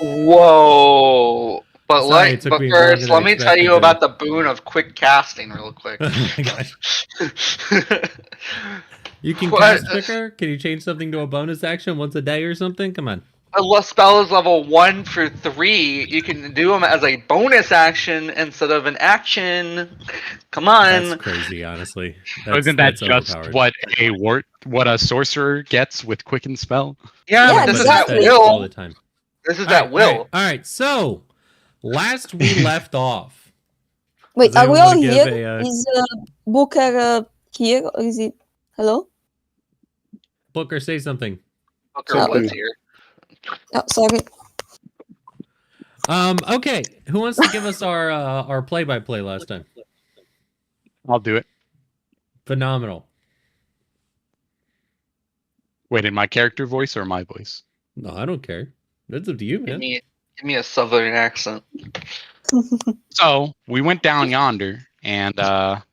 Whoa. But Sorry, it took me longer first, than let I me tell expected you to. about the boon of quick casting real quick. Oh my gosh. You can What? cast quicker? Can you change something to a bonus action once a day or something? Come on. A spell is level 1 for 3. You can do them as a bonus action instead of an action. Come on. That's crazy, honestly. Isn't that That's just overpowered. what a sorcerer gets with quicken spell? Yeah, Yeah, but this exactly. is at all the will. time. This is at will. All right. So, last we left off. Wait, Does are we anyone all wanna give here? a, Is Booker here, or is he? Hello? Booker, say something. Booker was here. Oh, sorry. Okay. Who wants to give us our play-by-play last time? I'll do it. Phenomenal. Wait, in my character voice or my voice? No, I don't care. That's up to you, man. Give me a southern accent. So we went down yonder and found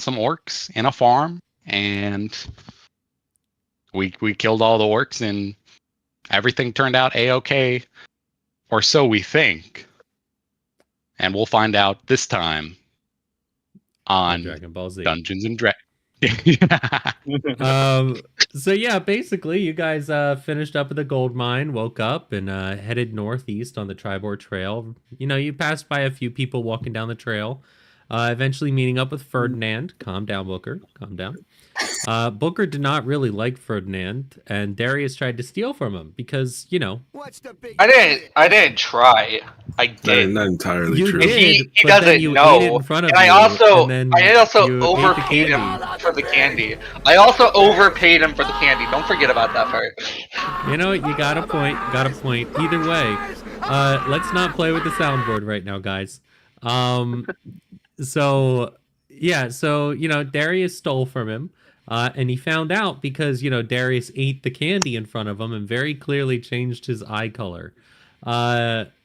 some orcs in a farm, and we killed all the orcs, and everything turned out a-okay, or so we think. And we'll find out this time on Dragon Ball Z. Dungeons and Dragons. So yeah, basically, you guys finished up at the gold mine, woke up, and headed northeast on the Tribord Trail. You know, you passed by a few people walking down the trail, eventually meeting up with Ferdinand. Calm down, Booker. Calm down. Booker did not really like Ferdinand, and Darius tried to steal from him because, you know. I didn't try. I did. Not entirely You true. did, He but then doesn't you know. ate it in front of And you. I also you ate the overpaid him candy. for the candy. I also overpaid him for the candy. Don't forget about that part. You know, you got a point. Got a point. Either way, let's not play with the soundboard right now, guys. So yeah, so you know, Darius stole from him, and he found out because you know Darius ate the candy in front of him and very clearly changed his eye color.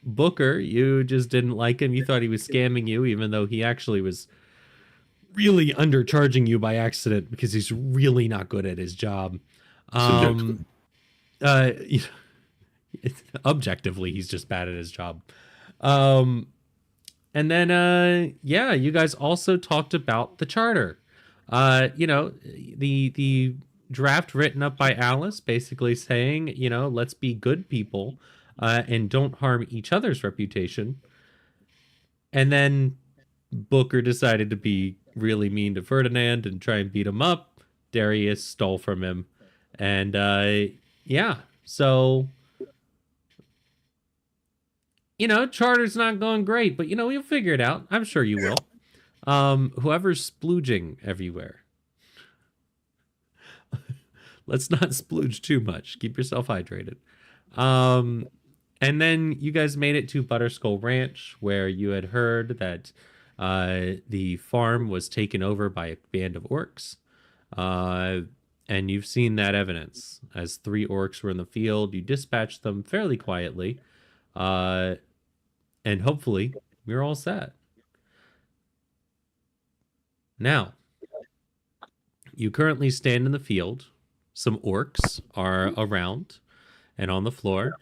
Booker, you just didn't like him. You thought he was scamming you, even though he actually was really undercharging you by accident because he's really not good at his job. You know, objectively, he's just bad at his job. And then, yeah, you guys also talked about the charter. You know, the draft written up by Alice, basically saying, you know, let's be good people and don't harm each other's reputation. And then Booker decided to be really mean to Ferdinand and try and beat him up. Darius stole from him. And yeah, so you know, charter's not going great, but you know, you'll figure it out. I'm sure you will. Whoever's splooging everywhere. Let's not splooge too much. Keep yourself hydrated. And then you guys made it to Butterskull Ranch, where you had heard that the farm was taken over by a band of orcs. And you've seen that evidence. As 3 orcs were in the field, you dispatched them fairly quietly. And hopefully, we're all set. Now, you currently stand in the field. Some orcs are around and on the floor.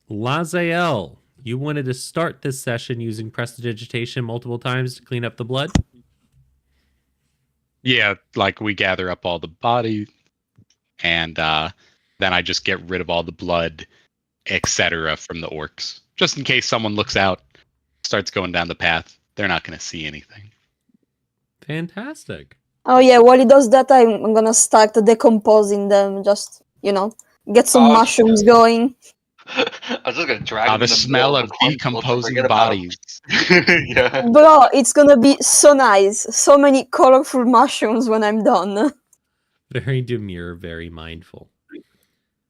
Lazael, you wanted to start this session using prestidigitation multiple times to clean up the blood? Yeah, like we gather up all the body, and then I just get rid of all the blood, etc. from the orcs. Just in case someone looks out, starts going down the path, they're not going to see anything. Fantastic. Oh yeah, while he does that, I'm gonna start decomposing them. Just, you know, get some mushrooms going. I was just gonna drag him The in the smell middle of the cornfield, decomposing forget about bodies. Yeah. Bro, it's gonna be so nice. So many colorful mushrooms when I'm done. Very demure, very mindful.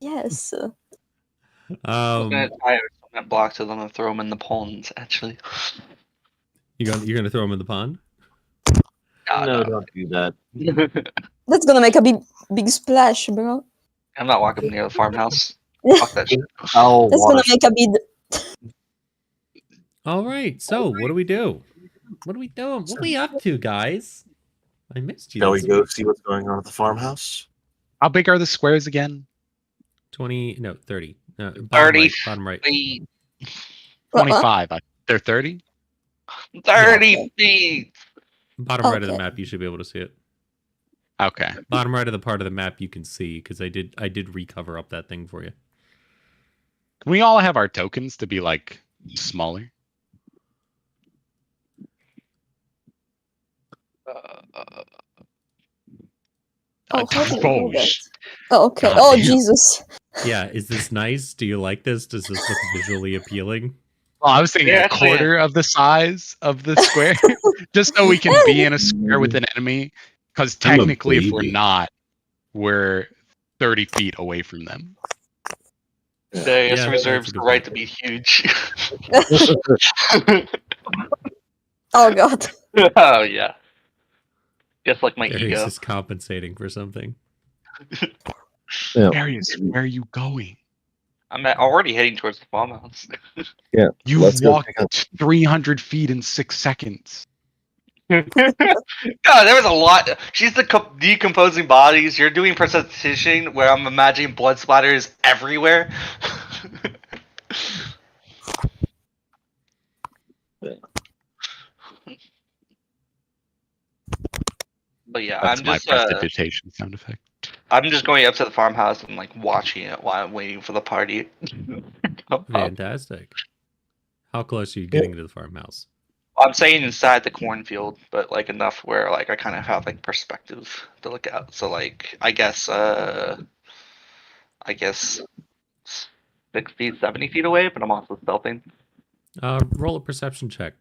Yes. I'm gonna tie a block to them and throw them in the ponds, actually. You're gonna throw him in the pond? No, don't do that. That's gonna make a big splash, bro. I'm not walking near the farmhouse. Fuck that shit. Oh, That's gonna make a big. All right, so what do we do? What are we doing? What are we up to, guys? I missed you. Shall we go see what's going on at the farmhouse? How big are the squares again? 20, no, 30. Bottom 30 right, bottom right. feet. 25. They're 30? 30 feet. Bottom right of the Okay. map, you should be able to see it. Okay. Bottom right of the part of the map you can see, because I did recover up that thing for you. Can we all have our tokens to be like smaller? Oh, how do you do that? sh- Oh, okay. God Oh, damn. Jesus. Yeah, is this nice? Do you like this? Does this look visually appealing? Well, I was thinking Yeah, a quarter of the size of the square, just so we can be in a square with an enemy. Because I'm a technically, if we're baby. not, we're 30 feet away from them. Darius Yeah, reserves that's a the good right point. to be huge. Oh, God. Oh yeah. Just like my Darius ego. is compensating for something. Yeah. Darius, where are you going? I'm already heading towards the farmhouse. Yeah. You've Let's go walked check out. 300 feet in 6 seconds. God, there was a lot. She's decomposing bodies. You're doing precipitation, where I'm imagining blood splatters everywhere. But yeah, That's my precipitation sound effect. I'm just going up to the farmhouse and like watching it while I'm waiting for the party. Fantastic. How close are you getting to the farmhouse? I'm saying inside the cornfield, but like enough where like I kind of have like perspective to look out. So like I guess 60, 70 feet away, but I'm also stealthing. Roll a perception check.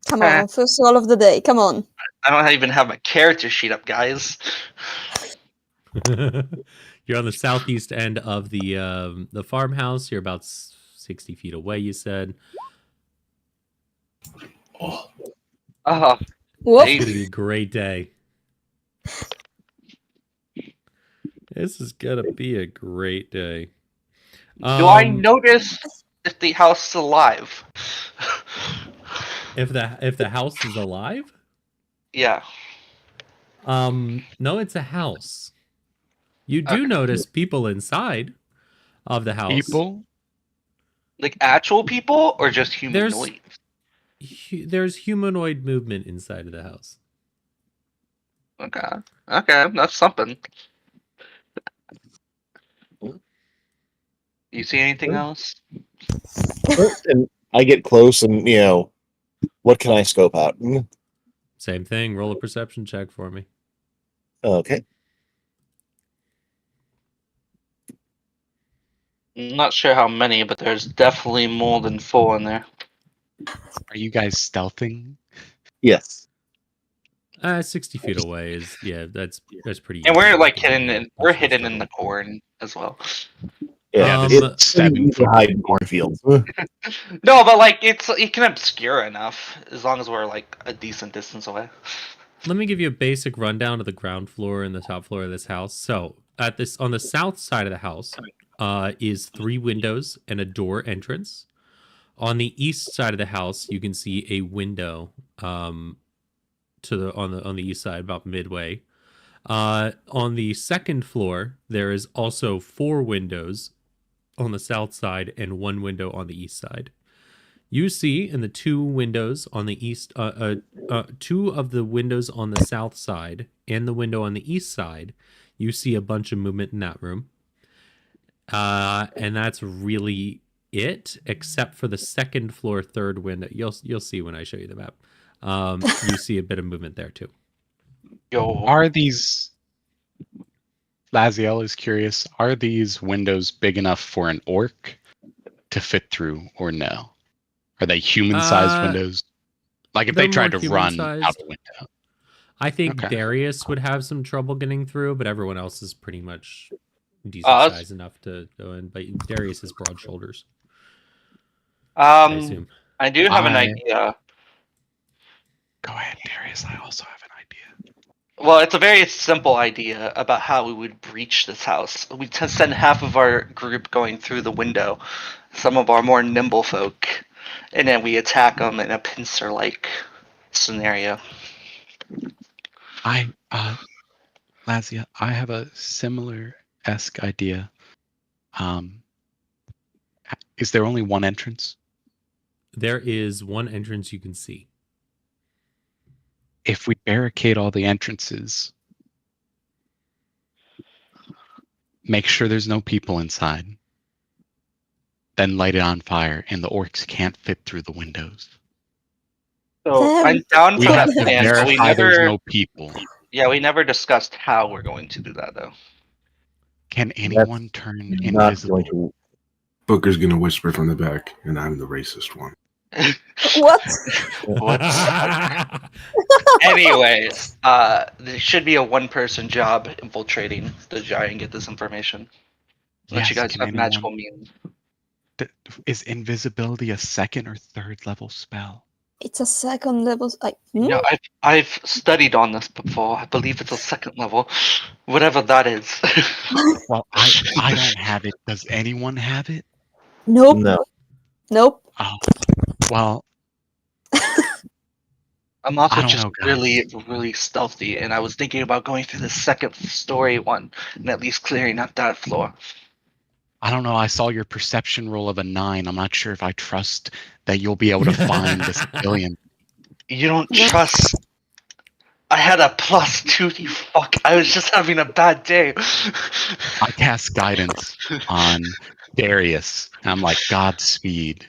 Come on, first roll of the day. Come on. I don't even have my character sheet up, guys. You're on the southeast end of the farmhouse. You're about 60 feet away, you said. Oh, Whoop. It's gonna be a great day. This is gonna be a great day. do I notice if the house is alive? If the house is alive? Yeah. No, it's a house. You do notice people inside of the house. People? Like actual people or just humanoid? There's humanoid movement inside of the house. Okay, that's something. You see anything else? And I get close, and what can I scope out? Same thing. Roll a perception check for me. Okay. I'm not sure how many, but there's definitely more than 4 in there. Are you guys stealthing? Yes. 60 feet away is that's pretty. And easy. we're like we're hidden in the corn as well. Yeah. It's 7 foot high in cornfields. No, but like it can obscure enough as long as we're like a decent distance away. Let me give you a basic rundown of the ground floor and the top floor of this house. So, on the south side of the house, is 3 windows and a door entrance. On the east side of the house, you can see a window on the east side, about midway. On the second floor, there is also 4 windows on the south side and 1 window on the east side. You see in the 2 windows on the east, 2 of the windows on the south side and the window on the east side, you see a bunch of movement in that room. And that's really it, except for the second floor, third window. You'll see when I show you the map. You see a bit of movement there too. Are these... Laziel is curious. Are these windows big enough for an orc to fit through, or no? Are they human-sized windows? Like if they tried to run out the window. I think Okay. Darius would have some trouble getting through, but everyone else is pretty much decent size enough to go in. But Darius has broad shoulders. I assume. I do have an idea. Go ahead, Darius. I also have an idea. Well, it's a very simple idea about how we would breach this house. We send half of our group going through the window, some of our more nimble folk, and then we attack them in a pincer-like scenario. Laziel, Lazia, I have a similar-esque idea. Is there only one entrance? There is one entrance you can see. If we barricade all the entrances, make sure there's no people inside, then light it on fire, and the orcs can't fit through the windows. So Damn. I'm down We for have that to plan, but we verify there's never. no people. Yeah, we never discussed how we're going to do that, though. Can anyone turn Not invisible? going to. Booker's gonna whisper from the back, and I'm the racist one. What? What? Anyway, there should be a one-person job infiltrating the giant and get this information. Unless you Yes, guys can have magical anyone- means. Is invisibility a second or third level spell? It's a second level. Yeah, I've studied on this before. I believe it's a second level, whatever that is. Well, I don't have it. Does anyone have it? Nope. No. Nope. Oh, well, I'm also I don't just know, guys. really stealthy, and I was thinking about going through the second story one and at least clearing out that floor. I don't know. I saw your perception roll of a 9. I'm not sure if I trust that you'll be able to find the civilian. You don't What? trust. I had a +2. You fuck. I was just having a bad day. I cast guidance on Darius, and I'm like, Godspeed.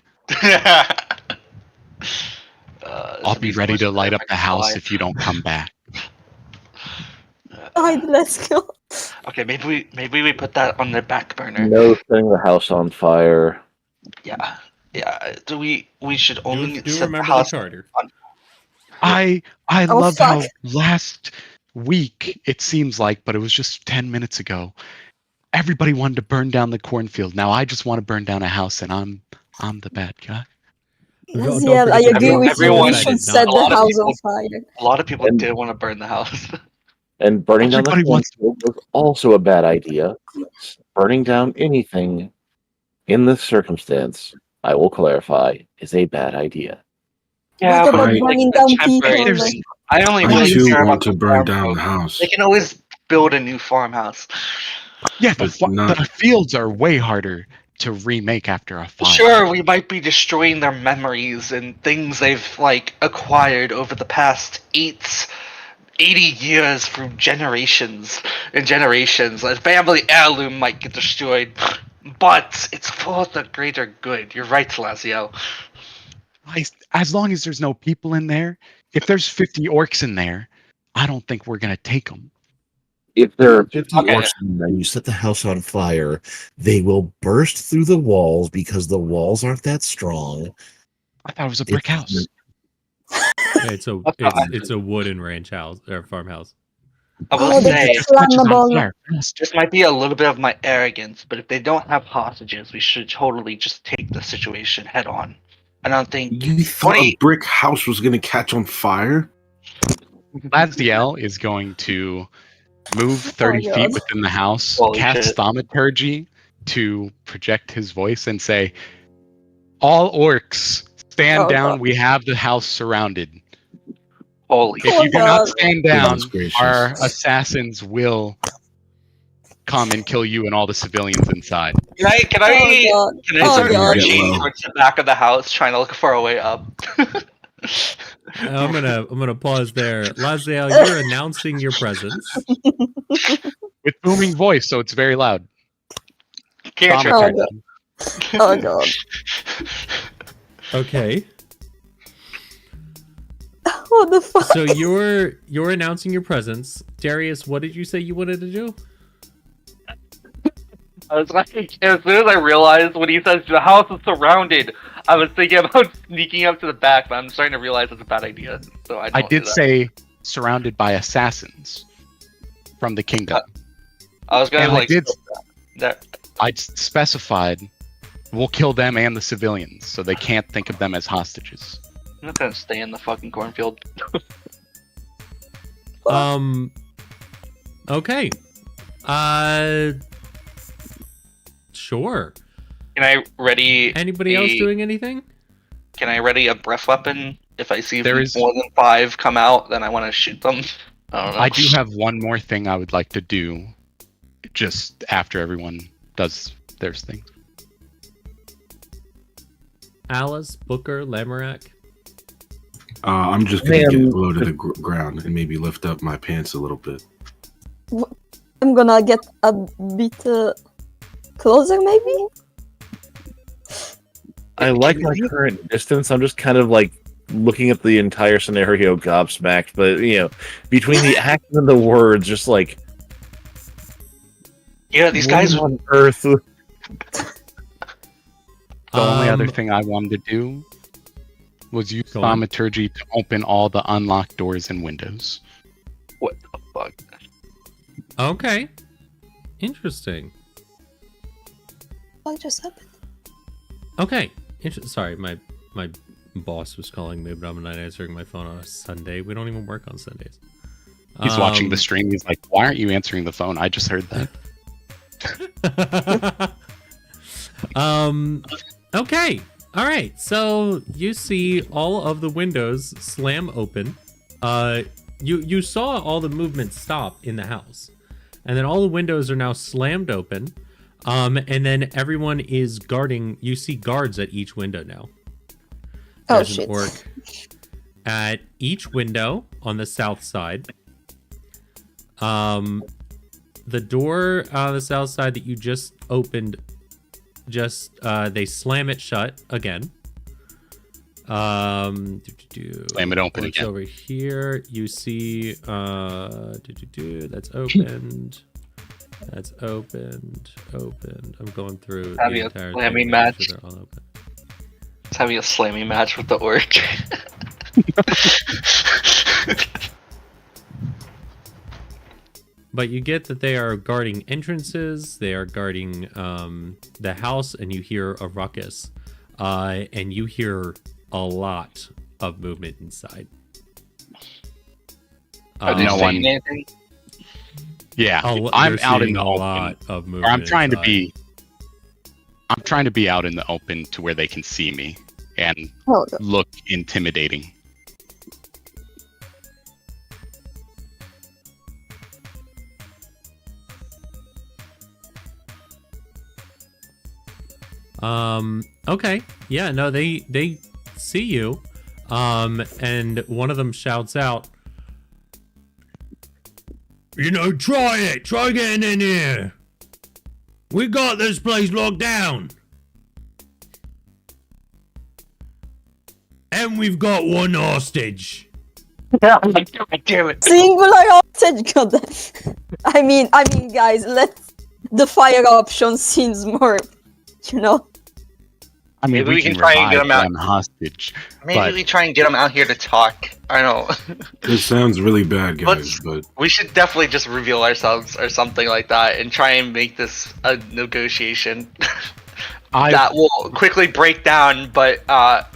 I'll be ready to light up the house if you don't come back. Alright, let's go. Okay, maybe we put that on the back burner. No setting the house on fire. Yeah. Do we should only do set the remember the house charter. on. I Oh, love how fuck. last week, it seems like, but it was just 10 minutes ago, everybody wanted to burn down the cornfield. Now I just want to burn down a house, and I'm the bad guy. Don't Yeah, I forget agree with you. everyone We decided should not set a the lot of house on people- fire. A lot of people And- did want to burn the house. And burning down the Everybody wants- cornfield was also a bad idea. Burning down anything in this circumstance, I will clarify, is a bad idea. Yeah, What but about I- burning the down temporary people? There's- thing. I only I really too care want about to burn farm down folk. the house. They can always build a new farmhouse. Yeah, But not- the fields are way harder to remake after a fire. Sure, we might be destroying their memories and things they've acquired over the past 80 years through generations and generations. A family heirloom might get destroyed, but it's for the greater good. You're right, Lazio. As long as there's no people in there, if there's 50 orcs in there, I don't think we're going to take them. If there are 50 Okay. orcs and you set the house on fire, they will burst through the walls because the walls aren't that strong. I thought it was a brick house. It's a wooden ranch house or farmhouse. I will Oh, they say, just flammable. this might be a little bit of my arrogance, but if they don't have hostages, we should totally just take the situation head on. I don't think. You thought a brick house was gonna catch on fire? Laziel is going to move 30 God. feet within the house, Holy cast shit. thaumaturgy to project his voice, and say, "All orcs, stand Oh, down. God. We have the house surrounded. Holy If Oh, you do not God. stand down, Goodness gracious. our assassins will come and kill you and all the civilians inside." Can I Oh, God. can I Oh, start God. marching towards the back of the house, trying to look for a way up? I'm gonna pause there. Laziel, you're announcing your presence. With booming voice, so it's very loud. Can't Oh, Thaumaturgy. Oh, God. Okay. What the fuck? So you're announcing your presence. Darius, what did you say you wanted to do? I was like, as soon as I realized when he says the house is surrounded, I was thinking about sneaking up to the back, but I'm starting to realize it's a bad idea. So I I did say surrounded by assassins from the kingdom. I was gonna And I did. that. I specified we'll kill them and the civilians, so they can't think of them as hostages. I'm not gonna stay in the fucking cornfield. Okay. Sure. Can I ready? Anybody else doing anything? Can I ready a breath weapon? If I see There is- more than 5 come out, then I want to shoot them. I don't know. I do have one more thing I would like to do just after everyone does their thing. Alice, Booker, Lamorak. I'm just gonna Man. get low to the ground and maybe lift up my pants a little bit. I'm gonna get a bit closer, maybe. I like my current distance. I'm just kind of like looking at the entire scenario gobsmacked, but between the action and the words, just like Yeah, these guys. what on earth. The only other Um, thing I wanted to do was use Go on. thaumaturgy to open all the unlocked doors and windows. What the fuck? Okay. Interesting. What just happened? Okay. Sorry, my boss was calling me, but I'm not answering my phone on a Sunday. We don't even work on Sundays. He's watching the stream. He's like, "Why aren't you answering the phone? I just heard that." Okay. All right. So you see all of the windows slam open. You saw all the movement stop in the house, and then all the windows are now slammed open. And then everyone is guarding. You see guards at each window now. Oh, There's shit. an orc at each window on the south side. The door on the south side that you just opened, they slam it shut again. Slam it open Orcs again. over here, you see, that's opened. That's opened. I'm going through Have the you a entire slamming thing, making match? sure they're all open. It's having a slamming match with the orc. But you get that they are guarding entrances, they are guarding the house, and you hear a ruckus. And you hear a lot of movement inside. Are they no saying one- anything? Yeah, you're I'm out in seeing the a open. lot of Or movement. I'm trying to inside. be. I'm trying to be out in the open to where they can see me and Oh, God. look intimidating. Okay. Yeah, no, they see you. And one of them shouts out, try it. Try getting in here. We got this place locked down. And we've got one hostage. God damn it. Singular hostage. God. I mean, guys, the fire option seems more, I mean, Maybe we we can can try and get revive them out. them hostage. Maybe But- we try and get them out here to talk. I don't know. This sounds really bad, guys, Let's- but We should definitely just reveal ourselves or something like that and try and make this a negotiation that will quickly break down, but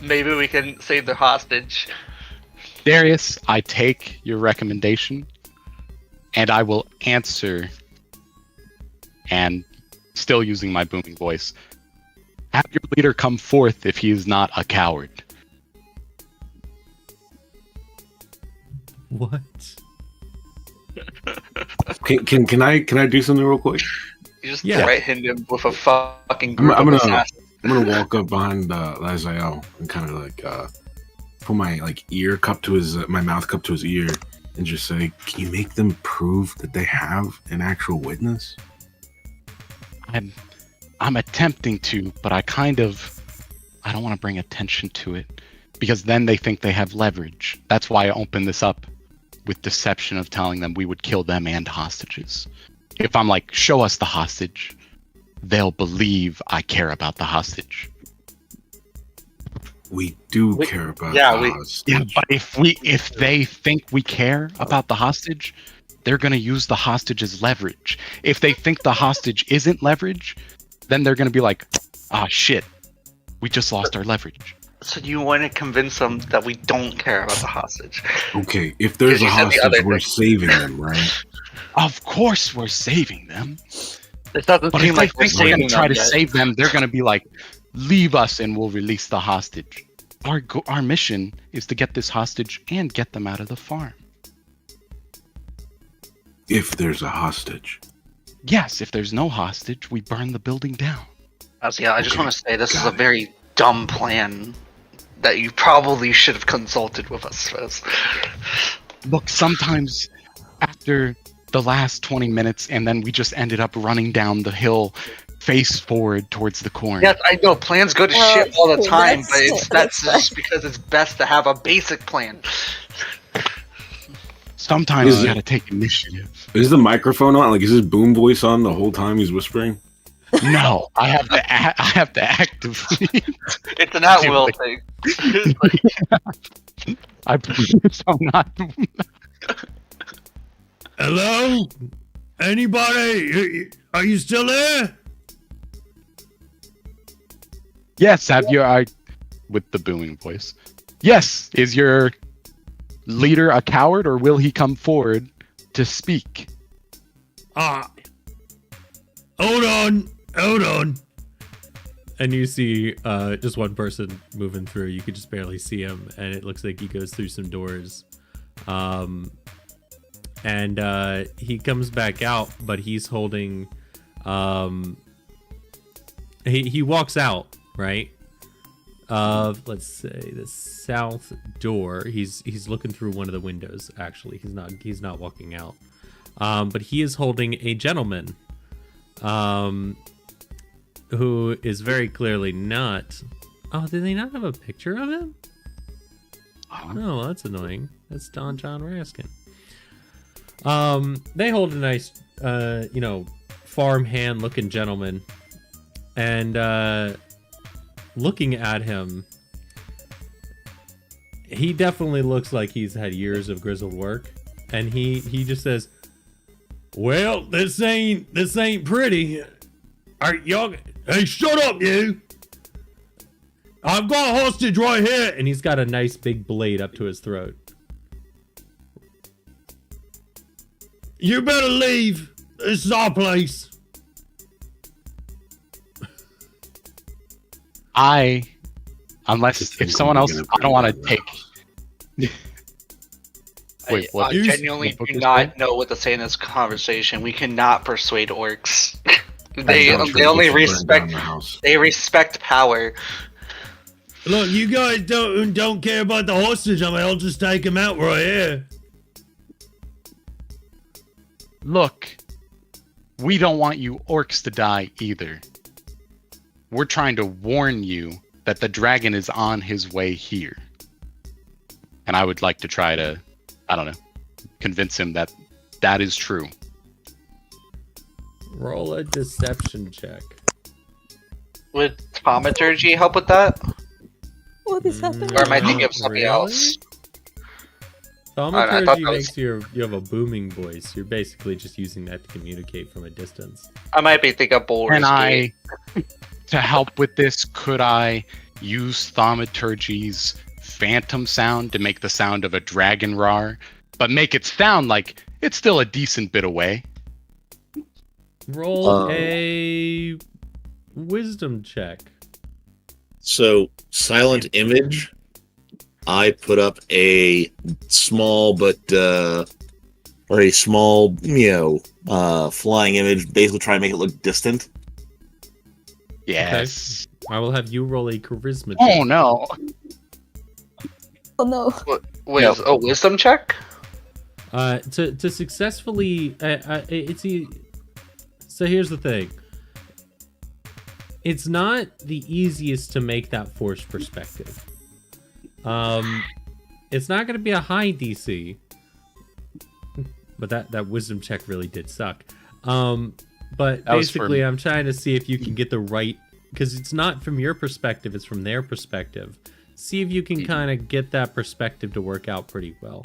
maybe we can save the hostage. Darius, I take your recommendation, and I will answer, and still using my booming voice, have your leader come forth if he is not a coward. What? can I do something real quick? You just Yeah. threaten him with a fucking I'm group of gonna assassins. I'm gonna walk up behind Lazael and kind of like put my ear cup to his my mouth cup to his ear and just say, "Can you make them prove that they have an actual witness?" I'm attempting to, but I don't want to bring attention to it because then they think they have leverage. That's why I opened this up with deception of telling them we would kill them and hostages. If I'm like, show us the hostage, they'll believe I care about the hostage. We do care about the hostage. Yeah, but if they think we care about the hostage, they're gonna use the hostage as leverage. If they think the hostage isn't leverage, then they're gonna be like, ah shit, we just lost our leverage. So you want to convince them that we don't care about the hostage? Okay, if there's a Because you said the other hostage, we're thing. saving them, right? Of course we're saving them. It doesn't But seem if like they we're think we're saving gonna try to them yet. save them, they're gonna be like, leave us and we'll release the hostage. Our mission is to get this hostage and get them out of the farm. If there's a hostage. Yes, if there's no hostage, we burn the building down. Yeah, I just Okay, want to say this is got a it. very dumb plan that you probably should have consulted with us first. Look, sometimes after the last 20 minutes, and then we just ended up running down the hill face forward towards the corn. Yes, I know plans go to Well, shit all the time, that's- but that's that's just fine. because it's best to have a basic plan. Sometimes Is you it- gotta take initiative. Is the microphone on? Like, is his boom voice on the whole time he's whispering? No, I have to actively. It's an at-will Dude, thing. I promise I'm not. Hello? Anybody? Are you still there? Yes, have you? With the booming voice. Yes, is your leader a coward, or will he come forward to speak? Hold on. And you see just one person moving through. You could just barely see him, and it looks like he goes through some doors. And he comes back out, but he's holding he walks out, right? Let's say the south door. He's looking through one of the windows, actually. He's not walking out. But he is holding a gentleman who is very clearly not. Oh, did they not have a picture of him? Oh, well, that's annoying. That's Don John Raskin. They hold a nice, farmhand looking gentleman, and looking at him, he definitely looks like he's had years of grizzled work, and he just says, "Well, this ain't pretty. Are y'all? Hey, shut up, you! I've got a hostage right here," and he's got a nice big blade up to his throat. You better leave. This is our place. Unless if someone else, I don't want to take. Wait, what? I genuinely What book do is not that? know what to say in this conversation. We cannot persuade orcs. Sounds they like only we should burn down respect the house. they respect power. Look, you guys don't care about the hostage. I mean, I'll just take him out right here. Look, we don't want you orcs to die either. We're trying to warn you that the dragon is on his way here. And I would like to try to, I don't know, convince him that that is true. Roll a deception check. Would thaumaturgy help with that? What is happening? Or am I thinking of something Really? else? I thought Thaumaturgy that was- makes you have a booming voice. You're basically just using that to communicate from a distance. I might be thinking of Bulwar's And Gate. to help with this, could I use thaumaturgy's phantom sound to make the sound of a dragon roar, but make it sound like it's still a decent bit away? Roll a wisdom check. So, silent image. I put up a small flying image, basically trying to make it look distant. Yes. I will have you roll a charisma check. Oh no. Oh no. Wait, No. a wisdom check? To successfully, so here's the thing. It's not the easiest to make that forced perspective. It's not going to be a high DC, but that wisdom check really did suck. But That was for- basically, I'm trying to see if you can get the right, because it's not from your perspective, it's from their perspective. See if you can kind of get that perspective to work out pretty well.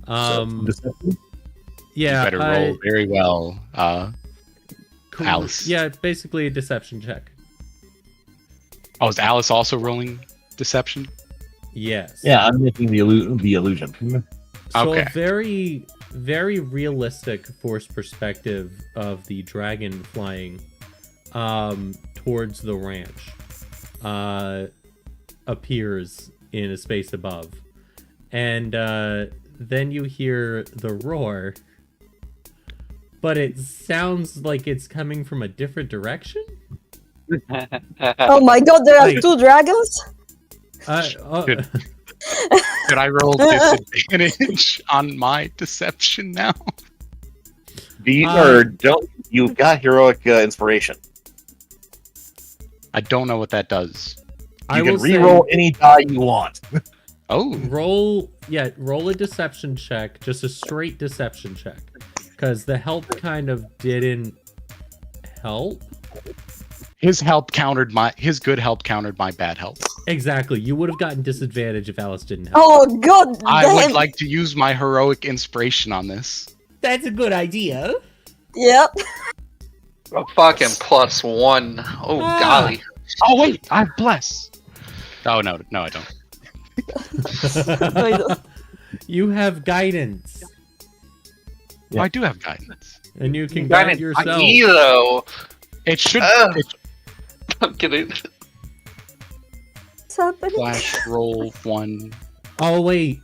Deception? Yeah, You better roll very well. Alice. Yeah, basically a deception check. Oh, is Alice also rolling deception? Yes. Yeah, I'm making the illusion. So Okay. a very, very realistic forced perspective of the dragon flying towards the ranch appears in a space above. And then you hear the roar. but it sounds like it's coming from a different direction. Oh my god, there are Wait. 2 dragons? Good. Could I roll disadvantage on my deception now? You've got heroic inspiration. I don't know what that does. I You can will say- re-roll any die you want. Oh, roll a deception check, just a straight deception check, because the help kind of didn't help. his good help countered my bad help. Exactly, you would have gotten disadvantage if Alice didn't help. Oh god I damn. would like to use my heroic inspiration on this. That's a good idea. Yep. A fucking +1. Oh, Ah. golly. Oh wait, I bless. Oh no, I don't. No, you don't. You have guidance, Oh, I do have guidance. and you can guide Guidance, yourself. I need, though. It should I'm kidding. What's happening? flash roll 1. Oh wait,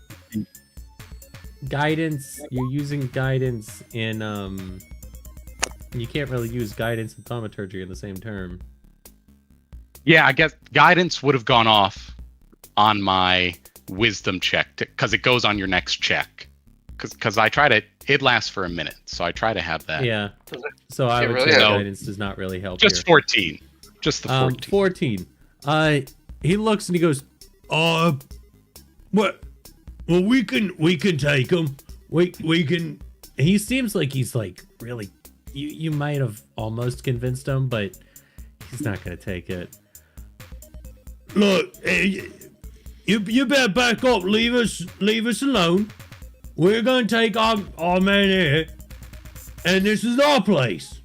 guidance. You're using guidance in You can't really use guidance and thaumaturgy in the same term. Yeah, I guess guidance would have gone off on my wisdom check because it goes on your next check. Because I try to, it lasts for a minute, so I try to have that. Yeah. Does it- So I it would really say is? guidance does not really help Just here. 14. Just the 14. 14. He looks and he goes, what? Well, we can take him. We can. He seems like he's like really. You might have almost convinced him, but he's not gonna take it. Look, you better back up. Leave us alone. We're gonna take our man here, and this is our place.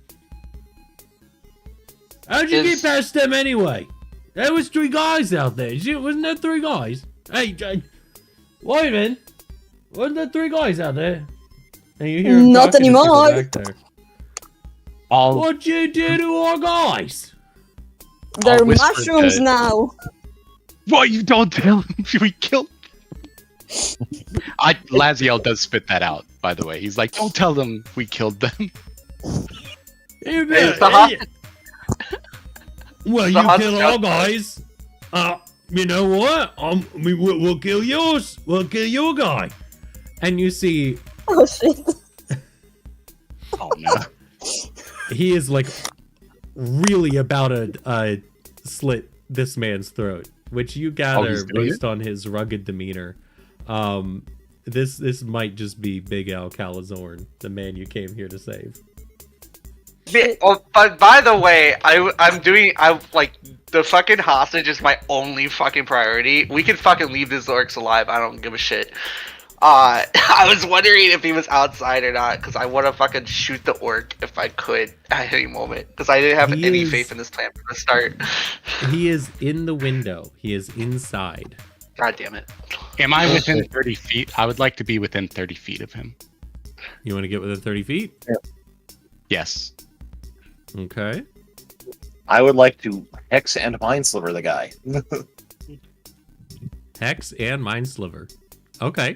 How'd you get past them anyway? There was 3 guys out there. Wasn't there 3 guys? Hey, wait a minute. Wasn't there 3 guys out there? And you hear him Not talking to people anymore. back there. I'll, What'd you do to our guys? They're whisper mushrooms to- now. What, you don't tell him we killed? Laziel does spit that out, by the way. He's like, don't tell them we killed them. You It's the hot- well, it's the you hot kill stuff. our guys. You know what? We'll kill yours. We'll kill your guy. And you see, Oh shit. Oh no. he is like really about to slit this man's throat, which you gather he's doing based on his rugged demeanor. This might just be Big Al Calazorn, the man you came here to save. But by the way, I like the fucking hostage is my only fucking priority. We can fucking leave these orcs alive. I don't give a shit. I was wondering if he was outside or not, because I want to fucking shoot the orc if I could at any moment, because I didn't have He any is- faith in this plan from the start. He is in the window. He is inside. God damn it. Am I within 30 feet? I would like to be within 30 feet of him. You want to get within 30 feet? Yes. Okay. I would like to hex and mind sliver the guy. Hex and Mind Sliver. Okay.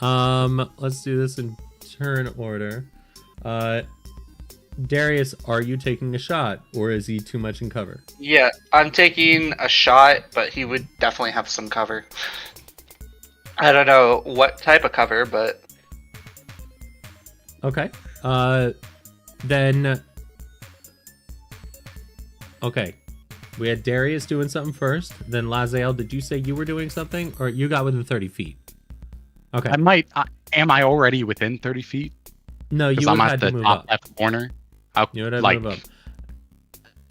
Let's do this in turn order. Darius, are you taking a shot, or is he too much in cover? Yeah, I'm taking a shot, but he would definitely have some cover. I don't know what type of cover, but Okay. Then. Okay. We had Darius doing something first. Then Lazael, did you say you were doing something, or you got within 30 feet? Okay. I might. Am I already within 30 feet? No, you Because would I'm have at had the to move top up. left corner. You would have like, to move up.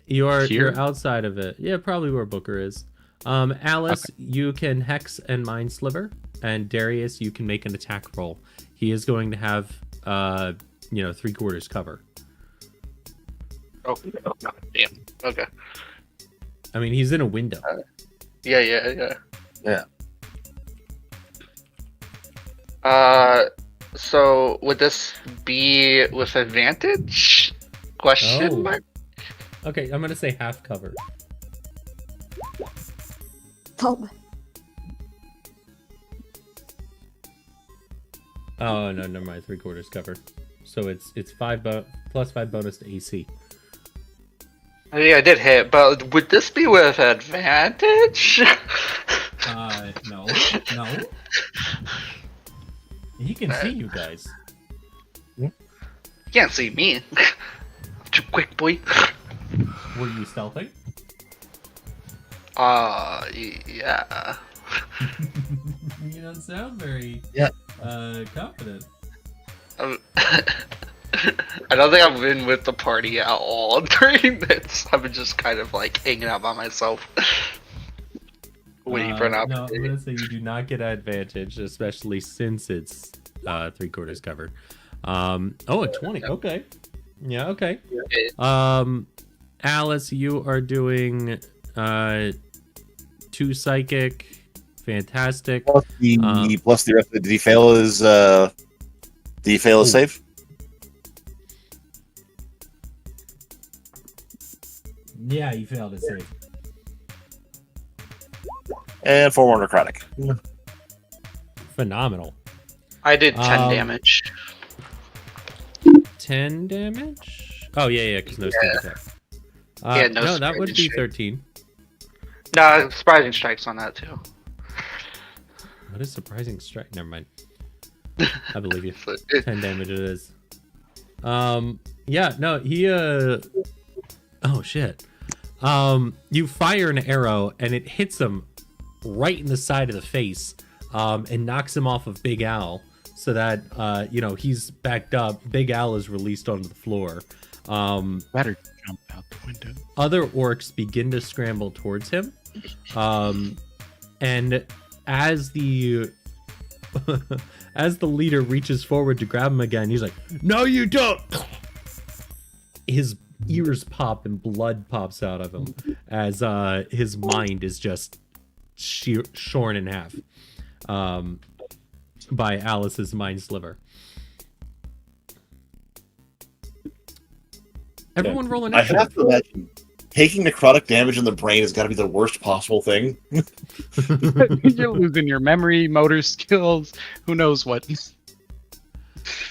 You're here? outside of it. Yeah, probably where Booker is. Alice, you can hex and mind sliver, and Darius, you can make an attack roll. He is going to have 3/4 cover. oh god damn. Okay. I mean, he's in a window. Yeah. Yeah. So would this be with advantage? Question Oh. mark. Okay, I'm gonna say half cover. Oh, Oh no, never mind. 3/4 cover. so it's plus 5 bonus to AC. Yeah, I did hit, but would this be with advantage? No. He can see you guys. You can't see me. Too quick, boy. Were you stealthing? Yeah. You don't sound very confident. I don't think I've been with the party at all during this. I've been just kind of like hanging out by myself. Waiting for an No, I'm opportunity. gonna say you do not get advantage, especially since it's 3/4 covered. A 20. Okay. Yeah. Okay. Alice, you are doing 2 psychic. Fantastic. Plus the rest of the did he fail his save? Yeah, you failed to save. And 4 more necrotic. Phenomenal. I did 10 Um, damage. 10 damage? Oh, yeah, because no sneak attack. Yeah, no no, that would be surprising strike. 13. No, surprising strikes on that too. What is surprising strike? Never mind. I believe you. So 10 damage it is. Yeah, no, he, oh, shit. You fire an arrow, and it hits him right in the side of the face, and knocks him off of Big Al, so that, he's backed up. Big Al is released onto the floor. Better jump out the window. Other orcs begin to scramble towards him. And as the as the leader reaches forward to grab him again, he's like, "No, you don't!" His ears pop and blood pops out of him as his mind is just shorn in half by Alice's mind sliver. Everyone roll I initiative. have to imagine taking necrotic damage in the brain has got to be the worst possible thing. You're losing your memory, motor skills, who knows what.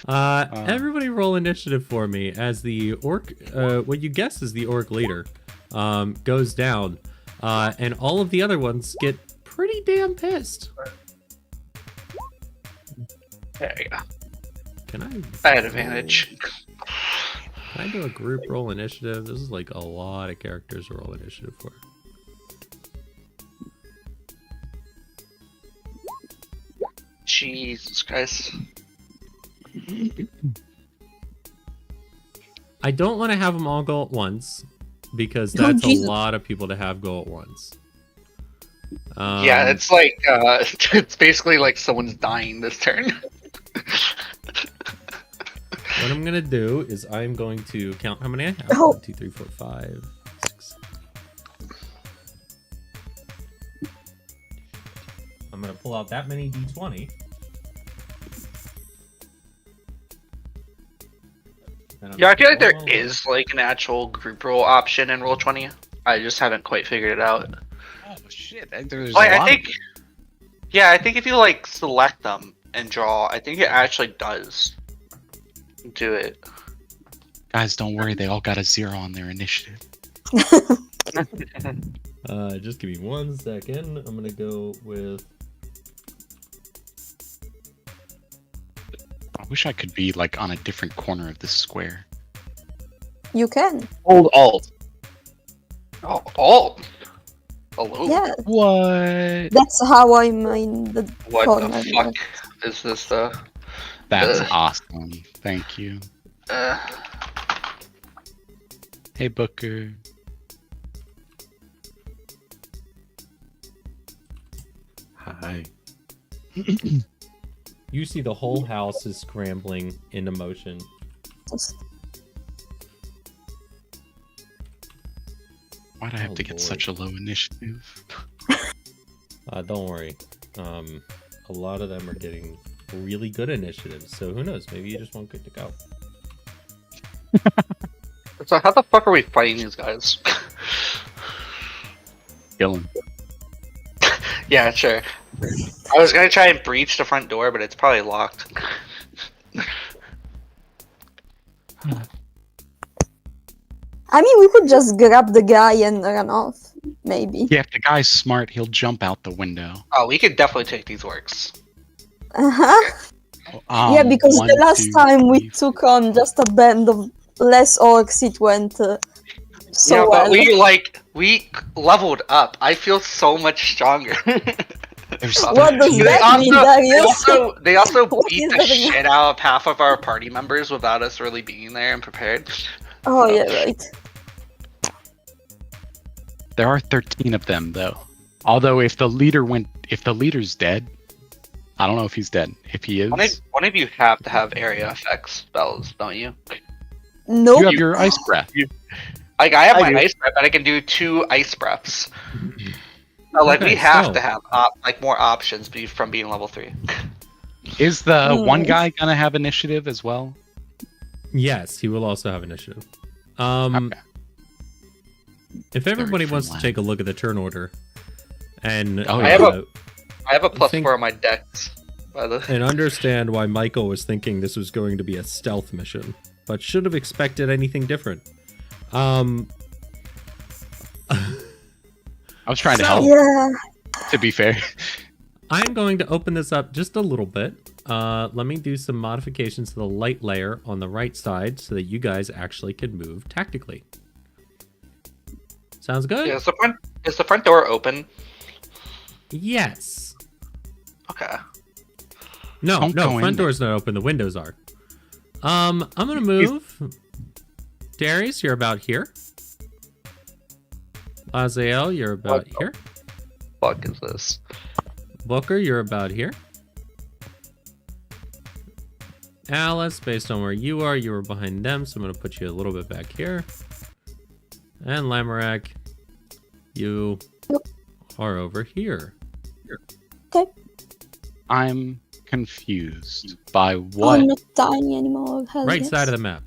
Everybody roll initiative for me as the orc, what you guess is the orc leader, goes down, and all of the other ones get pretty damn pissed. there you go. Can I had advantage. Can I do a group roll initiative? This is like a lot of characters to roll initiative for. Jesus Christ. I don't want to have them all go at once because Oh, that's a Jesus. lot of people to have go at once. Yeah, it's like it's basically like someone's dying this turn. What I'm gonna do is I'm going to count how many I have. Oh. 1, 2, 3, 4, 5, 6. I'm gonna pull out that many d20. And I'm Yeah, I feel like gonna there roll. is like an actual group roll option in Roll20. I just haven't quite figured it out. Oh shit! There's Like, a I lot think, yeah, I think if you like select them and draw, I think it actually does do it. Guys, don't worry. They all got a 0 on their initiative. Just give me 1 second. I'm gonna go with. I wish I could be like on a different corner of this square. You can. Hold Alt. Oh, hello. Yeah, What? that's how I'm in the What corner. the fuck is this? That's Ugh. awesome. Thank you. Hey, Booker. Hi. You see the whole house is scrambling into motion. Why'd I have Oh, to get Lord. such a low initiative? Don't worry. A lot of them are getting really good initiatives, so who knows? Maybe you just won't get to go. So how the fuck are we fighting these guys? Kill him. Yeah, sure. I was gonna try and breach the front door, but it's probably locked. I mean, we could just grab the guy and run off. Maybe. Yeah, if the guy's smart, he'll jump out the window. Oh, we could definitely take these orcs. Yeah, because One, the last two, time we three, took on just a band of less orcs, it went so yeah, but well. we leveled up. I feel so much stronger. There's What does 13. that mean, Darius? They also What beat is the that shit again? out of half of our party members without us really being there and prepared. Oh, yeah, right. There are 13 of them, though. Although if the leader's dead, I don't know if he's dead. If he is, One of you have to have area effects spells, don't you? Nope. you have your ice breath. Like I have I my do. ice breath, but I can do 2 ice breaths. So, like we Okay, have so- to have more options from being level 3. Is the Hmm. one guy gonna have initiative as well? Yes, he will also have initiative. Okay. If everybody Very wants to fun take a look at the turn order, and Oh, I have yeah. I have a plus think- 4 on my dex. By the and understand why Michael was thinking this was going to be a stealth mission, but should have expected anything different. I was trying to help. Yeah. To be fair, I'm going to open this up just a little bit. Let me do some modifications to the light layer on the right side so that you guys actually can move tactically. Sounds good? is the front door open? Yes. Okay. No, Don't go in front there. door's not open. The windows are. I'm gonna move. Darius, you're about here. Laziel, you're about here. Fuck is this? Booker, you're about here. Alice, based on where you were behind them, so I'm gonna put you a little bit back here. And Lamorak, you are over here. I'm confused by Oh, what I'm not tiny anymore. Hell Right yes. side of the map.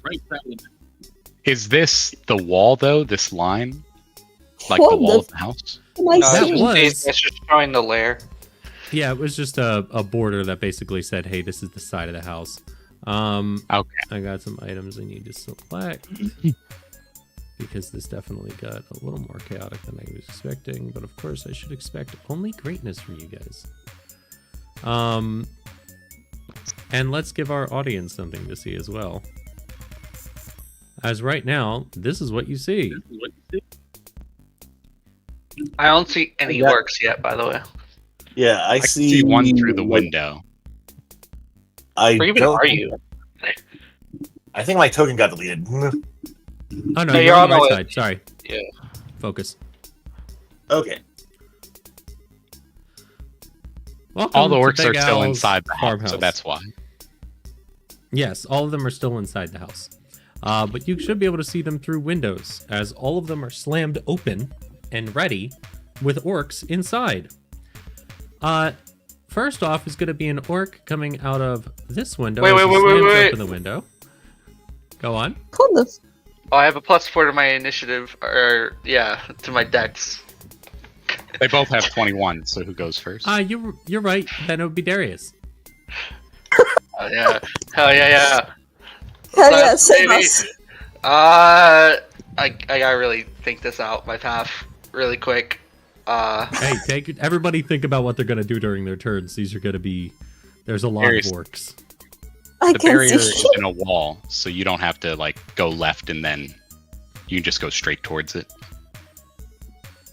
is this the wall though? This line, like What the wall the of the house. Am I No, That seeing? was- it's just showing the lair. Yeah, it was just a border that basically said, hey, this is the side of the house. Okay. I got some items I need to select. Because this definitely got a little more chaotic than I was expecting. But of course, I should expect only greatness from you guys. And let's give our audience something to see as well. As right now, this is what you see. I don't see any Yeah. orcs yet, by the way. Yeah, I I can see see one through the window. I Where even don't- are you? I think my token got deleted. Oh no, No, you're you're on on the the right way. side. Sorry. Yeah. Focus. Okay. Welcome All the to orcs Big are still Al's inside the house, farmhouse. so that's why. Yes, all of them are still inside the house. But you should be able to see them through windows, as all of them are slammed open and ready with orcs inside. First off is going to be an orc coming out of this window. Wait, as wait, he wait, wait, slams wait. open the window. Go on. What the? Oh, I have a plus 4 to my initiative, or yeah, to my dex. They both have 21, so who goes first? You're right. Then it would be Darius. Oh yeah, hell yeah. Hell yeah, That's save maybe- us. I gotta really think this out, my path, really quick. Hey, everybody think about what they're going to do during their turns. These are going to be... There's a lot Darius. of orcs. I The can't barrier see is shit. in a wall, so you don't have to like go left and then you can just go straight towards it.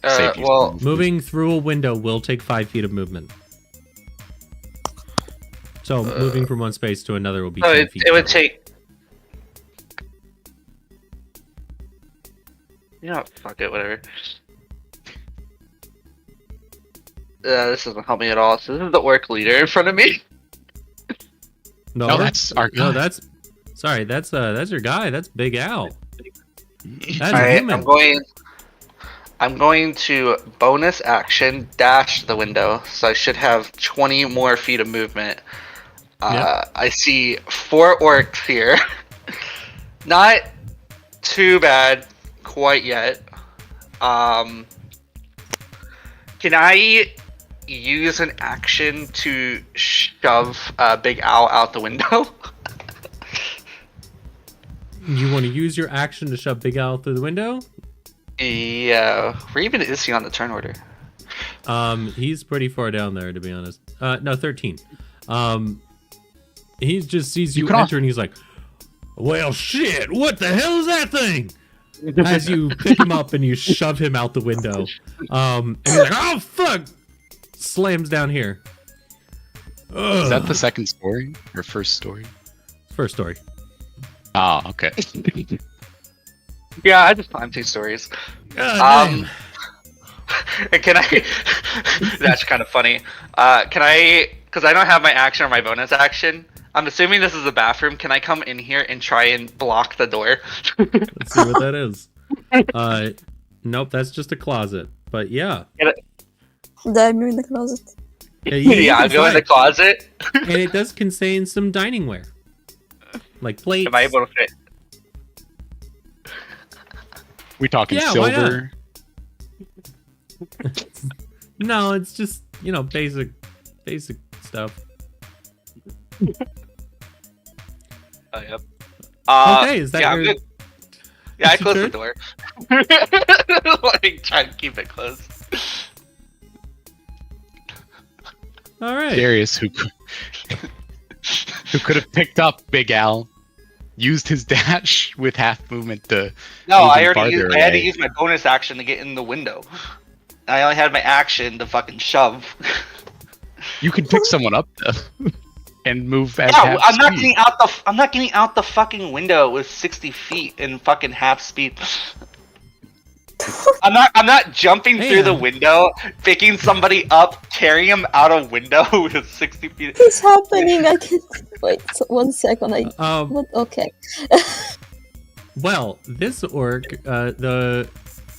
Save you well, some- Moving through a window will take 5 feet of movement. So moving from one space to another will be no, 10 feet. it would total. take. You know, fuck it, whatever. This doesn't help me at all. So this is the orc leader in front of me. No, that's our No, guy. that's your guy. That's Big Al. That's Alright, human. I'm going to bonus action dash the window, so I should have 20 more feet of movement. Yeah. I see 4 orcs here. Not too bad quite yet. Can I use an action to shove Big Al out the window? You want to use your action to shove Big Al through the window? Yeah. Where even is he on the turn order? He's pretty far down there, to be honest. No, 13. He just sees you enter and he's like, well, shit, what the hell is that thing? As you pick him up and you shove him out the window. And he's like, oh, fuck! Slams down here. Is that the second story or first story? First story. Oh, okay. Yeah, I just climbed 2 stories. God, Can I? That's kind of funny. Can I? Because I don't have my action or my bonus action. I'm assuming this is a bathroom. Can I come in here and try and block the door? Let's see what that is. Nope, that's just a closet. But yeah. Damn, you're in the closet. Yeah, I'll go in the closet. And it does contain some dining ware. Like plates. Am I able to fit? We talking Yeah, why silver? No, it's just, basic stuff. Oh, yep. Okay, is that yeah, your... I'm good. Yeah, I Is your closed the turn? door. Like, try and keep it closed. All right. Darius, who could have picked up Big Al, used his dash with half movement to. No, move I him already farther used, I had to away. use my bonus action to get in the window. I only had my action to fucking shove. You can pick someone up though, and move at Yeah, half I'm not speed. getting out the. I'm not getting out the fucking window with 60 feet in fucking half speed. I'm not jumping through the window, picking somebody up, carrying them out a window with 60 feet. What's happening? I can't. Wait, 1 second. What? Okay. Well, this orc, the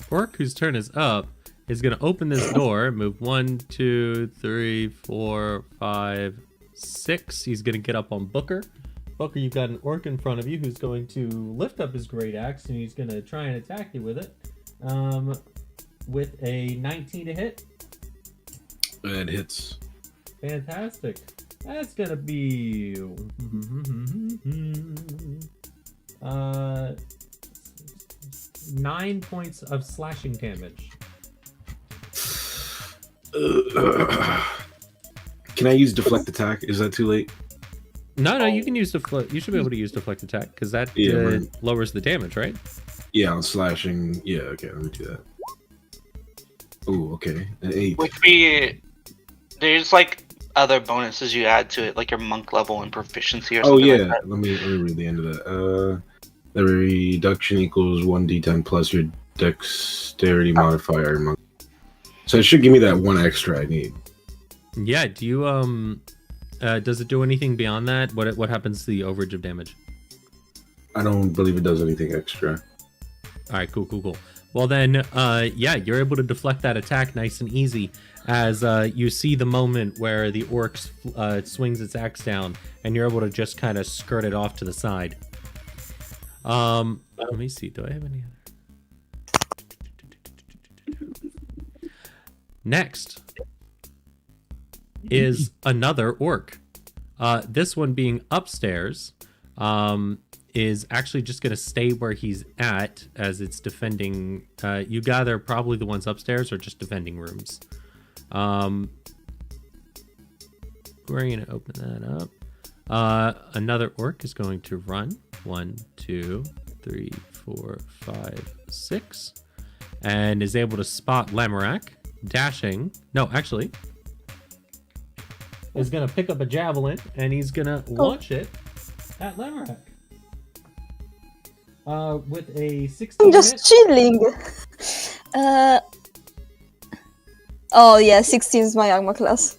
orc whose turn is up, is going to open this door, move 1, 2, 3, 4, 5, 6. He's going to get up on Booker. Booker, you've got an orc in front of you who's going to lift up his great axe, and he's going to try and attack you with it. With a 19 to hit. It hits. Fantastic. That's gonna be 9 points of slashing damage. Can I use deflect attack? Is that too late? No, you can use deflect. You should be able to use deflect attack because that lowers the damage, right? Yeah, on slashing. Yeah, okay, let me do that. Ooh, okay. An 8. There's like other bonuses you add to it, like your monk level and proficiency or Oh something. yeah, like that. let me read the end of that. The reduction equals 1d10 plus your dexterity modifier. Monk. So it should give me that 1 extra I need. Yeah. Do you does it do anything beyond that? What happens to the overage of damage? I don't believe it does anything extra. All right, cool. Well then, yeah, you're able to deflect that attack nice and easy as you see the moment where the orc swings its axe down, and you're able to just kind of skirt it off to the side. Let me see. Do I have any other? Next is another orc. This one being upstairs. Is actually just going to stay where he's at as it's defending. You gather probably the ones upstairs are just defending rooms. We're going to open that up. Another orc is going to run. 1, 2, 3, 4, 5, 6. And is able to spot Lamorak. Dashing. No, actually. Is going to pick up a javelin and he's going to launch it at Lamorak. With a 16 I'm just chilling. Oh yeah, 16 is my armor class.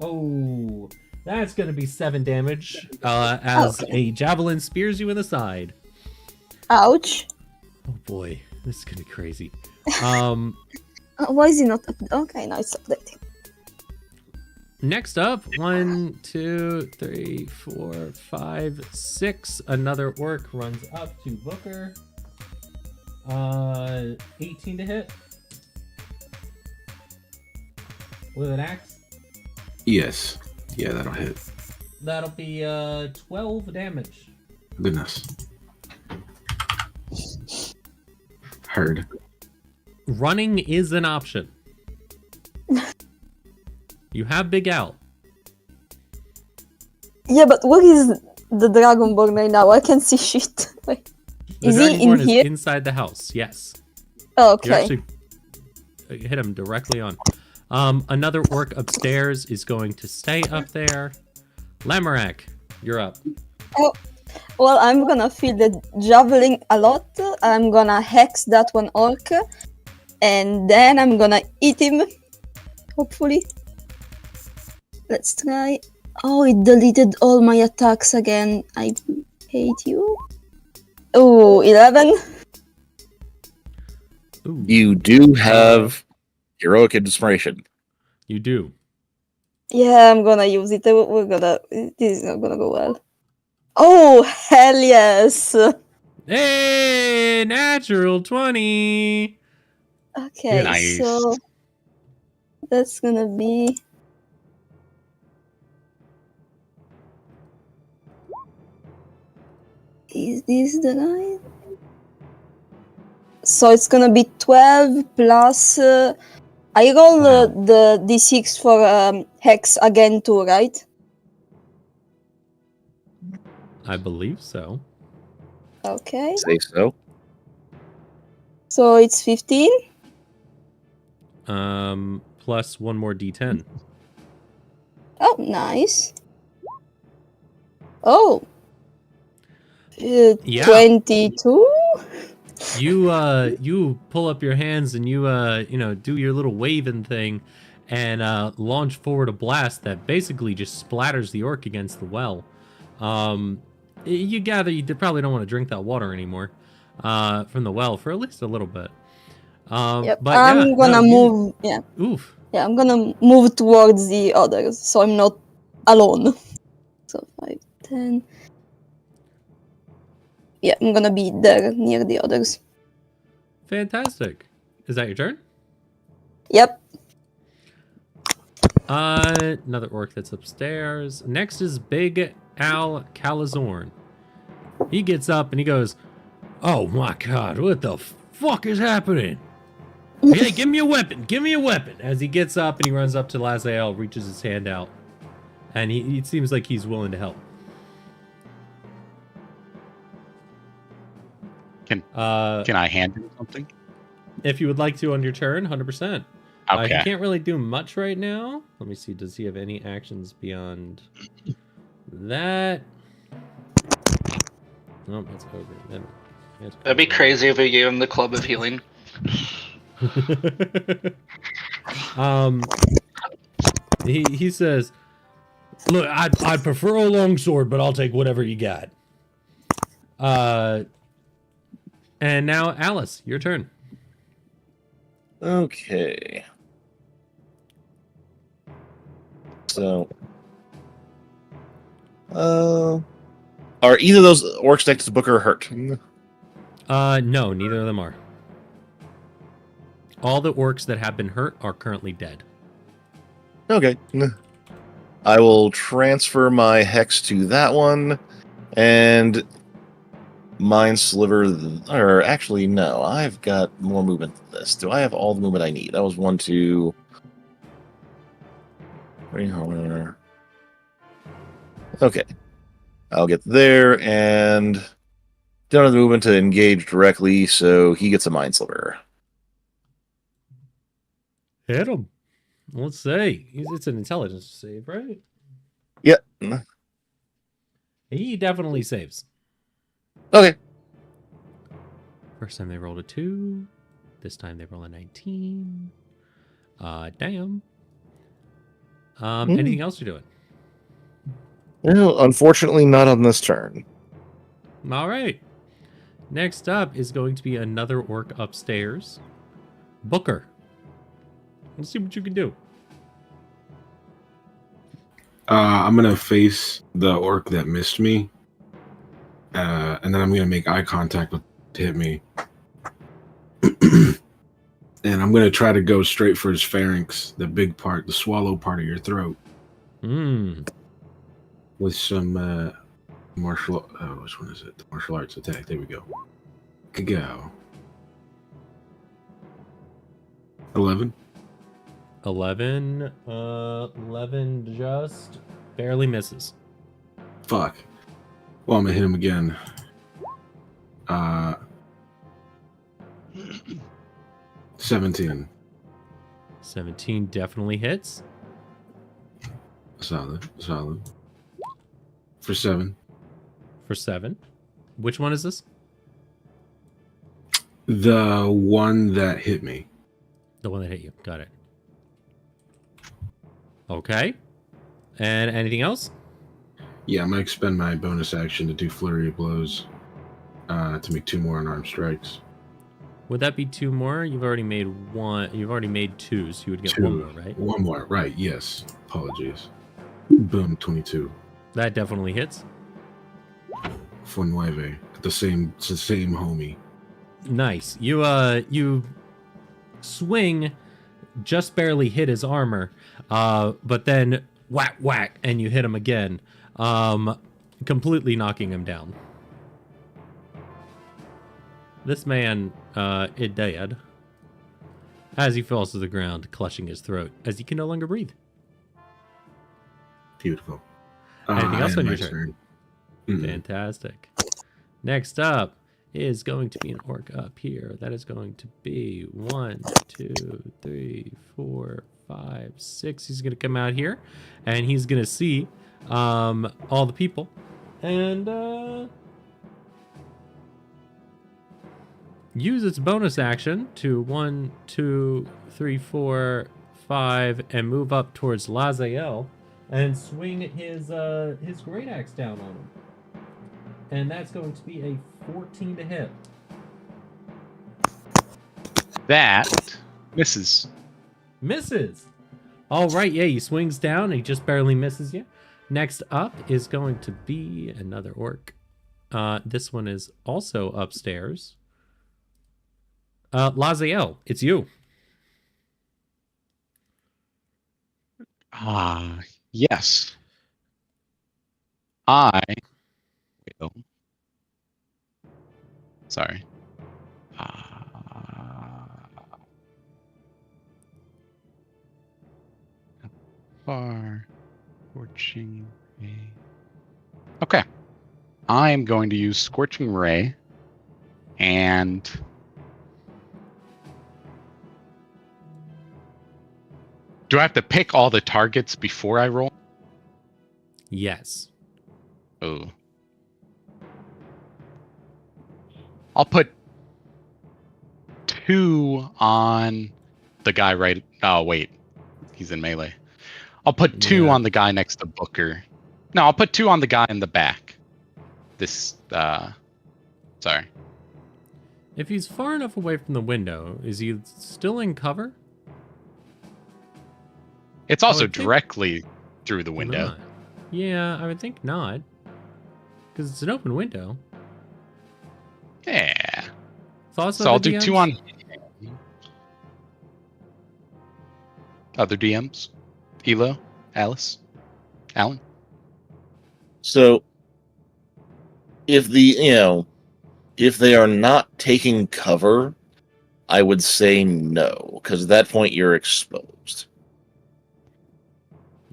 Oh, that's gonna be 7 damage. As a javelin spears you in the side. Ouch. Oh boy, this is gonna be crazy. Why is he not up? Okay, now it's updating. Next up, 1, 2, 3, 4, 5, 6. Another orc runs up to Booker. 18 to hit. With an axe. Yes. Yeah, that'll hit. That'll be 12 damage. Goodness. Heard. Running is an option. You have Big Al. Yeah, but where is the Dragonborn right now? I can't see shit. Wait. The Is he in Dragonborn is here? inside the house. Yes. Oh, You okay. actually hit him directly on. Another orc upstairs is going to stay up there. Lamorak, you're up. Well, I'm gonna feel the javelin a lot. I'm gonna hex that one orc. And then I'm gonna eat him. Hopefully. Let's try. Oh, it deleted all my attacks again. I hate you. Oh, 11. Ooh, You do have heroic inspiration. you do. Yeah, I'm gonna use it. This is not gonna go well. Oh, hell yes. Hey, natural 20. Okay, Nice. so that's gonna be. Is this the line? So it's gonna be 12 plus. I roll Wow. the d6 for hex again too, right? I believe so. Okay. Say so. So it's 15. Plus one more d10. Oh, nice. Oh. Yeah. 22. You pull up your hands and you do your little waving thing and launch forward a blast that basically just splatters the orc against the well. You gather you probably don't want to drink that water anymore from the well for at least a little bit. Yep. But I'm gonna move. Yeah. Oof. Yeah, I'm gonna move towards the others so I'm not alone. So 5, 10. Yeah, I'm gonna be there near the others. Fantastic. Is that your turn? Yep. Another orc that's upstairs. Next is Big Al Calazorn. He gets up and he goes, "Oh my god, what the fuck is happening? Hey, give me a weapon! Give me a weapon!" As he gets up and he runs up to Lazael, reaches his hand out, and it seems like he's willing to help. Can I hand him something? If you would like to on your turn, 100%. Okay. He can't really do much right now. Let me see. Does he have any actions beyond that? No, that's over. That'd be crazy if we gave him the Club of Healing. He says, "Look, I'd prefer a long sword, but I'll take whatever you got." And now Alice, your turn. Okay. So, are either of those orcs next to Booker hurt? No, neither of them are. All the orcs that have been hurt are currently dead. Okay. I will transfer my hex to that one, and Mind Sliver. Or actually, no. I've got more movement than this. Do I have all the movement I need? That was 1, 2, 3. Okay. I'll get there, and don't have the movement to engage directly, so he gets a Mind Sliver. Hit him. Let's see. It's an intelligence save, right? Yep. He definitely saves. Okay. First time they rolled a 2. This time they roll a 19. Damn. Anything else you're doing? Well, unfortunately, not on this turn. All right. Next up is going to be another orc upstairs. Booker. Let's see what you can do. I'm gonna face the orc that missed me, and then I'm gonna make eye contact with to hit me, and I'm gonna try to go straight for his pharynx, the big part, the swallow part of your throat, with some which one is it? The martial arts attack. There we go. Could go. 11. 11 just barely misses. Fuck. Well, I'm gonna hit him again. 17. 17 definitely hits. Solid. For 7. For 7. Which one is this? The one that hit me. The one that hit you. Got it. Okay. And anything else? Yeah, I'm gonna expend my bonus action to do flurry of blows. To make 2 more unarmed strikes. Would that be 2 more? You've already made 1. You've already made 2, so you would get 2. 1 more, right? 1 more, right? Yes. Apologies. Boom, 22. That definitely hits. For 9. It's the same homie. Nice. You swing, just barely hit his armor, but then whack whack, and you hit him again, completely knocking him down. This man is dead as he falls to the ground, clutching his throat as he can no longer breathe. Beautiful. Anything else on my your turn? Fantastic. Next up is going to be an orc up here. That is going to be 1, 2, 3, 4, 5, 6. He's going to come out here, and he's going to see all the people, and use its bonus action to 1, 2, 3, 4, 5, and move up towards Lazael, and swing his great axe down on him. And that's going to be a 14 to hit. That misses. Misses. All right, yeah, he swings down and he just barely misses you. Next up is going to be another orc. This one is also upstairs. Lazael, it's you. Yes. I will. Sorry. Far. Scorching Ray. Okay. I am going to use Scorching Ray. And do I have to pick all the targets before I roll? Yes. Oh. I'll put 2 on the guy right. Oh, wait. He's in melee. I'll put 2 on the guy next to Booker. No, I'll put 2 on the guy in the back. This, sorry. If he's far enough away from the window, is he still in cover? It's also think directly through the window. Not. Yeah, I would think not. Because it's an open window. Yeah. Thoughts So on I'll the do DMs? 2 on other DMs. Elo, Alice, Alan. So, if if they are not taking cover, I would say no, because at that point you're exposed.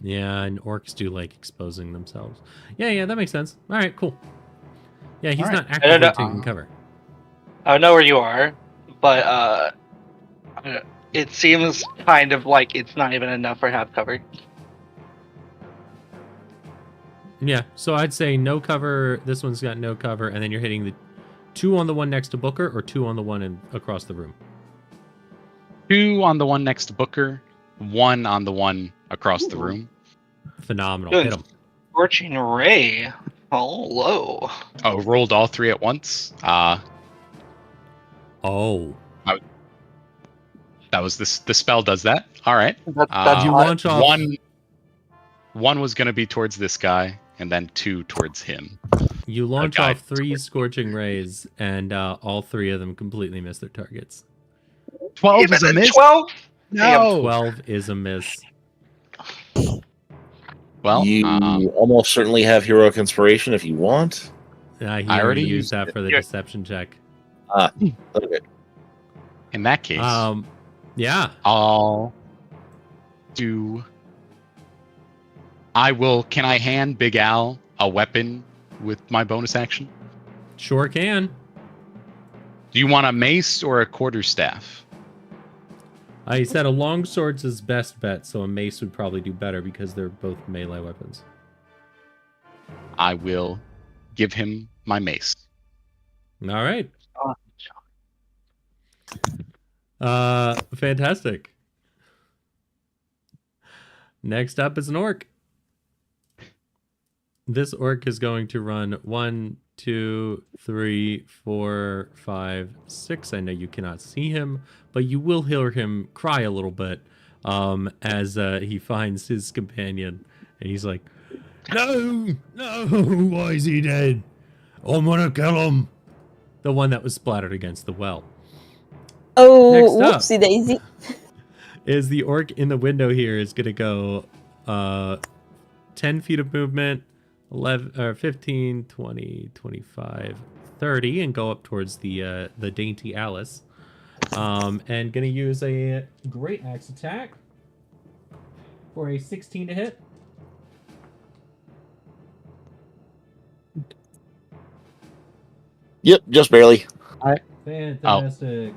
Yeah, and orcs do like exposing themselves. Yeah, that makes sense. All right, cool. Yeah, he's All not right. actively taking cover. I don't know where you are, but it seems kind of like it's not even enough for half covered. Yeah, so I'd say no cover. This one's got no cover, and then you're hitting the 2 on the one next to Booker, or 2 on the one across the room. 2 on the one next to Booker, 1 on the one across the room. Phenomenal. Good. Hit him. Scorching Ray. Hello. Oh, rolled all 3 at once. Oh. That was the spell does that. All right. That's You hot. launch off. One was going to be towards this guy, and then 2 towards him. You launch Okay. off 3 scorching rays, and all 3 of them completely miss their targets. 12 Even is a at miss. 12? No. 12 is a miss. Well, You almost certainly have heroic inspiration if you want. He I already already used used that it. for the Here. deception check. Okay. in that case, Yeah. Can I hand Big Al a weapon with my bonus action? Sure can. Do you want a mace or a quarterstaff? He said a longsword's his best bet, so a mace would probably do better because they're both melee weapons. I will give him my mace. All right. Oh, Fantastic. Next up is an orc. This orc is going to run 1, 2, 3, 4, 5, 6. I know you cannot see him, but you will hear him cry a little bit as he finds his companion, and he's like, "No, why is he dead? I'm gonna kill him." The one that was splattered against the well. Oh, Next up. whoopsie daisy. Is the orc in the window here is going to go 10 feet of movement, 11 or 15, 20, 25, 30, and go up towards the dainty Alice. And going to use a great axe attack for a 16 to hit. Yep, just barely. Fantastic.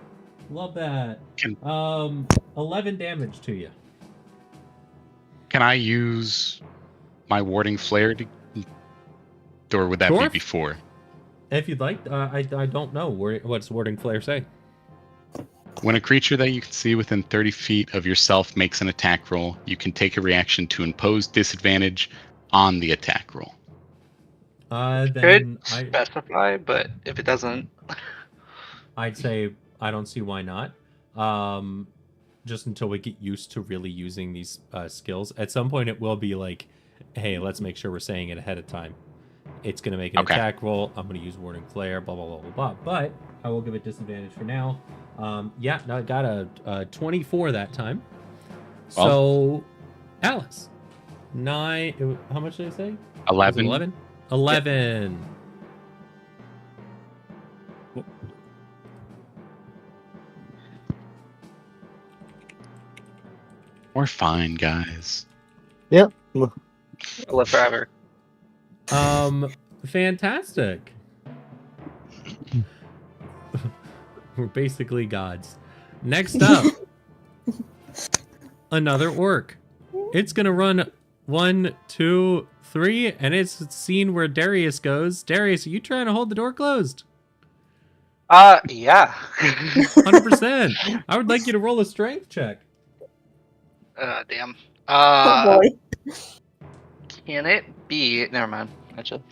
Love that. Can- 11 damage to you. Can I use my warding flare or would that Sure. be before? If you'd like, I don't know. What's Warding Flare say? When a creature that you can see within 30 feet of yourself makes an attack roll, you can take a reaction to impose disadvantage on the attack roll. could Then specify, but if it doesn't, I'd say I don't see why not. Just until we get used to really using these skills. At some point, it will be like, hey, let's make sure we're saying it ahead of time. It's going to make an attack roll. I'm going to use Warding Flare, blah, blah, blah, blah, blah. But I will give it disadvantage for now. Yeah, no, I got a 24 that time. So, Alice. 9. How much did I say? 11. 11? 11. We're fine, guys. Yep. live forever. Fantastic. We're basically gods. Next up, another orc. It's gonna run 1, 2, 3, and it's a scene where Darius goes. Darius, are you trying to hold the door closed? Yeah. 100%. I would like you to roll a strength check. Damn. Oh boy. Can it be? Never mind. Actually.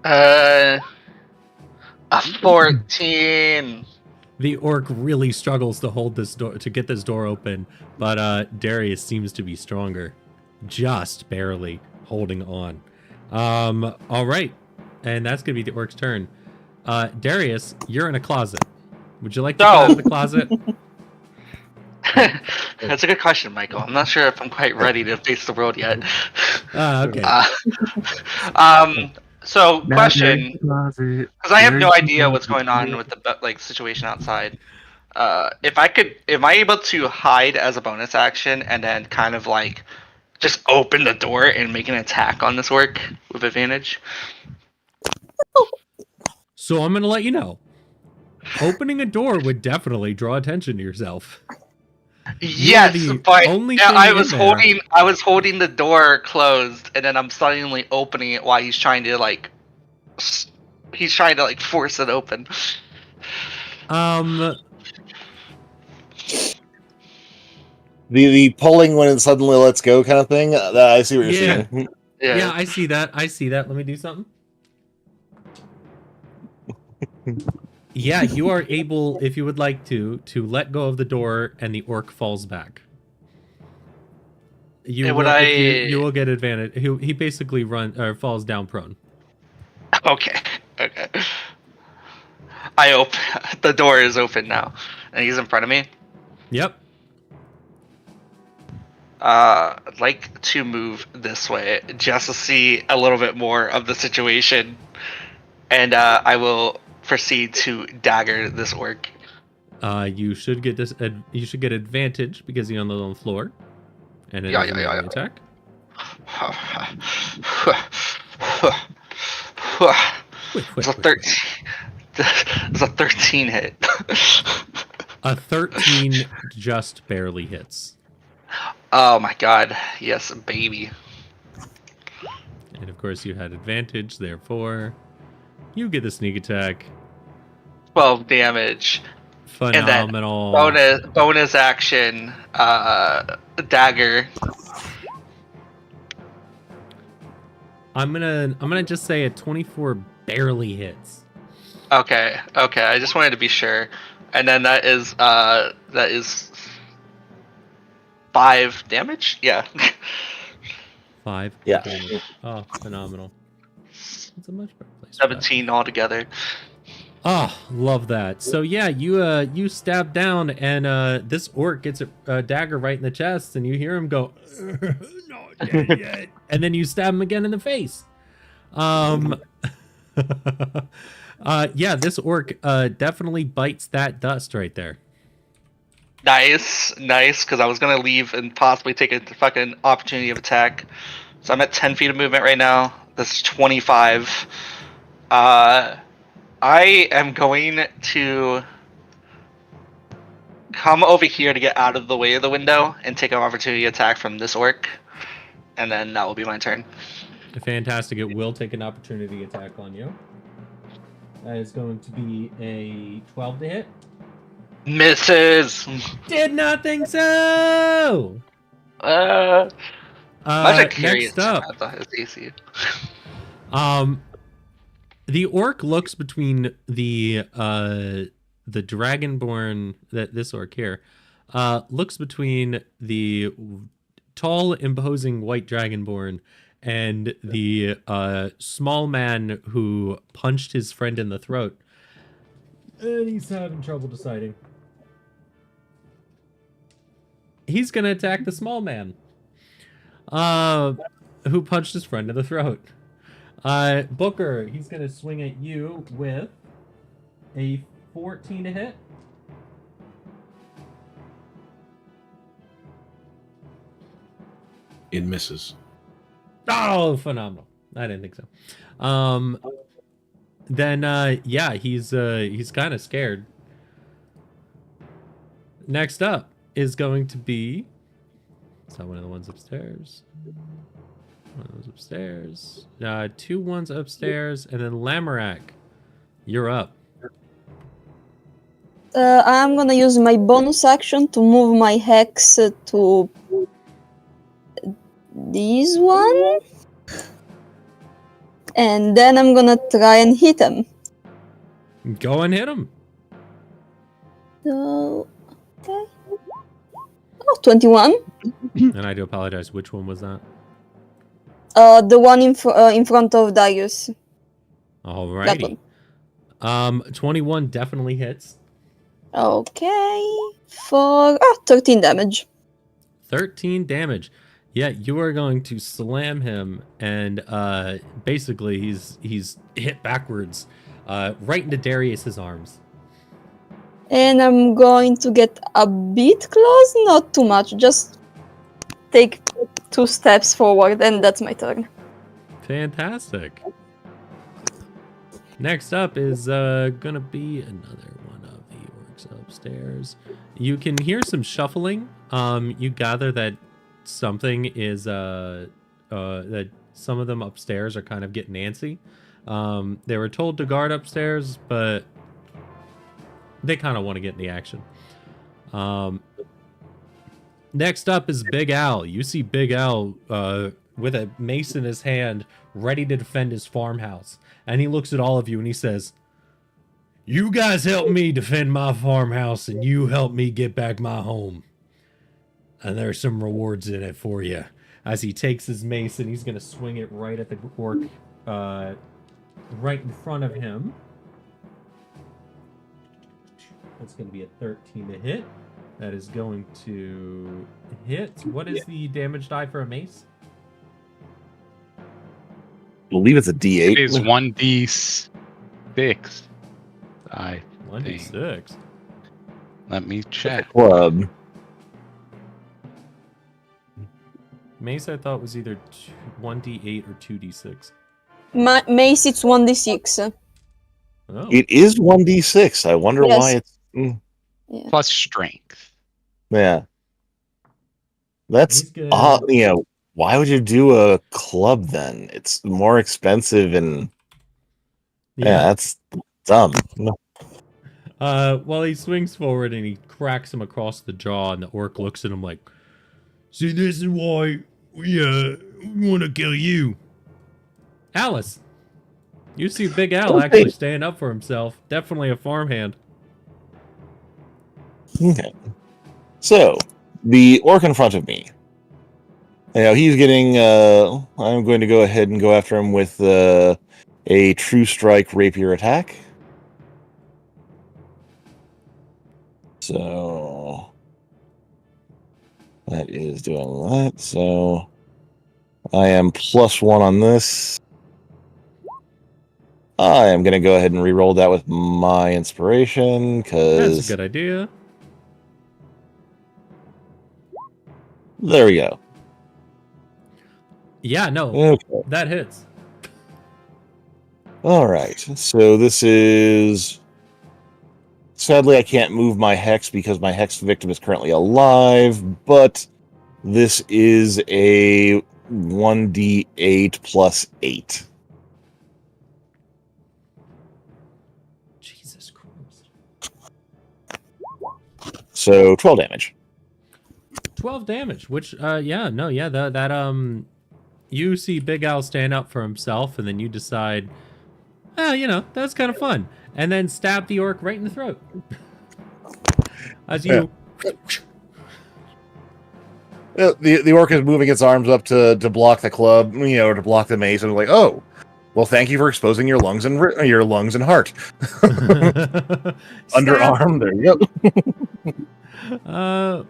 A 14. The orc really struggles to hold this door, to get this door open, but Darius seems to be stronger, just barely holding on. All right, and that's gonna be the orc's turn. Darius, you're in a closet. Would you like to get out of the closet? That's a good question, Michael. I'm not sure if I'm quite ready to face the world yet. Okay. So question, because I have no idea what's going on with the situation outside. If I could, am I able to hide as a bonus action and then kind of like just open the door and make an attack on this orc with advantage? So I'm gonna let you know. Opening a door would definitely draw attention to yourself. Yes, the but only yeah, thing I in was there- holding the door closed, and then I'm suddenly opening it while he's trying to force it open. The pulling when it suddenly lets go kind of thing. I see what you're Yeah. saying. Yeah, I see that. Let me do something. Yeah, you are able, if you would like to let go of the door, and the orc falls back. You will get advantage. He basically falls down prone. Okay. The door is open now, and he's in front of me. Yep. I'd like to move this way just to see a little bit more of the situation, and I will proceed to dagger this orc. You should get this. You should get advantage because you're on the floor, and it is a melee attack. It's a 13. It's a 13 hit. A 13 just barely hits. Oh my god. Yes, baby. And of course, you had advantage, therefore, you get the sneak attack. 12 damage. Phenomenal. And then bonus action, dagger. I'm gonna just say a 24 barely hits. Okay. I just wanted to be sure. And then that is 5 damage? Yeah. 5 Yeah. damage. Oh, phenomenal. It's a much better place. 17 altogether. Oh, love that. So yeah, you stab down, and this orc gets a dagger right in the chest, and you hear him go, "Not dead yet," and then you stab him again in the face. Yeah, this orc definitely bites that dust right there. Nice, because I was gonna leave and possibly take a fucking opportunity of attack. So I'm at 10 feet of movement right now. That's 25. I am going to come over here to get out of the way of the window and take an opportunity attack from this orc, and then that will be my turn. Fantastic. It will take an opportunity attack on you. That is going to be a 12 to hit. Misses. Did not think so. Next up, the orc looks between the dragonborn, that this orc here looks between the tall, imposing white dragonborn and the small man who punched his friend in the throat, and he's having trouble deciding. He's gonna attack the small man who punched his friend in the throat. Booker, he's gonna swing at you with a 14 to hit. It misses. Oh, phenomenal! I didn't think so. Then yeah, he's kind of scared. Next up is going to be. Is that one of the ones upstairs? One of those upstairs. 2 ones upstairs, and then Lamorak, you're up. I'm gonna use my bonus action to move my hex to this one, and then I'm gonna try and hit him. Go and hit him. So, okay. Oh, 21. And I do apologize. Which one was that? The one in front of Darius. Alrighty. 21 definitely hits. Okay. For 13 damage. 13 damage. Yeah, you are going to slam him, and basically he's hit backwards, right into Darius's arms. And I'm going to get a bit close, not too much, just take 2 steps forward, and that's my turn. Fantastic. Next up is gonna be another one of the orcs upstairs. You can hear some shuffling. You gather that something is that some of them upstairs are kind of getting antsy. They were told to guard upstairs, but they kind of want to get in the action. Next up is Big Al. You see Big Al with a mace in his hand, ready to defend his farmhouse. And he looks at all of you and he says, "You guys help me defend my farmhouse, and you help me get back my home. And there's some rewards in it for you." As he takes his mace and he's going to swing it right at the orc right in front of him. That's going to be a 13 to hit. That is going to hit. What is the damage die for a mace? I believe it's a D8. It is 1d6. I 1d6. Let me check. Club. Mace, I thought was either 1d8 or 2d6. Mace, it's 1d6. Oh, It is 1d6. I wonder Yes. why it's. Yeah. Plus strength. Yeah. That's He's good. odd. Why would you do a club then? It's more expensive and that's dumb. No. Well, he swings forward and he cracks him across the jaw, and the orc looks at him like, "See, this is why we want to kill you." Alice, you see Big Al Okay. actually standing up for himself. Definitely a farmhand. Okay. So, the orc in front of me. He's getting. I'm going to go ahead and go after him with a true strike rapier attack. So that is doing that. So I am +1 on this. I am going to go ahead and re-roll that with my inspiration That's because a good idea. there we go. Yeah, no, Okay. that hits. All right. So this is. Sadly, I can't move my hex because my hex victim is currently alive, but this is a 1d8 +8. Jesus Christ. So 12 damage. 12 damage, which, that you see Big Al stand up for himself, and then you decide, that's kind of fun. And then stab the orc right in the throat. As you... The orc is moving its arms up to block the club, or to block the mace, and like, oh, well, thank you for exposing your lungs and heart. Underarm, there you go.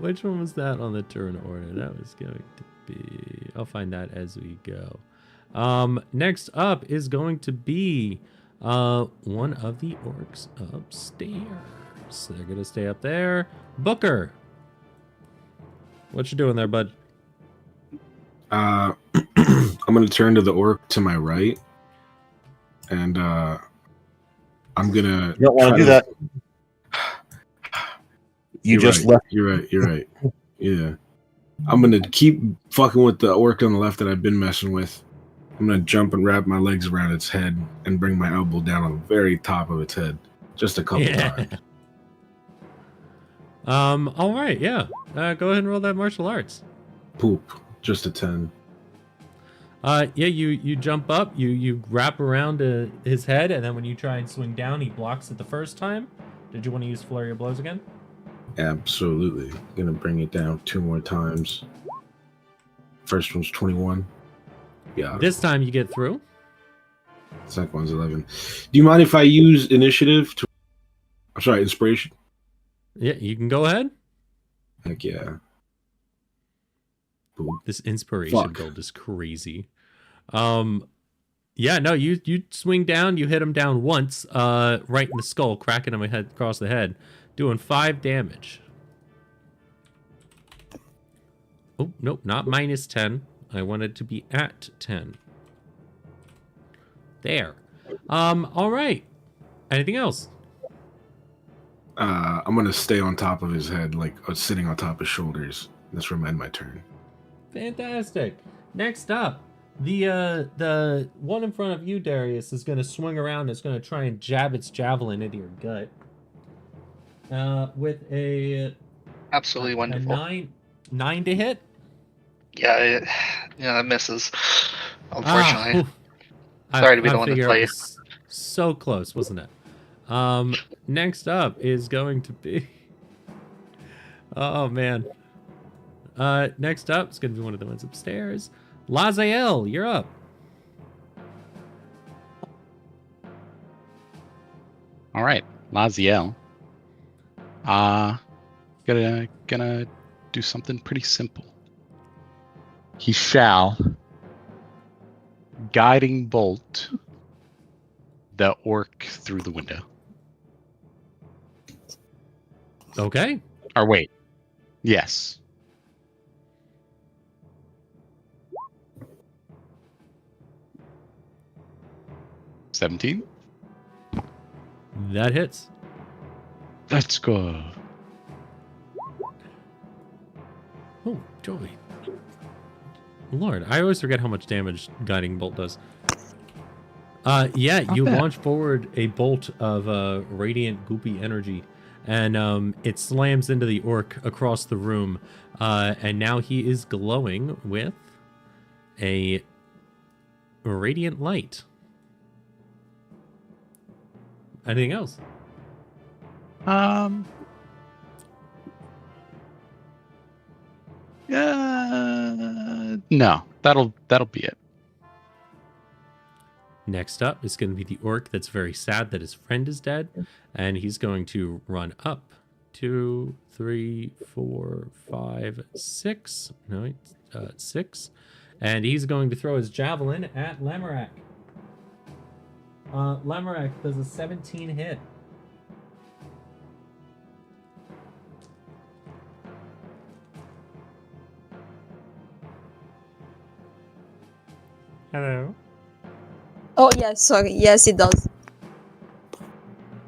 Which one was that on the turn order? That was going to be... I'll find that as we go. Next up is going to be one of the orcs upstairs. They're going to stay up there. Booker, what you doing there, bud? I'm gonna turn to the orc to my right, and I'm gonna. You don't want to do that. You just left. You're right. Yeah. I'm gonna keep fucking with the orc on the left that I've been messing with. I'm gonna jump and wrap my legs around its head and bring my elbow down on the very top of its head, just a couple times. All right, yeah. Go ahead and roll that martial arts. Poop, just a 10. You jump up, you wrap around his head, and then when you try and swing down, he blocks it the first time. Did you want to use flurry of blows again? Absolutely. Gonna bring it down 2 more times. First one's 21. Yeah. This time you get through. Second one's 11. Do you mind if I use initiative to? I'm sorry, inspiration. Yeah, you can go ahead. Heck yeah. Boom. This inspiration Fuck. build is crazy. You swing down, you hit him down once, right in the skull, cracking him across the head, doing 5 damage. Oh, nope, not -10. I wanted to be at 10. There. All right. Anything else? I'm gonna stay on top of his head, like sitting on top of his shoulders. That's where I end my turn. Fantastic. Next up, the one in front of you, Darius, is going to swing around. It's going to try and jab its javelin into your gut. With a Absolutely wonderful. a 9 to hit. Yeah, that misses. Unfortunately. Ah, Sorry to be the one to figure play. it was so close, wasn't it? Next up is going to be. Oh man. Next up is going to be one of the ones upstairs. Lazael, you're up. All right, Laziel. Gonna do something pretty simple. He shall guiding bolt the orc through the window. Okay. Or wait. Yes. $17. That hits. Let's go. Oh, joy. Lord, I always forget how much damage Guiding Bolt does. Yeah, you bad. launch forward a bolt of radiant goopy energy, and it slams into the orc across the room, and now he is glowing with a radiant light. Anything else? No, that'll be it. Next up is going to be the orc that's very sad that his friend is dead, and he's going to run up 2, 3, 4, 5, 6. No, it's 6, and he's going to throw his javelin at Lamorak. Lamorak does a 17 hit. Hello. Oh, yes, sorry. Yes, it does.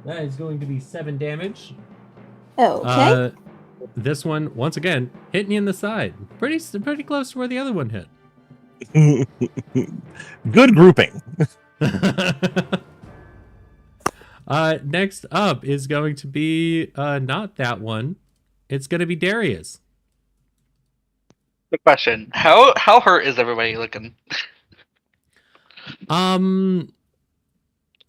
That is going to be 7 damage. Okay. This one, once again, hitting you in the side. Pretty close to where the other one hit. Good grouping. Next up is going to be not that one. It's going to be Darius. Good question. How hurt is everybody looking?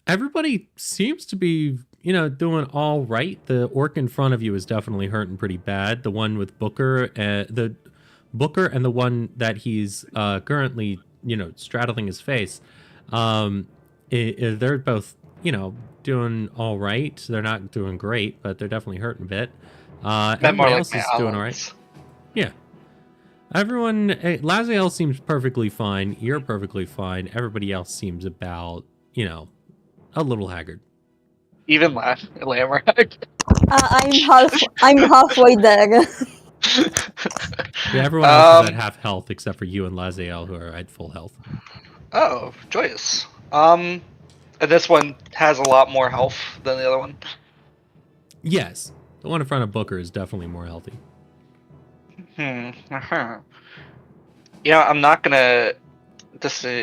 Everybody seems to be, doing all right. The orc in front of you is definitely hurting pretty bad. The one with Booker, the Booker, and the one that he's currently, straddling his face. They're both, doing all right. They're not doing great, but they're definitely hurting a bit. Everybody else is doing all right. Yeah. Everyone, Laziel seems perfectly fine. You're perfectly fine. Everybody else seems about, a little haggard. Even Lamorak. I'm halfway there. Yeah, everyone else is at half health except for you and Laziel, who are at full health. Oh, joyous. And this one has a lot more health than the other one. Yes, the one in front of Booker is definitely more healthy. Uh-huh. I'm not gonna.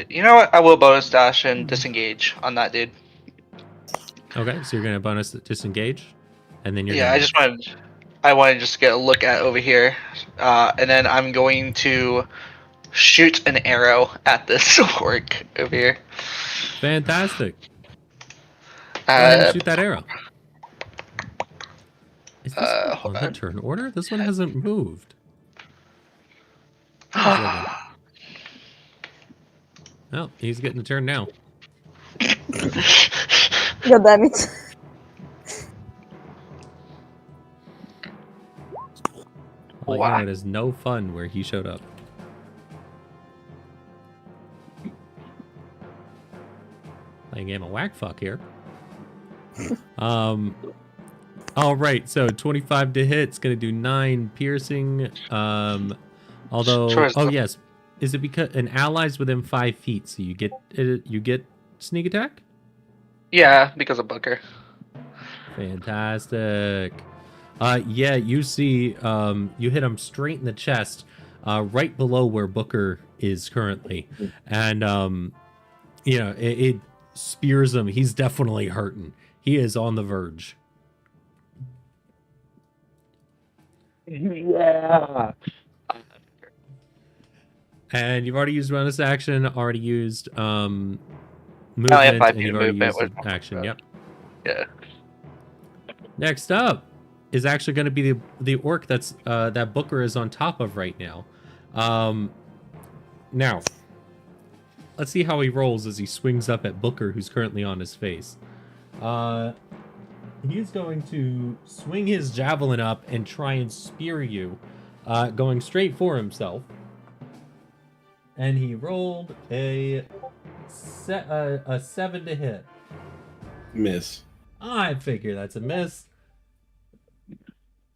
You know what? I will bonus dash and disengage on that dude. Okay, so you're gonna bonus disengage, and then you're Yeah, I wanted to just get a look at over here, and then I'm going to shoot an arrow at this orc over here. Fantastic. Go ahead and shoot that arrow. Is this hold the on. turn order? This one hasn't moved. Oh, he's getting a turn now. God damn it. Well, Wow. it is no fun where he showed up. Playing game of whack fuck here. All right, so 25 to hit. It's gonna do 9 piercing. Although, Sure, yes, is it because an ally's within 5 feet, so you get sneak attack? Yeah, because of Booker. Fantastic. Yeah, you see, you hit him straight in the chest, right below where Booker is currently, and it spears him. He's definitely hurting. He is on the verge. Yeah. And you've already used bonus action, already used movement, I have 5 and feet you've of already movement. used action. Yep. Yeah. Next up is actually going to be the orc that Booker is on top of right now. Now, let's see how he rolls as he swings up at Booker, who's currently on his face. He's going to swing his javelin up and try and spear you, going straight for himself. And he rolled a 7 to hit. Miss. I figure that's a miss.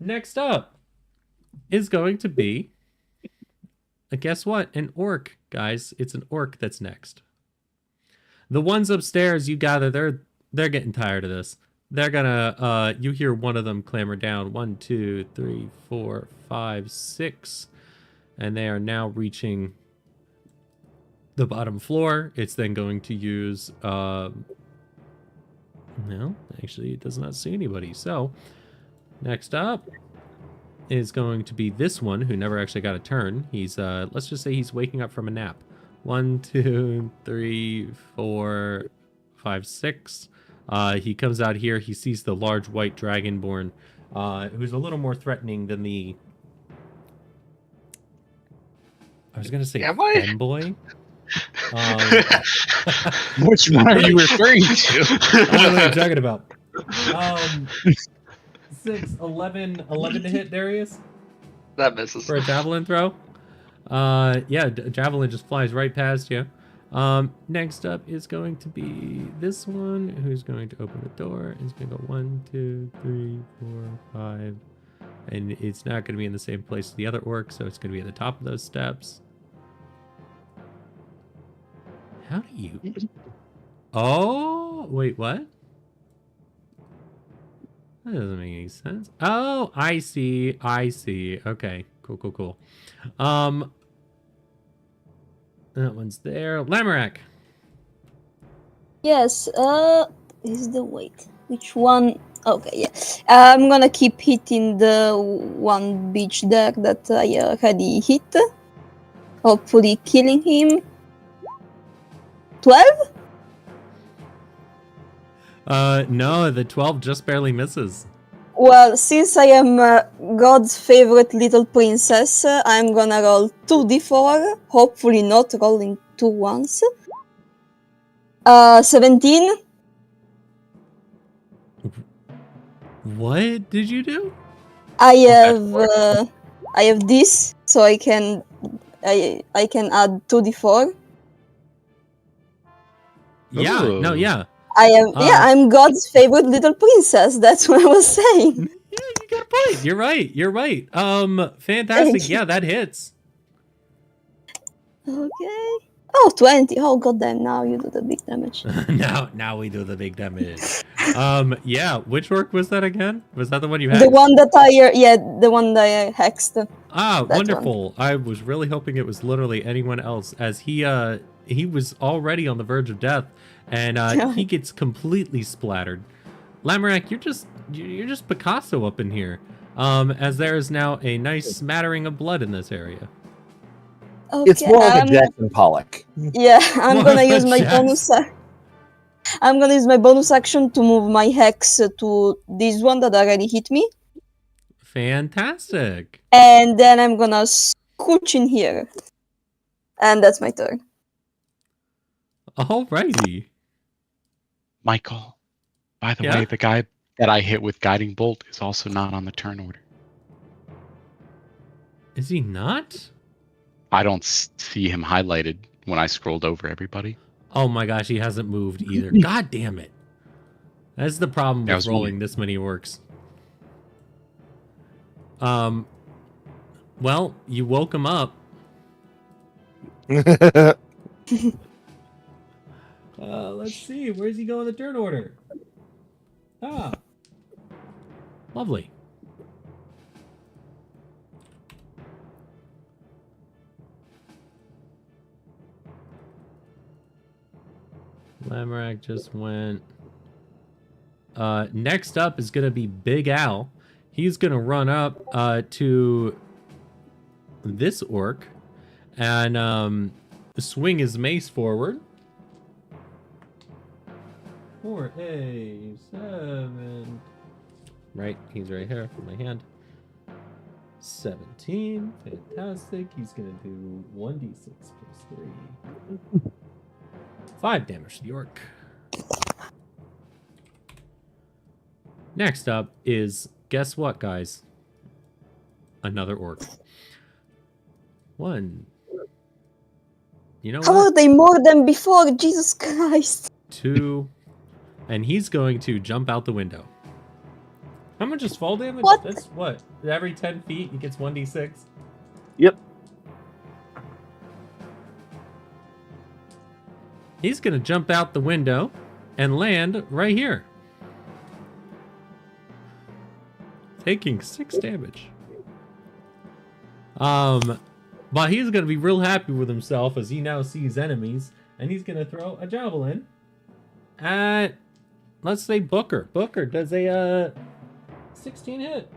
next up is going to be, guess what? An orc, guys. It's an orc that's next. The ones upstairs, you gather, they're getting tired of this. They're gonna you hear one of them clamber down. 1, 2, 3, 4, 5, 6. And they are now reaching the bottom floor. It's then going to use no, actually it does not see anybody. So next up is going to be this one who never actually got a turn. He's let's just say he's waking up from a nap. 1, 2, 3, 4, 5, 6. He comes out here. He sees the large white dragonborn, who's a little more threatening than the. I was gonna say femboy. Which one are you referring to? I don't know what you're talking about. 6, 11 to hit, Darius, That misses. for a javelin throw. Yeah, javelin just flies right past you. Next up is going to be this one, who's going to open the door. It's going to go 1, 2, 3, 4, 5, and it's not going to be in the same place as the other orc, so it's going to be at the top of those steps. How do you? Oh, wait, what? That doesn't make any sense. Oh, I see. Okay, cool. That one's there. Lamorak. Yes, is the wait. Which one? Okay, yeah. I'm gonna keep hitting the one beach deck that I already hit. Hopefully killing him. 12? No, the 12 just barely misses. Well, since I am God's favorite little princess, I'm gonna roll 2d4. Hopefully not rolling 2 once. 17. What did you do? I have this, so I can add 2d4. Yeah, no, yeah. I'm God's favorite little princess. That's what I was saying. Yeah, you got a point. You're right. Fantastic. Yeah, that hits. Okay. Oh, 20. Oh, goddamn. Now you do the big damage. now we do the big damage. Yeah, which orc was that again? Was that the one you had? The one that the one that I hexed. Ah, that wonderful. I was really hoping it was literally anyone else, as he was already on the verge of death, and he gets completely splattered. Lamorak, you're just Picasso up in here. As there is now a nice smattering of blood in this area. Okay, It's more of a Jackson Pollock. Yeah, I'm More gonna of a use my bonus. I'm gonna use my bonus action to move my hex to this one that already hit me, Fantastic. and then I'm gonna scooch in here, and that's my turn. Alrighty. Michael, by the Yeah? way, the guy that I hit with Guiding Bolt is also not on the turn order. Is he not? I don't see him highlighted when I scrolled over everybody. Oh my gosh, he hasn't moved either. God damn it. That's the problem That with was rolling me. this many orcs. Well, you woke him up. Let's see. Where's he go in the turn order? Ah. Lovely. Lamorak just went. Next up is going to be Big Al. He's going to run up to this orc and swing his mace forward. For a 7. Right, he's right here for my hand. 17. Fantastic. He's going to do 1d6 plus 3. 5 damage to the orc. Next up is, guess what, guys? Another orc. 1. You know How what? are they more than before? Jesus Christ! 2. And he's going to jump out the window. How much is fall damage? What? That's what? Every 10 feet, he gets 1d6? Yep. He's gonna jump out the window and land right here. Taking 6 damage. But he's gonna be real happy with himself as he now sees enemies, and he's gonna throw a javelin at, let's say, Booker. Booker does a 16 hit.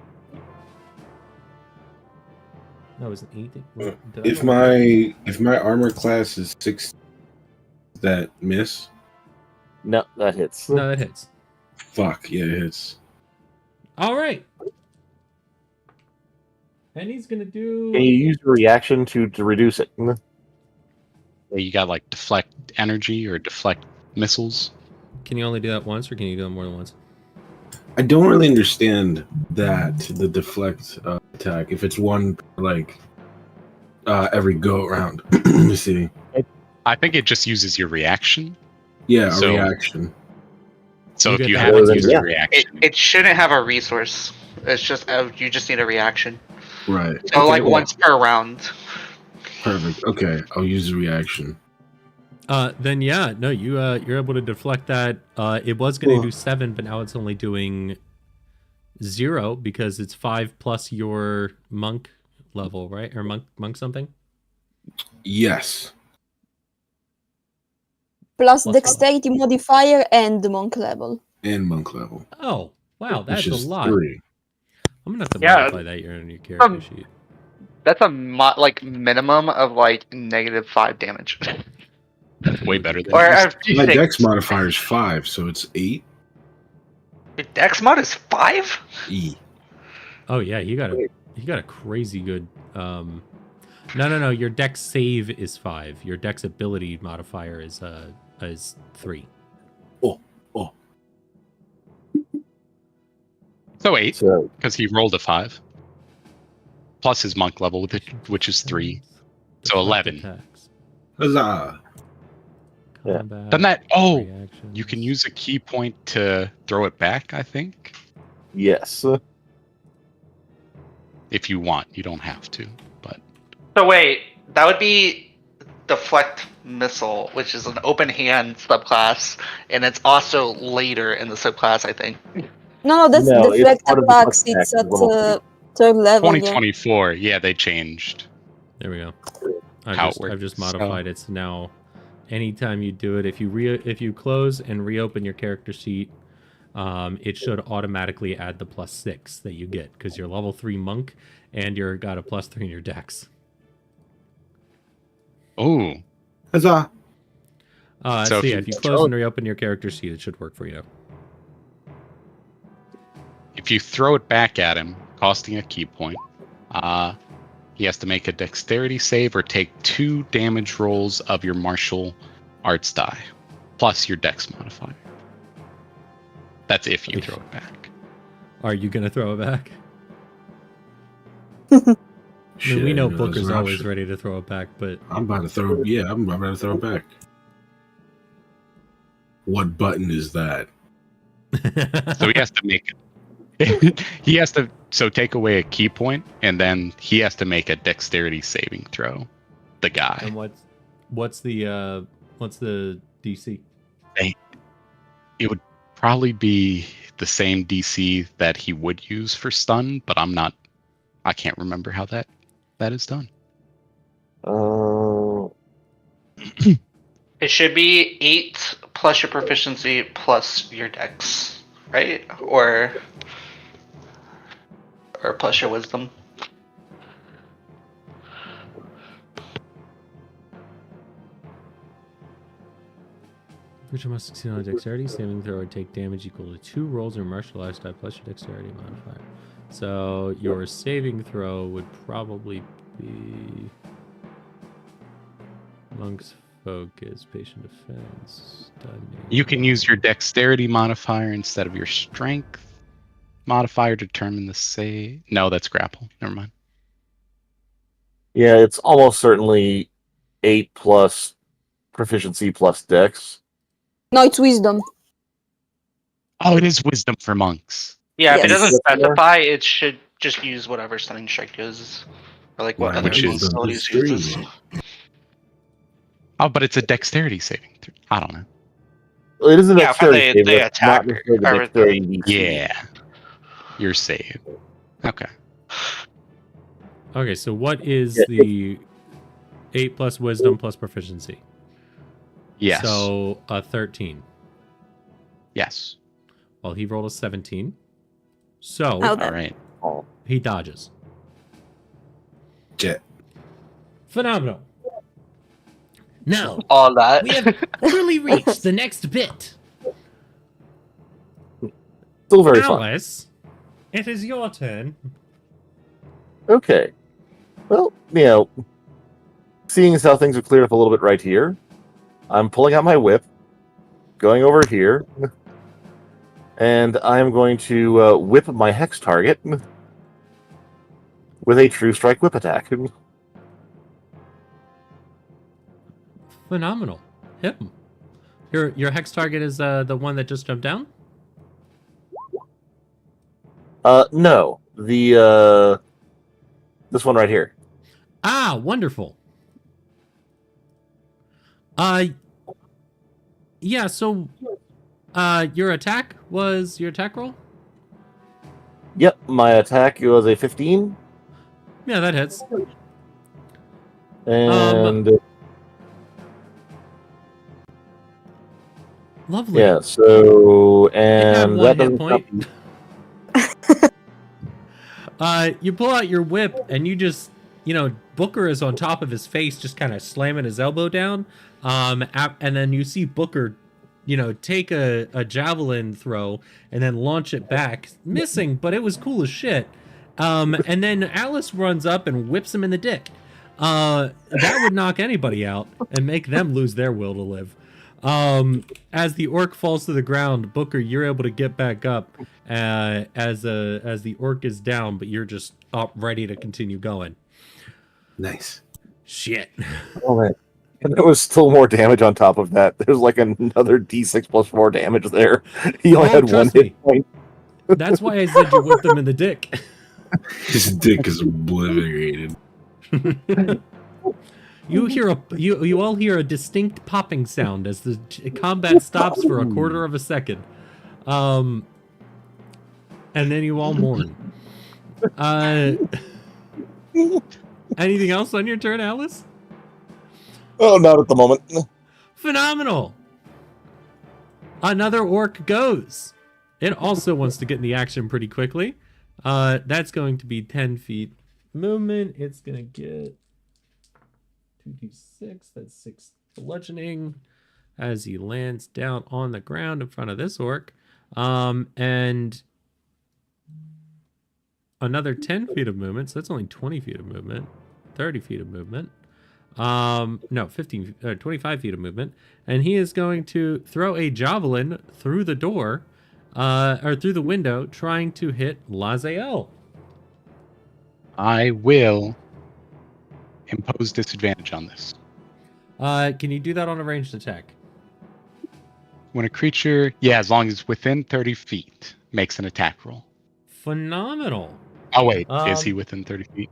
No, it was an 18. Did I If my armor class is 6, that miss? No, that hits. No, that hits. Fuck, yeah, it hits. All right. And he's gonna do. Can you use your reaction to reduce it? You got like deflect energy or deflect missiles. Can you only do that once, or can you do it more than once? I don't really understand the deflect attack. If it's one like every go around. Let me see. I think it just uses your reaction. Yeah, a So- reaction. So You if get you that haven't one, used yeah. your reaction, It shouldn't have a resource. It's just you just need a reaction. Right. So like well, once per round. Perfect. Okay, I'll use the reaction. Then yeah, no, you're able to deflect that. It was gonna Cool. do 7, but now it's only doing 0 because it's 5 plus your monk level, right? Or monk something. Yes. Plus Plus dexterity modifier and monk level. And monk level. Oh, wow, that's Which a is lot. 3. I'm gonna have to Yeah. modify that on your character sheet. That's a like minimum of like -5 damage. way better than Or it used to. My D6. dex modifier is 5, so it's 8. Your dex mod is 5? E. Oh yeah, you got a crazy good. No. Your dex save is 5. Your dex ability modifier is 3. So 8, So because he rolled a 5. Plus his monk level, which is 3. So Deflect 11. attacks. Huzzah! Yeah. Combat, Doesn't that? Oh, reactions. you can use a key point to throw it back. I think yes. if you want, you don't have to. But So wait, that would be deflect missile, which is an open hand subclass, and it's also later in the subclass, I think. No, that's No, it's deflect part of the attacks. deflect It's attack, at level 3rd level. Yeah. 2024, yeah, they changed. There we go. How it I've just works, modified it so now. Anytime you do it, if you close and reopen your character sheet, it should automatically add the +6 that you get because you're level 3 monk and you're got a +3 in your dex. Oh, Huzzah! So So if yeah, you if you throw close it- and reopen your character sheet, it should work for you. if you throw it back at him, costing a key point, he has to make a dexterity save or take 2 damage rolls of your martial arts die, plus your dex modifier. That's if you throw it back. Are you gonna throw it back? I mean, we Shit, know that's Booker's an always option. ready to throw it back, but I'm about to throw. Yeah, I'm about to throw it back. What button is that? So he has to make it. He has to take away a key point, and then he has to make a dexterity saving throw. The guy. and what's the DC? It would probably be the same DC that he would use for stun, but I can't remember how that is done. It should be 8 plus your proficiency plus your dex, right? Or plus your wisdom. Creature must succeed on a dexterity saving throw or take damage equal to 2 rolls or martial arts die plus your dexterity modifier. So your saving throw would probably be Monk's Focus, Patient Defense, Stunning. You can use your dexterity modifier instead of your strength modifier to determine the save. No, that's grapple. Never mind. Yeah, it's almost certainly 8 plus proficiency plus dex. No, it's wisdom. Oh, it is wisdom for monks. Yeah, if it Yes. doesn't Yes, sir. specify, it should just use whatever stunning strike uses, or like what Why other Which is- abilities uses. Oh, but it's a dexterity saving throw. I don't know. It is a Yeah, but dexterity save, they but attack not necessarily the or dexterity DC. Yeah. You're saved. Okay. Okay, so what is Yeah, the 8 plus wisdom plus proficiency? Yes. So 13. Yes. Well, he rolled a 17. So Oh, All that- right. Oh, he dodges. Jet. Phenomenal. Now, all that. we have truly reached the next bit. still very fun. Alice, it is your turn. Okay. Well, seeing as how things are cleared up a little bit right here, I'm pulling out my whip, going over here, and I'm going to whip my hex target with a true strike whip attack. Phenomenal. Hit him. Your hex target is the one that just jumped down? No, the this one right here. Ah, wonderful. Yeah, so your attack roll? Yep, my attack was a 15, Yeah, that hits. and Lovely. yeah, so It had and one that hit doesn't point. You pull out your whip and you just, Booker is on top of his face, just kind of slamming his elbow down. And then you see Booker, take a javelin throw and then launch it back, missing, but it was cool as shit. And then Alice runs up and whips him in the dick. That would knock anybody out and make them lose their will to live. As the orc falls to the ground, Booker, you're able to get back up as the orc is down, but you're just up ready to continue going. Nice. Shit. Oh man. And there was still more damage on top of that. There's like another D6 plus 4 damage there. He only had one trust me. hit point. That's why I said you whipped him in the dick. His dick is obliterated. You all hear a distinct popping sound as the combat stops for a quarter of a second. And then you all mourn. Anything else on your turn, Alice? Oh, not at the moment. Phenomenal. Another orc goes. It also wants to get in the action pretty quickly. That's going to be 10 feet movement. It's going to get 2d6. That's 6 bludgeoning as he lands down on the ground in front of this orc. And another 10 feet of movement. So that's only 20 feet of movement. 30 feet of movement. No, 25 feet of movement. And he is going to throw a javelin through the door, or through the window, trying to hit Lazael. I will impose disadvantage on this. Can you do that on a ranged attack? When a creature, as long as it's within 30 feet, makes an attack roll. Phenomenal. Oh, wait, is he Um, within 30 feet?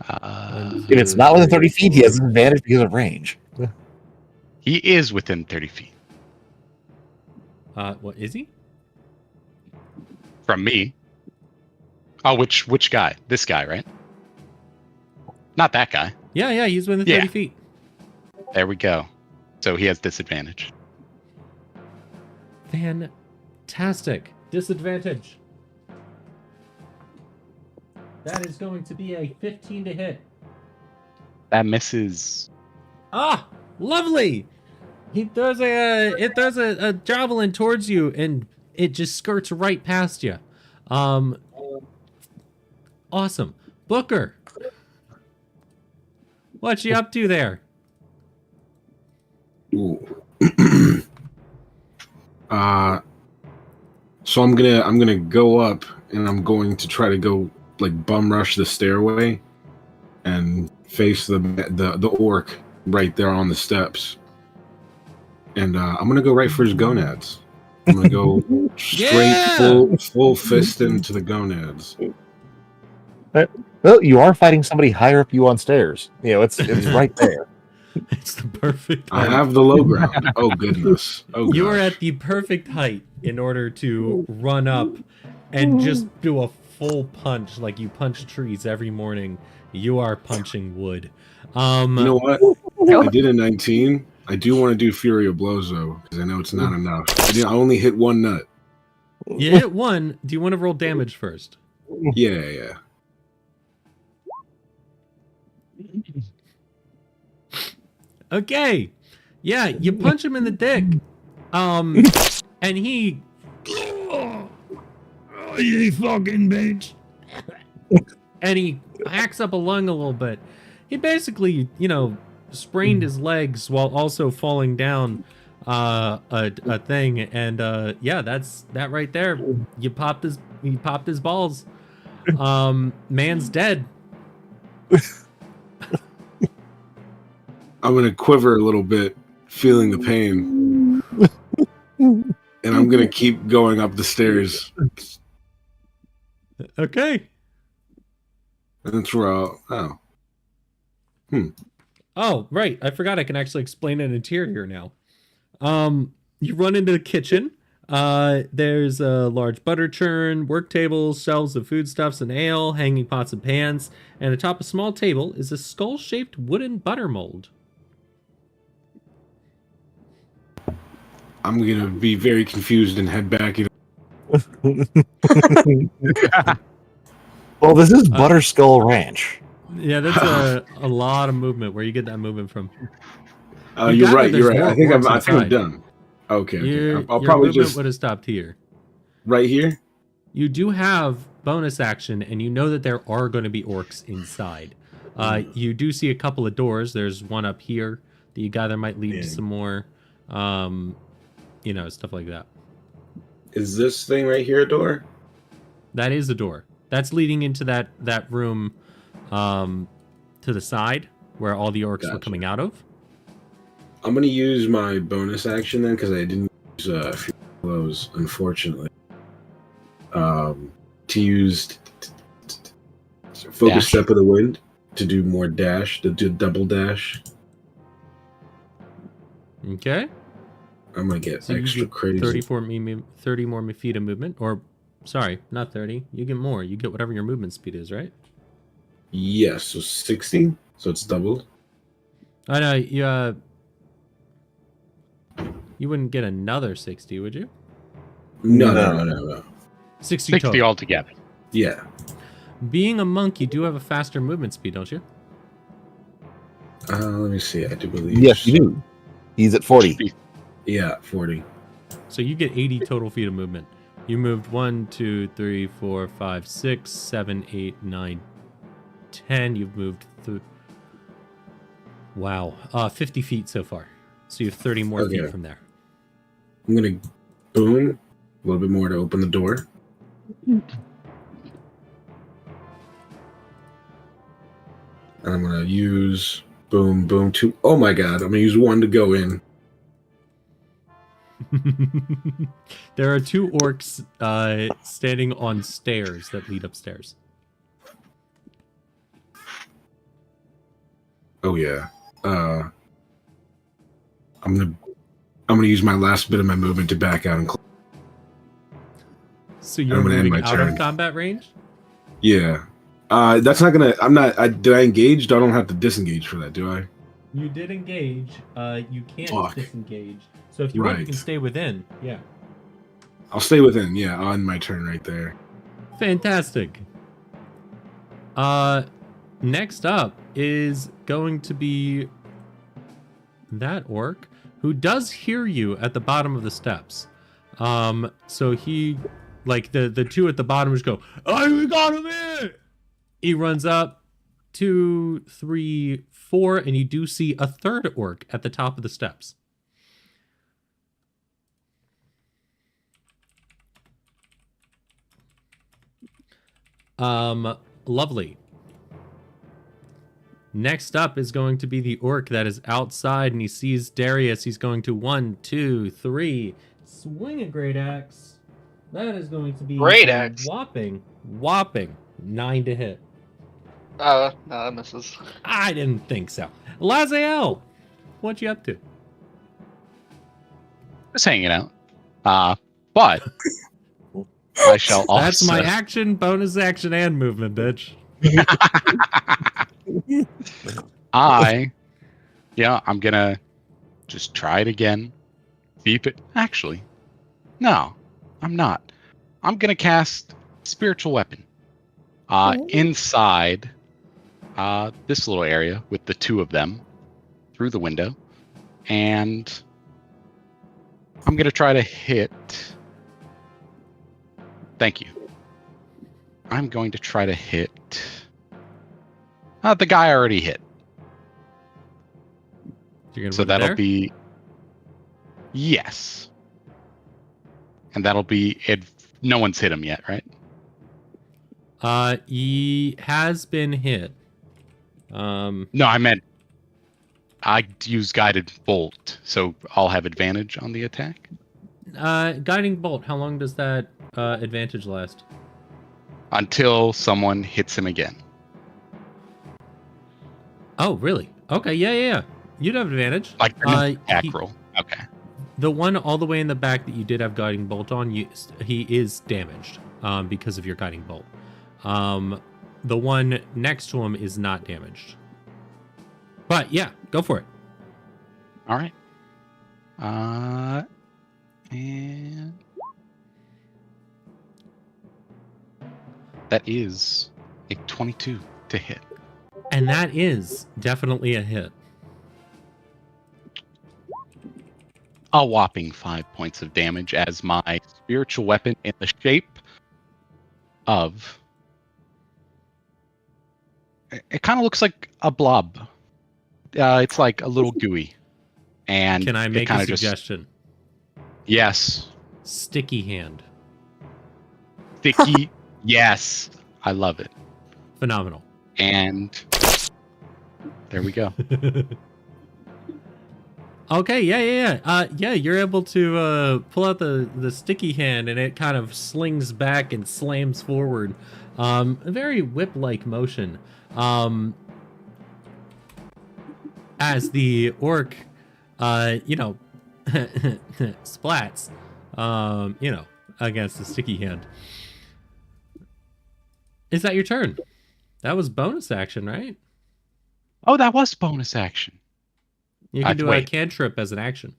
If it's not within 30 feet, he has an advantage because of range. He is within 30 feet What is he? from me. Oh, which guy? This guy, right? Not that guy. Yeah, he's within 30 Yeah. feet. There we go. So he has disadvantage. Fantastic. Disadvantage. That is going to be a 15 to hit. That misses. Ah, lovely. He throws a javelin towards you, and it just skirts right past you. Awesome, Booker. What you up to there? Ooh. So I'm gonna go up and I'm going to try to go like bum rush the stairway and face the orc right there on the steps. And I'm gonna go right for his gonads. I'm gonna go Straight Yeah! full fist into the gonads. Well, you are fighting somebody higher up you on stairs. You know, it's right there. It's the perfect I height. have the low ground. Oh goodness. Oh You are gosh. at the perfect height in order to run up and just do a full punch like you punch trees every morning. You are punching wood. You know what? I did a 19. I do want to do Fury of Blows though, because I know it's not enough. I only hit one nut. You hit one. Do you want to roll damage first? Yeah. Okay. Yeah, you punch him in the dick. And he you fucking bitch. And he hacks up a lung a little bit. He basically, sprained his legs while also falling down a thing, and that's that right there. He popped his balls. Man's dead. I'm gonna quiver a little bit, feeling the pain. And I'm gonna keep going up the stairs. Okay. And that's where Oh, right. I forgot I can actually explain an interior now. You run into the kitchen. There's a large butter churn, work tables, shelves of foodstuffs and ale, hanging pots and pans, and atop a small table is a skull-shaped wooden butter mold. I'm gonna be very confused and head back. Well, this is Butterskull Ranch. Yeah, that's a lot of movement. Where you get that movement from? You're right. there's more I think I'm orcs done. Okay. I'll your probably movement just would have stopped here. right here. You do have bonus action, and you know that there are going to be orcs inside. You do see a couple of doors. There's one up here that you gather might lead to some more, stuff like that. Is this thing right here a door? That is a door. That's leading into that room to the side where all the orcs were coming out of. I'm gonna use my bonus action then because I didn't use a few of those, unfortunately. To use focus step of the wind to do more dash, to do double dash. Okay. I'm gonna get So extra you get crazy. 30 more feet of movement, or sorry, not 30. You get more. You get whatever your movement speed is, right? Yes, so 60. So it's doubled. I know. You wouldn't get another 60, would you? No. 60 60 total. altogether. Yeah. Being a monk, you do have a faster movement speed, don't you? Let me see. I do believe. Yes, you do. He's at 40. Yeah, 40. So you get 80 total feet of movement. You moved 1, 2, 3, 4, 5, 6, 7, 8, 9, 10. You've moved wow, 50 feet so far. So you have 30 more feet from there. I'm gonna boom a little bit more to open the door. And I'm gonna use boom 2. Oh my god! I'm gonna use 1 to go in. There are 2 orcs standing on stairs that lead upstairs. Oh yeah. I'm gonna use my last bit of my movement to back out and. So you're I'm gonna end moving my out turn. of combat range? Yeah. That's not gonna. I'm not. Did I engage? I don't have to disengage for that, do I? You did engage. You can't Fuck. disengage. So if you want, you can stay within. Yeah. I'll stay within. Yeah, I'll end my turn right there. Fantastic. Next up is going to be that orc who does hear you at the bottom of the steps. So he, like the 2 at the bottom just go, "Oh, we got him in!" He runs up 2, 3, 4, and you do see a third orc at the top of the steps. Lovely. Next up is going to be the orc that is outside, and he sees Darius. He's going to 1, 2, 3, swing a great axe. That is going to be Great a axe. whopping 9 to hit. No, that misses. I didn't think so. Laziel, what you up to? Just hanging out. But I shall also. That's my action, bonus action, and movement, bitch. I'm gonna just try it again. Beep it. Actually, no, I'm not. I'm gonna cast spiritual weapon. Inside this little area with the two of them through the window, and I'm gonna try to hit. Thank you. I'm going to try to hit the guy I already hit. You're gonna So put it that'll there? be yes, and that'll be it. No one's hit him yet, right? He has been hit. No, I meant I use guided bolt, so I'll have advantage on the attack. Guiding bolt. How long does that advantage last? Until someone hits him again. Oh, really? Okay, yeah. You'd have advantage. Like the attack he- roll. Okay. The one all the way in the back that you did have guiding bolt on, he is damaged because of your guiding bolt. The one next to him is not damaged. But yeah, go for it. All right. And that is a 22 to hit. And that is definitely a hit. A whopping 5 points of damage as my spiritual weapon in the shape of. It kind of looks like a blob. It's like a little gooey. And Can I make a a suggestion? Yes. Sticky hand. Sticky. Yes. I love it. Phenomenal. And there we go. Okay, yeah. You're able to pull out the sticky hand, and it kind of slings back and slams forward. A very whip-like motion. As the orc, splats, against the sticky hand. Is that your turn? That was bonus action, right? Oh, that was bonus action. You can do a wait. cantrip as an action.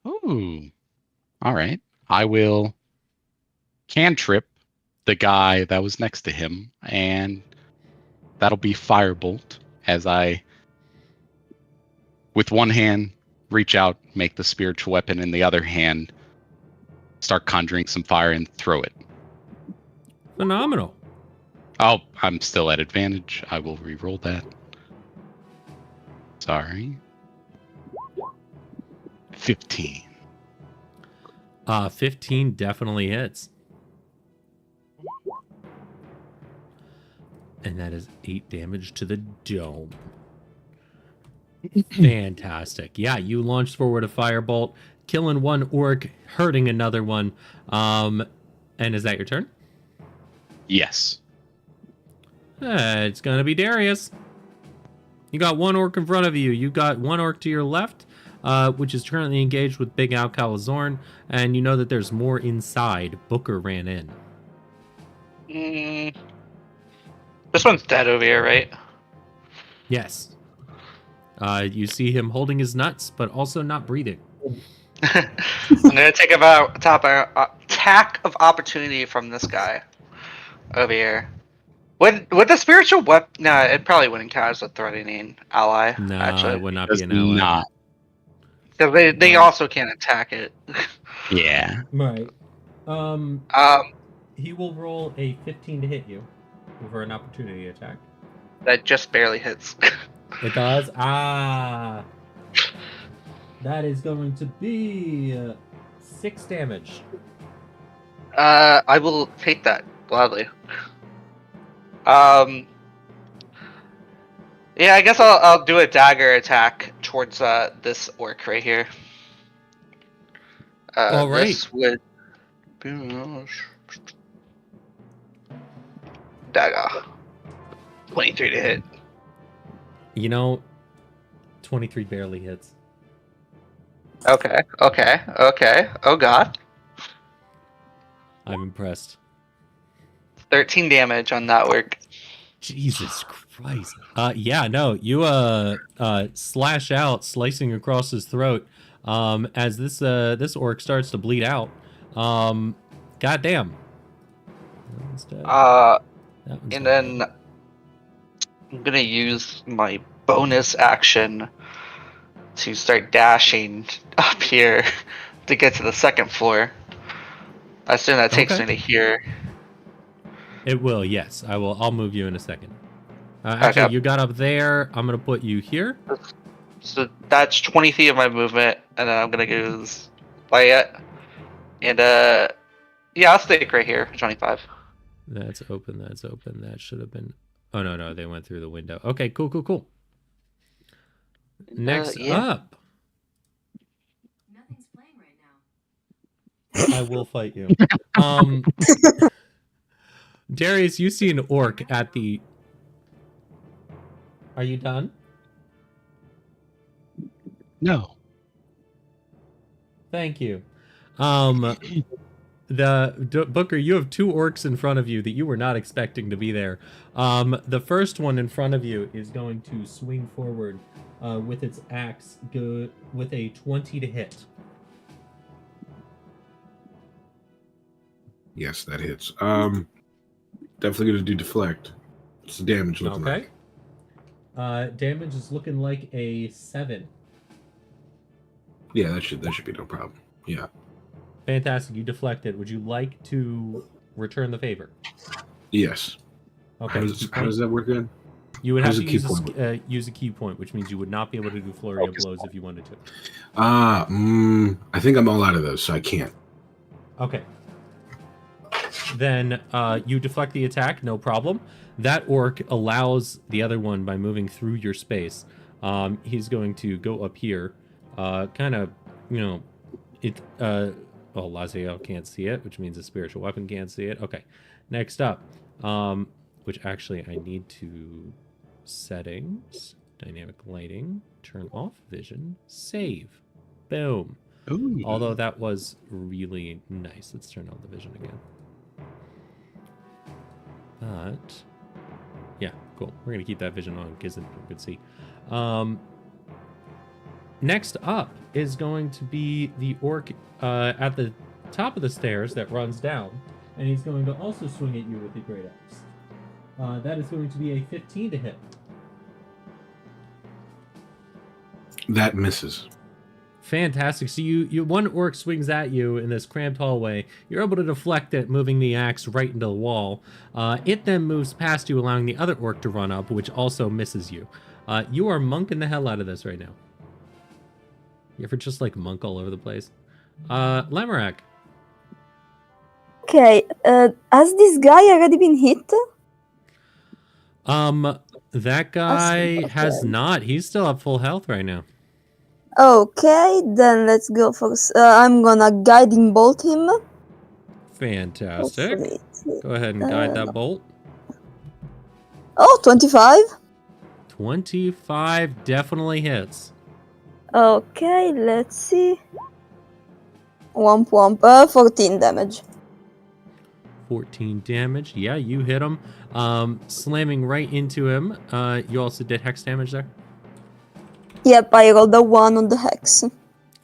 Ooh. All right. I will cantrip the guy that was next to him, and that'll be firebolt as I, with one hand, reach out, make the spiritual weapon, in the other hand, start conjuring some fire and throw it. Phenomenal. Oh, I'm still at advantage. I will re-roll that. Sorry. 15. 15 definitely hits. And that is 8 damage to the dome. Fantastic. Yeah, you launched forward a firebolt, killing one orc, hurting another one. And is that your turn? Yes. It's gonna be Darius. You got one orc in front of you. You got one orc to your left, which is currently engaged with Big Al Calazorn, and you know that there's more inside. Booker ran in. This one's dead over here, right? Yes. You see him holding his nuts, but also not breathing. I'm gonna take a attack of opportunity from this guy over here. Would the spiritual weapon? No, it probably wouldn't count as a threatening ally. No, actually, it would not Does be an ally. not. because they also can't attack it. Yeah. Right. He will roll a 15 to hit you for an opportunity attack. That just barely hits. It does? Ah. That is going to be 6 damage. I will take that gladly. Yeah, I guess I'll do a dagger attack towards this orc right here. All right. This would Dagger. 23 to hit. You know, 23 barely hits. Okay. Oh god. I'm impressed. 13 damage on that work. Jesus Christ. Yeah, no, you slash out, slicing across his throat. As this orc starts to bleed out. Goddamn. That one's dead. That one's And not then dead. I'm gonna use my bonus action to start dashing up here to get to the second floor. I assume that takes Okay. me to here. It will, yes. I'll move you in a second. Actually, Okay. you got up there. I'm gonna put you here. So that's 20 feet of my movement, and then I'm gonna go by it. And yeah, I'll stick right here, 25. That's open. That's open. That should have been. Oh no, they went through the window. Okay, cool. Next yeah. up, Nothing's playing right now. I will fight you. Darius, you see an orc at the. Are you done? No. Thank you. Booker, you have two orcs in front of you that you were not expecting to be there. The first one in front of you is going to swing forward with its axe, with a 20 to hit. Yes, that hits. Definitely gonna do deflect. What's the damage looking Okay. like? Damage is looking like a 7. Yeah, that should be no problem. Yeah. Fantastic. You deflected. Would you like to return the favor? Yes. Okay. How does that work then? You would how have does to a key point use a key point, which means you would not be able to do flurry of blows if you wanted to. I think I'm all out of those, so I can't. Okay. Then you deflect the attack, no problem. That orc allows the other one by moving through your space. He's going to go up here, kind of, it. Well, Laziel can't see it, which means a spiritual weapon can't see it. Okay. Next up, which actually I need to settings, dynamic lighting, turn off vision, save, boom. Ooh. Although that was really nice. Let's turn on the vision again. But yeah, cool. We're gonna keep that vision on because we could see. Next up is going to be the orc at the top of the stairs that runs down, and he's going to also swing at you with the great axe. That is going to be a 15 to hit. That misses. Fantastic. So you one orc swings at you in this cramped hallway. You're able to deflect it, moving the axe right into the wall. It then moves past you, allowing the other orc to run up, which also misses you. You are monking the hell out of this right now. You ever just like monk all over the place? Lamorak. Okay, has this guy already been hit? That guy Okay. has not. He's still at full health right now. Okay, then let's go for. I'm gonna guiding bolt him. Fantastic. Hopefully. Go ahead and guide that bolt. Oh, 25. 25 definitely hits. Okay, let's see. Womp womp. 14 damage. 14 damage. Yeah, you hit him. Slamming right into him. You also did hex damage there? Yep, I rolled a 1 on the hex.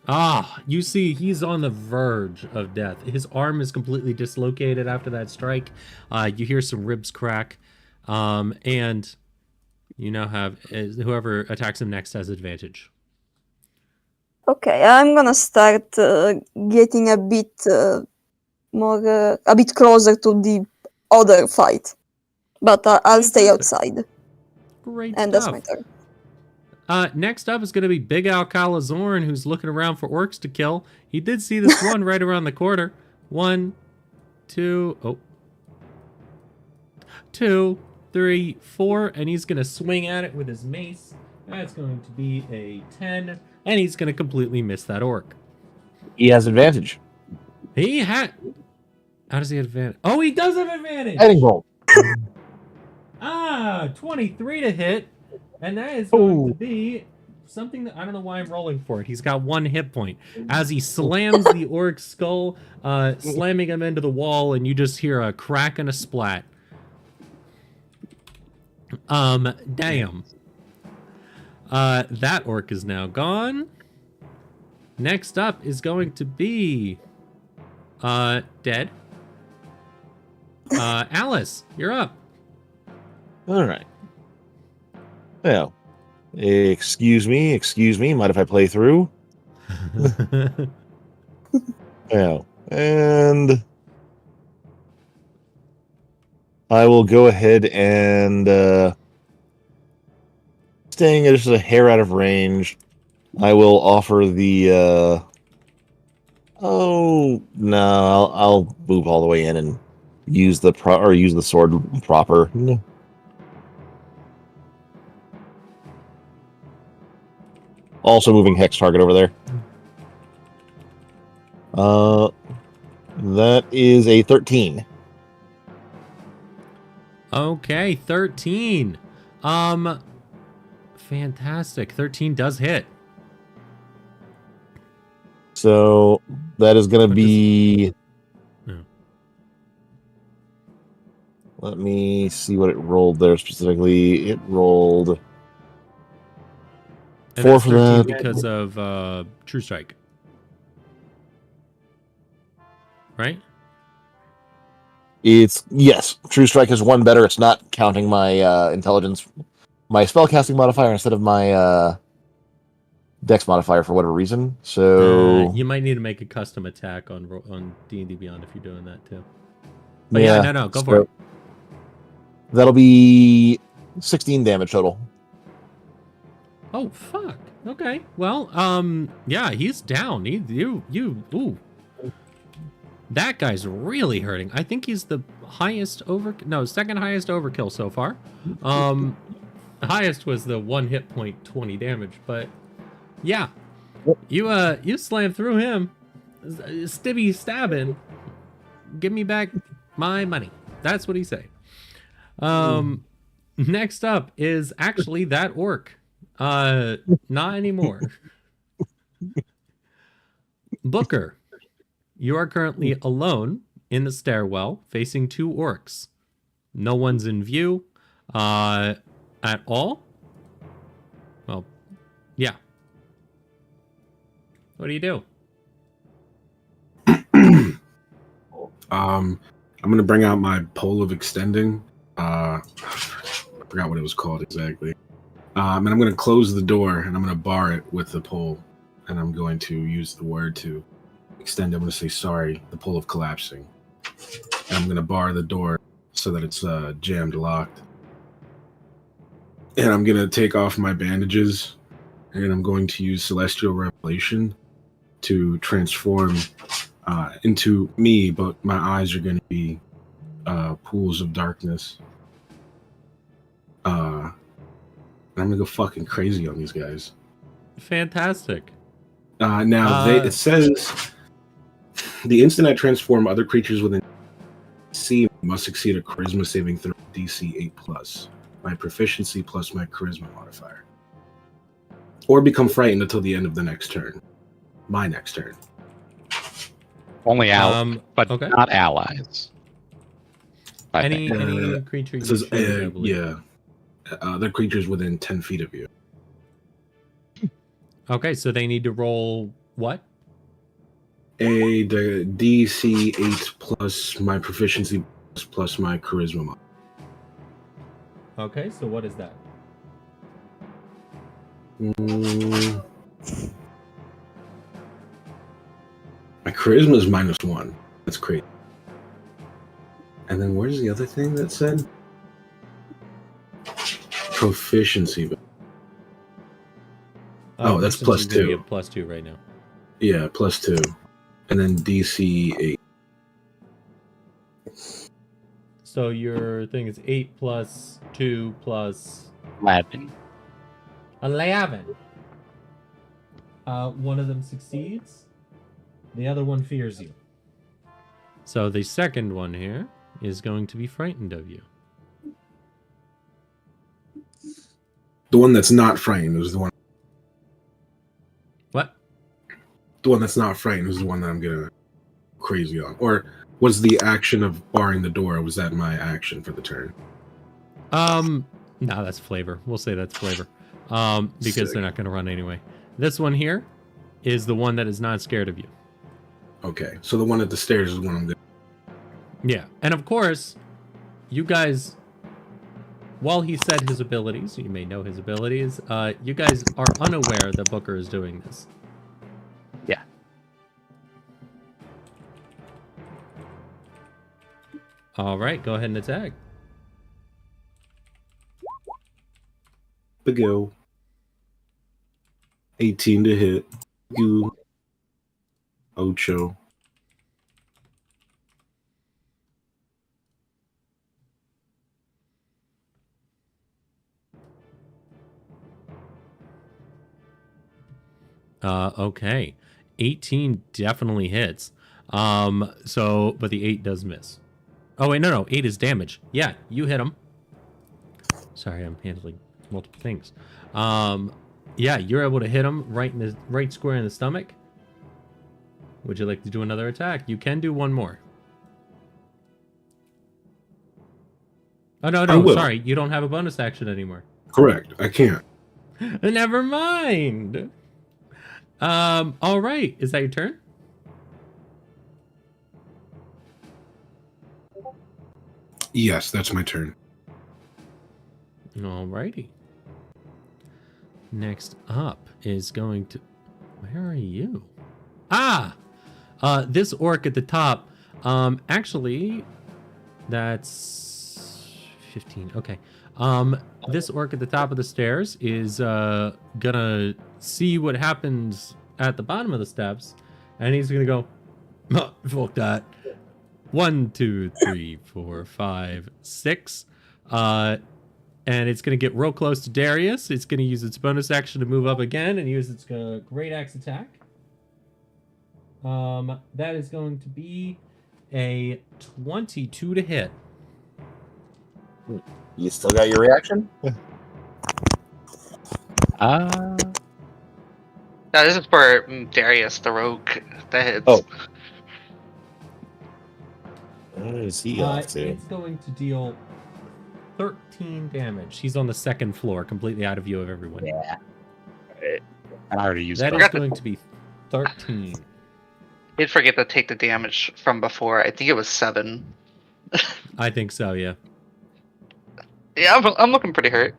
Ah, you see, he's on the verge of death. His arm is completely dislocated after that strike. You hear some ribs crack. And you now have whoever attacks him next has advantage. Okay, I'm gonna start getting a bit more, a bit closer to the other fight. But I'll stay Fantastic. outside. Great And stuff. that's my turn. Next up is going to be Big Al Calazorn, who's looking around for orcs to kill. He did see this one right around the corner. 1, 2, 2, 3, 4, and he's going to swing at it with his mace. That's going to be a 10, and he's going to completely miss that orc. He has advantage. He had. How does he advantage? Oh, he does have advantage. Heading bolt. 23 to hit, and that is going to Oh. be something that I don't know why I'm rolling for it. He's got 1 hit point as he slams the orc's skull, slamming him into the wall, and you just hear a crack and a splat. Damn. That orc is now gone. Next up is going to be dead. Alice, you're up. All right. Well, excuse me. Mind if I play through? Yeah. And I will go ahead and staying just a hair out of range. I will offer the oh no, I'll move all the way in and use the use the sword proper. Also moving hex target over there. That is a 13. Okay, 13. Fantastic. 13 does hit. So that is going to What be. Yeah. Let me see what it rolled there specifically. It rolled And 4 that's for 13 that. because of True Strike. Right? It's yes. True Strike is 1 better. It's not counting my intelligence, my spellcasting modifier instead of my Dex modifier for whatever reason. So You might need to make a custom attack on D&D Beyond if you're doing that too. But yeah, no, go for it. That'll be 16 damage total. Oh fuck. Okay. Well, yeah, he's down. Ooh. That guy's really hurting. I think he's the second highest overkill so far. Highest was the 1 hit point, 20 damage, but yeah. You slam through him. Stibby stabbing. Give me back my money. That's what he say. Next up is actually that orc. Not anymore. Booker, you are currently alone in the stairwell facing 2 orcs. No one's in view at all. Well, yeah. What do you do? I'm gonna bring out my pole of extending. I forgot what it was called exactly. And I'm gonna close the door and I'm gonna bar it with the pole, and I'm going to use the word to extend. I'm gonna say sorry, the pole of collapsing, and I'm gonna bar the door so that it's jammed locked. And I'm gonna take off my bandages, and I'm going to use Celestial Revelation to transform into me, but my eyes are going to be pools of darkness. And I'm gonna go fucking crazy on these guys. Fantastic. It says the instant I transform, other creatures within C must succeed a Charisma saving throw DC 8+. My proficiency plus my Charisma modifier, or become frightened until the end of the next turn. My next turn. Only allies, but okay. not allies. Any creature you choose, I believe. Yeah. Other creatures within 10 feet of you. Okay, so they need to roll what? The DC 8 plus my proficiency plus my charisma mod. Okay, so what is that? My charisma is -1. That's crazy. And then where's the other thing that said? Proficiency. Oh, that's +2. You have +2 right now. Yeah, +2. And then DC 8. So your thing is 8 plus 2 plus 11. 11. One of them succeeds. The other one fears you. So the second one here is going to be frightened of you. The one that's not frightened is the one. What? The one that's not frightened is the one that I'm gonna crazy on. Or was the action of barring the door? Was that my action for the turn? No, that's flavor. We'll say that's flavor. Because Sick. they're not going to run anyway. This one here is the one that is not scared of you. Okay, so the one at the stairs is the one I'm gonna. Yeah, and of course, you guys, while he said his abilities, you may know his abilities, you guys are unaware that Booker is doing this. Yeah. All right, go ahead and attack. The go. 18 to hit. You. Ocho. Okay. 18 definitely hits. But the 8 does miss. Oh, wait, no. 8 is damage. Yeah, you hit him. Sorry, I'm handling multiple things. Yeah, you're able to hit him right square in the stomach. Would you like to do another attack? You can do one more. Oh, no, sorry. You don't have a bonus action anymore. Correct. I can't. Never mind. All right. Is that your turn? Yes, that's my turn. Alrighty. Next up is going to... Where are you? Ah! This orc at the top. Actually, that's 15. Okay. This orc at the top of the stairs is gonna see what happens at the bottom of the steps, and he's gonna go, oh, fuck that. 1, 2, 3, 4, 5, 6. And it's going to get real close to Darius. It's going to use its bonus action to move up again and use its great axe attack. That is going to be a 22 to hit. You still got your reaction? No, this is for Darius, the rogue. That hits. Oh. What is he off to? It's going to deal 13 damage. He's on the second floor, completely out of view of everyone. Yeah. I already used That it. is going to be 13. Did forget to take the damage from before. I think it was 7. I think so, yeah. Yeah, I'm looking pretty hurt.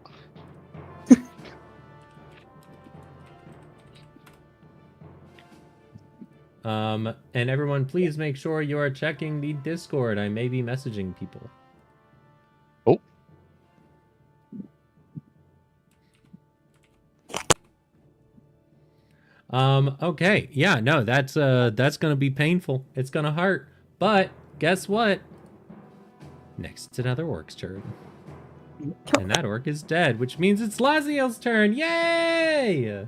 And everyone, please make sure you are checking the Discord. I may be messaging people. Oh. Okay. Yeah, no, that's gonna be painful. It's gonna hurt. But guess what? Next it's another orc's turn. And that orc is dead, which means it's Laziel's turn. Yay!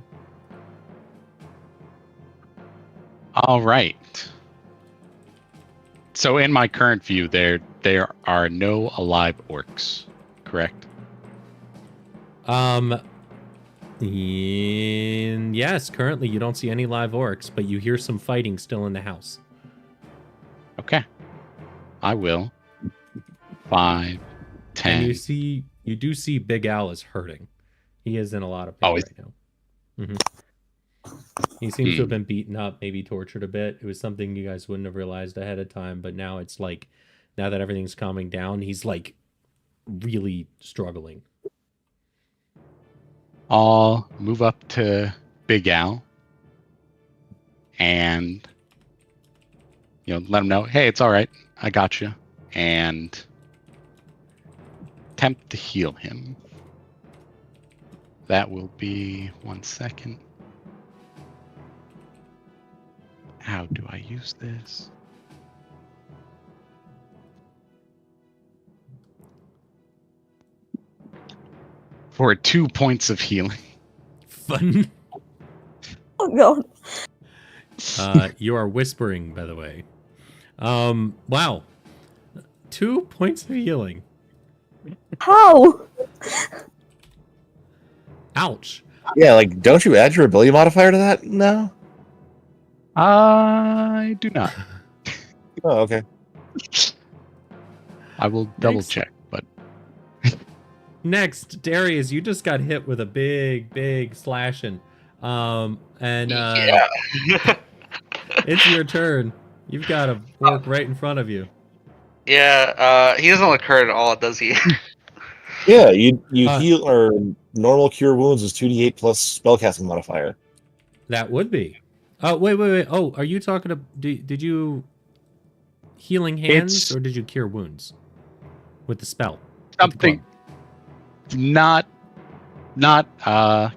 All right. So in my current view, there are no alive orcs, correct? Yes, currently you don't see any live orcs, but you hear some fighting still in the house. Okay. I will. 5, 10. And you do see Big Al is hurting. He is in a lot of pain right now. Mm-hmm. He seems to have been beaten up, maybe tortured a bit. It was something you guys wouldn't have realized ahead of time, but now it's like, now that everything's calming down, he's like really struggling. I'll move up to Big Al and let him know, hey, it's all right. I got you. And attempt to heal him. That will be 1 second. How do I use this? For 2 points of healing. Fun. Oh god. You are whispering, by the way. Wow. 2 points of healing. How? Ouch. Yeah, like, don't you add your ability modifier to that? No. I do not. Oh, okay. I will double Next. check, but Next, Darius, you just got hit with a big slashing. Yeah. It's your turn. You've got a orc right in front of you. Yeah, he doesn't look hurt at all, does he? Yeah, you Uh, heal or normal cure wounds is 2d8 plus spellcasting modifier. That would be. Oh, wait. Oh, are you talking to... Did you... Healing hands, It's- or did you cure wounds? With the spell? With the something club? not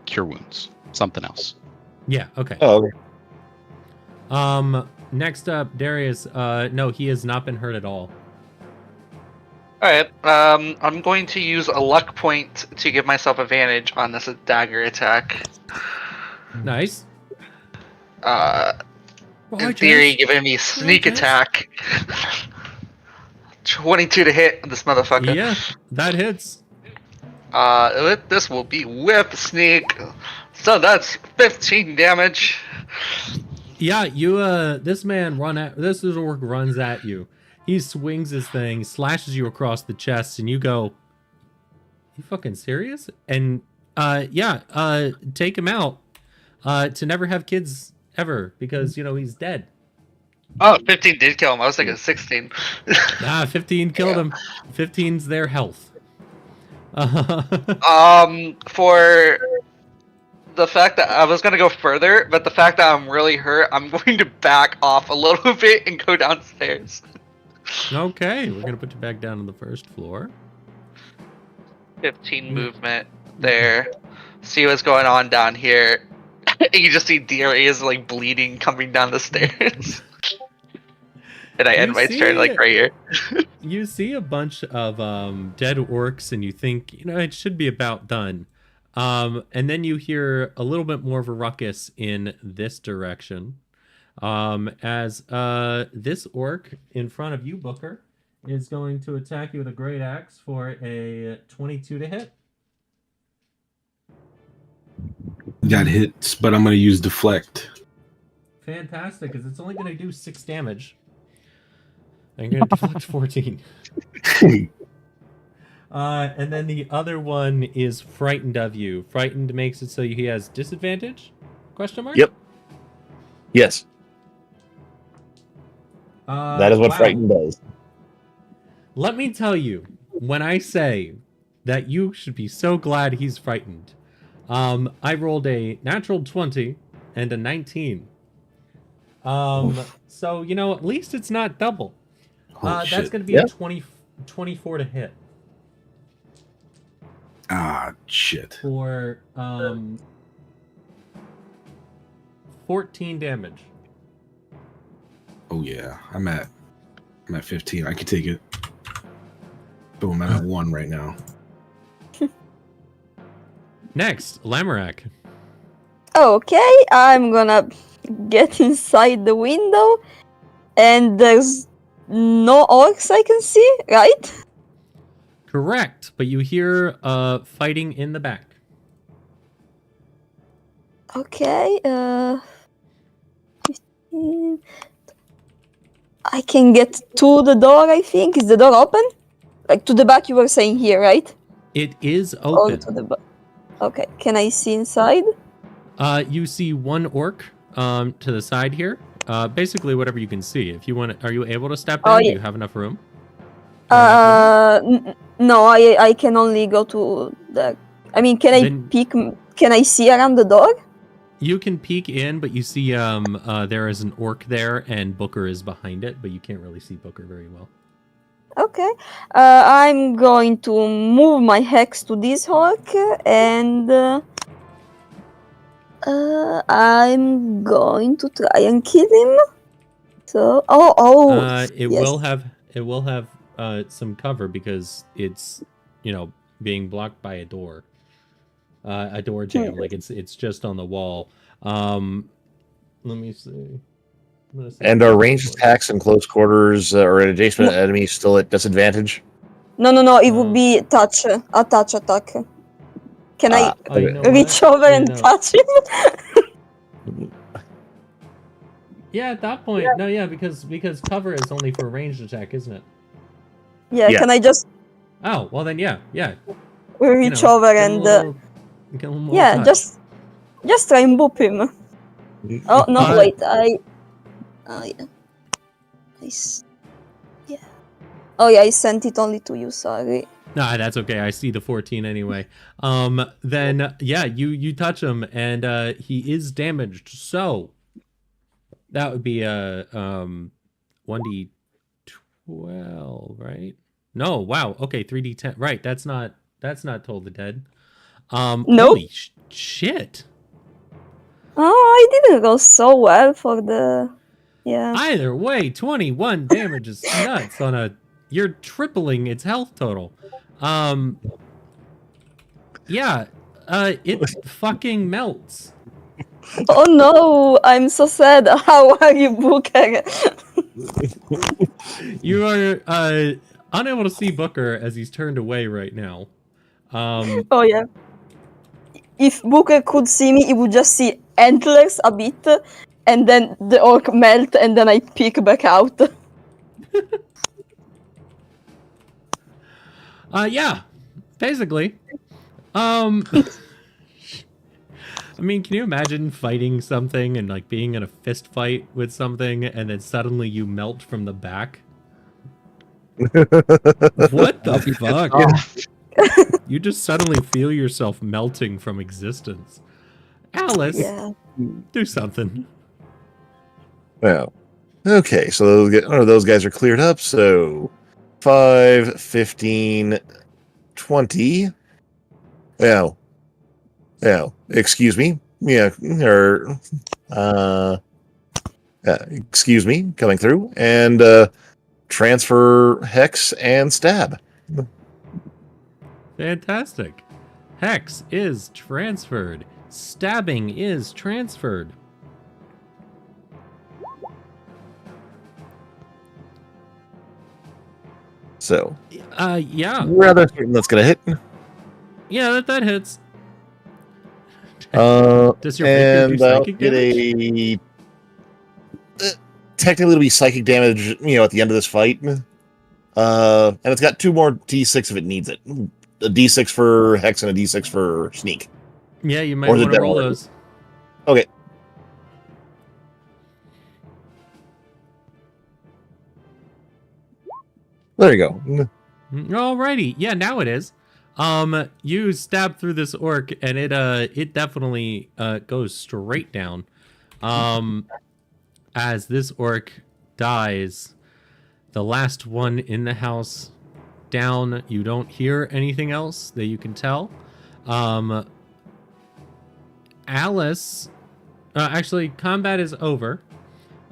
cure wounds. Something else. Yeah, okay. Oh, okay. Next up, Darius. No, he has not been hurt at all. Alright, I'm going to use a luck point to give myself advantage on this dagger attack. Nice. In theory, giving me sneak Chance. attack. 22 to hit this motherfucker. Yeah, that hits. This will be whip sneak. So that's 15 damage. Yeah, you this orc runs at you. He swings his thing, slashes you across the chest, and you go, "You fucking serious?" And take him out. To never have kids ever, because he's dead. Oh, 15 did kill him. I was thinking 16. 15 killed him. 15's their health. For the fact that I was gonna go further, but the fact that I'm really hurt, I'm going to back off a little bit and go downstairs. Okay, we're gonna put you back down on the first floor. 15 movement there. See what's going on down here. You just see Darius like bleeding coming down the stairs. And I end my turn like right here. You see a bunch of dead orcs, and you think, it should be about done. And then you hear a little bit more of a ruckus in this direction. As this orc in front of you, Booker, is going to attack you with a great axe for a 22 to hit. Got hit, but I'm gonna use deflect. Fantastic, because it's only going to do 6 damage. I'm going to deflect 14. And then the other one is frightened of you. Frightened makes it so he has disadvantage? Question mark? Yep. Yes. That is what wow. frightened does. Let me tell you, when I say that you should be so glad he's frightened, I rolled a natural 20 and a 19. So, at least it's not double. That's going to be a 24 to hit. Ah, shit. For 14 damage. Oh yeah, I'm at 15. I can take it. Boom, I'm at 1 right now. Next, Lamorak. Okay, I'm gonna get inside the window, and there's no orcs I can see, right? Correct, but you hear fighting in the back. Okay, 15. I can get to the door, I think. Is the door open? Like to the back, you were saying here, right? It is Or open. to the back. Okay, can I see inside? You see one orc to the side here. Basically, whatever you can see. If you want, are you able to step in? Oh, Do yeah. you have enough room? No, I can only go to the. I mean, can I Then- peek? Can I see around the door? You can peek in, but you see there is an orc there, and Booker is behind it, but you can't really see Booker very well. Okay. I'm going to move my hex to this orc, and I'm going to try and kill him. So, It yes. will have some cover because it's being blocked by a door jam. Like it's just on the wall. Let me see. I'm gonna say And are ranged close. attacks in close quarters or an adjacent enemy still at disadvantage? No, it would be a touch attack. Can I Oh, you know reach what? over Yeah, and no. touch him? Yeah, at that point, no, yeah, because cover is only for ranged attack, isn't it? Yeah, Yeah. can I just Oh, well then, yeah. reach over give him and a little yeah, touch. just try and boop him. Oh no, wait, yeah. Yeah. Oh yeah, I sent it only to you. Sorry. Nah, that's okay. I see the 14 anyway. Then yeah, you touch him and he is damaged. So that would be a 1d12, right? No, wow. Okay, 3d10. Right, that's not Toll the Dead. Nope. Holy shit. Oh, I didn't go so well for the. Yeah. Either way, 21 damage is nuts on a. You're tripling its health total. Yeah, it fucking melts. Oh no, I'm so sad. How are you, Booker? You are unable to see Booker as he's turned away right now. Oh yeah. If Booker could see me, he would just see antlers a bit, and then the orc melt, and then I peek back out. Yeah, basically. I mean, can you imagine fighting something and like being in a fist fight with something and then suddenly you melt from the back? What the fuck? You just suddenly feel yourself melting from existence. Alice, Yeah. do something. Well, okay, so those guys are cleared up. So 5, 15, 20. Well, excuse me. Yeah, or excuse me, coming through and transfer hex and stab. Fantastic. Hex is transferred. Stabbing is transferred. So, Yeah. rather certain that's gonna hit. Yeah, that hits. Does your rapier do And I'll psychic get damage? technically it'll be psychic damage, at the end of this fight. And it's got 2 more d6 if it needs it. A d6 for hex and a d6 for sneak. Yeah, you might Or is it want to roll better? those. Okay. There you go. Alrighty. Yeah, now it is. You stab through this orc and it definitely goes straight down. As this orc dies, the last one in the house down, you don't hear anything else that you can tell. Alice, actually, combat is over.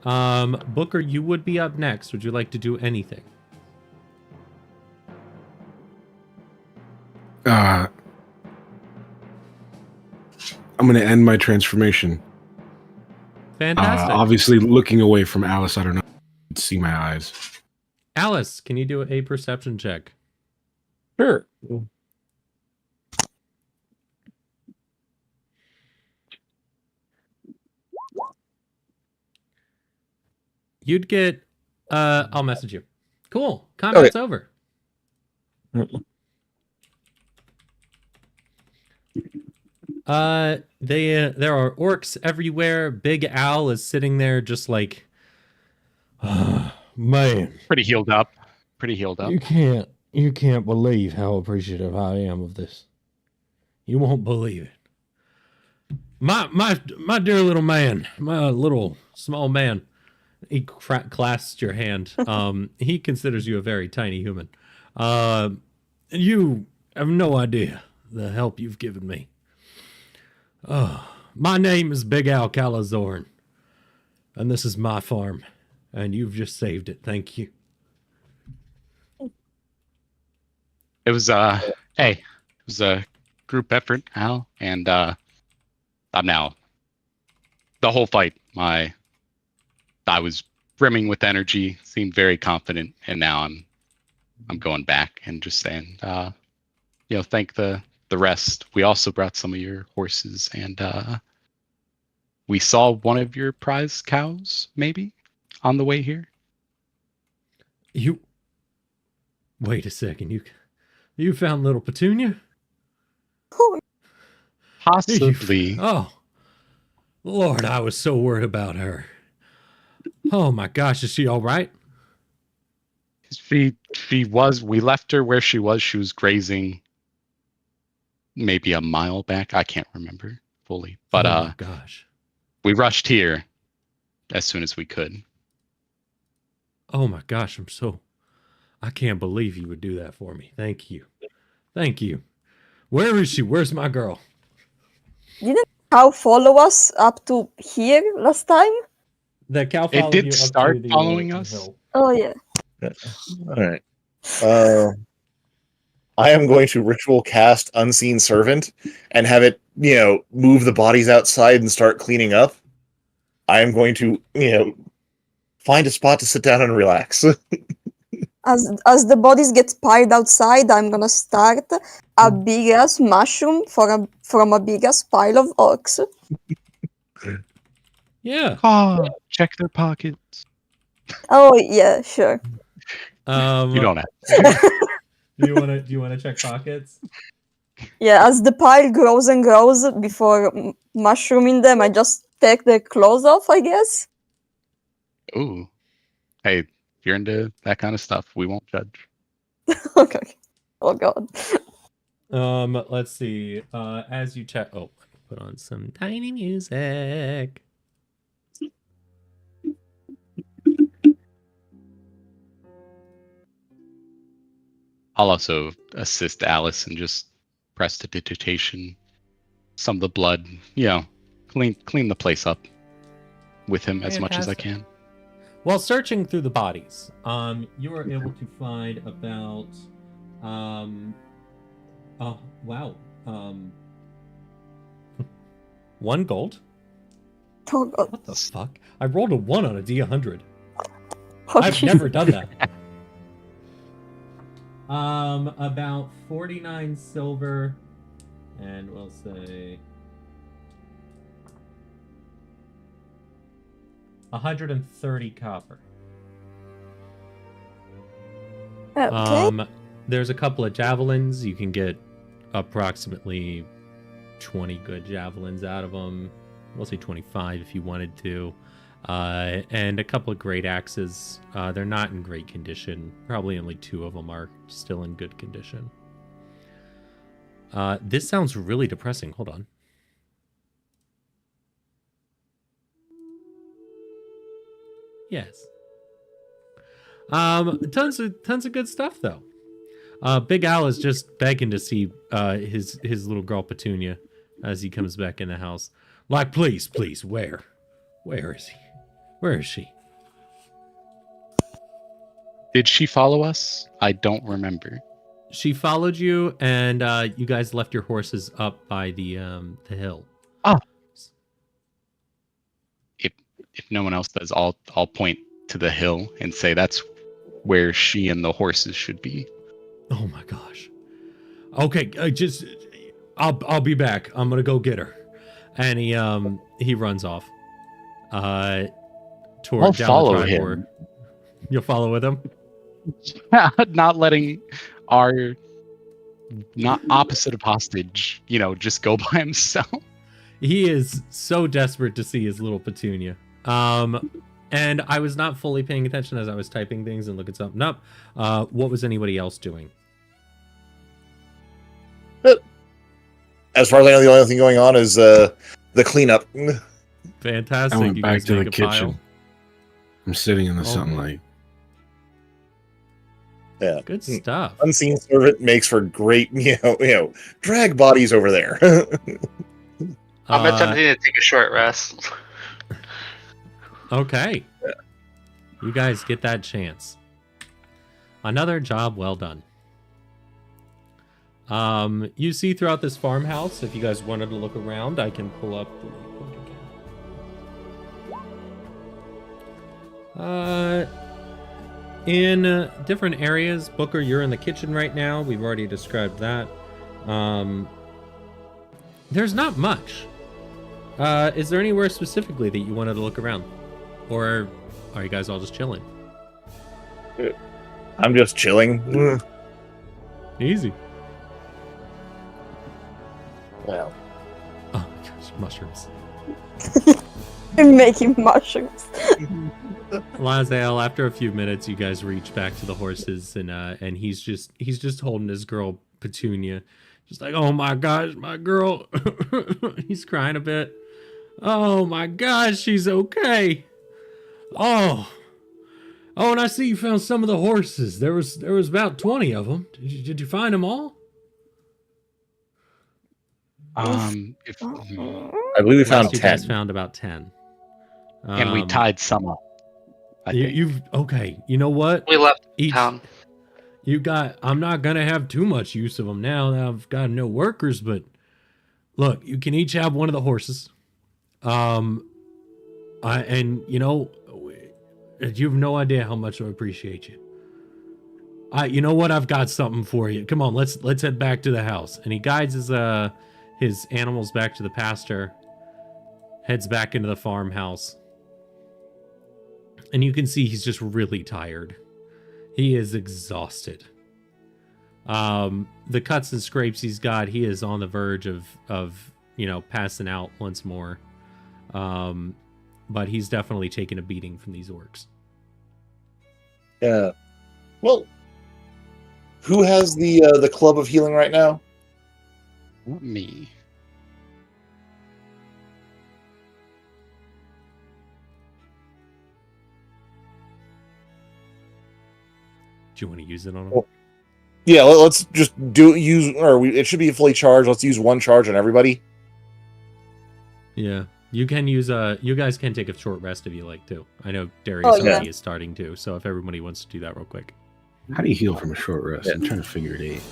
Booker, you would be up next. Would you like to do anything? I'm going to end my transformation. Fantastic. Obviously, looking away from Alice, I don't know. See my eyes. Alice, can you do a perception check? Sure. You'd get I'll message you. Cool. Combat's over. There are orcs everywhere. Big Al is sitting there just like man. Pretty healed up. You can't believe how appreciative I am of this. You won't believe it. My dear little man, my little small man. He clasps your hand. He considers you a very tiny human. And you have no idea the help you've given me. My name is Big Al Calazorn, and this is my farm, and you've just saved it. Thank you. It was it was a group effort, Al, and I'm now the whole fight. My I was brimming with energy, seemed very confident, and now I'm going back and just saying, thank the rest. We also brought some of your horses, and we saw one of your prize cows, maybe, on the way here. You wait a second. You found little Petunia? Possibly. Oh, Lord, I was so worried about her. Oh my gosh, is she all right? She was. We left her where she was. She was grazing maybe a mile back. I can't remember fully, but oh my gosh. we rushed here as soon as we could. Oh my gosh, I can't believe you would do that for me. Thank you. Thank you. Where is she? Where's my girl? Didn't cow follow us up to here last time? The cow It followed did you up start to the following the us. hill. Oh yeah. All right. I am going to ritual cast Unseen Servant and have it, move the bodies outside and start cleaning up. I am going to, find a spot to sit down and relax. As the bodies get piled outside, I'm gonna start a big ass mushroom from a big ass pile of orcs. Yeah. Check their pockets. Oh yeah, sure. You don't have. Do you wanna check pockets? Yeah, as the pile grows and grows, before mushrooming them, I just take their clothes off, I guess. Ooh. Hey, if you're into that kind of stuff, we won't judge. Okay. Oh god. Let's see. As you check, put on some tiny music. I'll also assist Alice and just prestidigitation some of the blood, clean the place up with him as much as I can. While searching through the bodies, you were able to find about, oh wow, 1 gold. Oh god. What the fuck? I rolled a 1 on a D100. Okay. I've never done that. About 49 silver, and we'll say 130 copper. Okay. There's a couple of javelins. You can get approximately 20 good javelins out of them. We'll say 25 if you wanted to. And a couple of great axes. They're not in great condition. Probably only 2 of them are still in good condition. This sounds really depressing. Hold on. Yes. Tons of good stuff though. Big Al is just begging to see his little girl Petunia as he comes back in the house. Like, please, where is he? Where is she? Did she follow us? I don't remember. She followed you, and you guys left your horses up by the hill. Oh. If no one else does, I'll point to the hill and say that's where she and the horses should be. Oh my gosh. Okay, I'll be back. I'm gonna go get her. And he runs off. I'll follow him. You'll follow with him? Not letting our not opposite of hostage, just go by himself. He is so desperate to see his little Petunia. And I was not fully paying attention as I was typing things and looking something up. What was anybody else doing? As far as I know, the only thing going on is the cleanup. Fantastic. I went You back guys to the make a pile. kitchen. I'm sitting in the sunlight. Yeah. Good stuff. Unseen Servant makes for great, drag bodies over there. I'm attempting to take a short rest. Okay. You guys get that chance. Another job well done. You see throughout this farmhouse, if you guys wanted to look around, I can pull up the In different areas, Booker, you're in the kitchen right now. We've already described that. There's not much. Is there anywhere specifically that you wanted to look around? Or are you guys all just chilling? I'm just chilling. Easy. Well, Oh my gosh, mushrooms. I'm making mushrooms. Lazel, after a few minutes, you guys reach back to the horses, and he's just holding his girl Petunia, just like, oh my gosh, my girl. He's crying a bit. Oh my gosh, she's okay. Oh, and I see you found some of the horses. There was about 20 of them. Did you find them all? If, I believe we found You 10. guys found about 10. and we tied some up. I think. You've okay. You know what? We left Each town. you got. I'm not gonna have too much use of them now that I've got no workers. But look, you can each have one of the horses. And you know, you have no idea how much I appreciate you. You know what? I've got something for you. Come on, let's head back to the house. And he guides his animals back to the pasture. Heads back into the farmhouse. And you can see he's just really tired. He is exhausted. The cuts and scrapes he's got, he is on the verge of passing out once more. But he's definitely taken a beating from these orcs. Yeah. Well, who has the club of healing right now? Me. Do you want to use it on him? Well, yeah, let's just it should be fully charged. Let's use one charge on everybody. Yeah. You can use you guys can take a short rest if you like to. I know Darius Oh, yeah. already is starting to, so if everybody wants to do that real quick. How do you heal from a short rest? I'm trying to figure it out.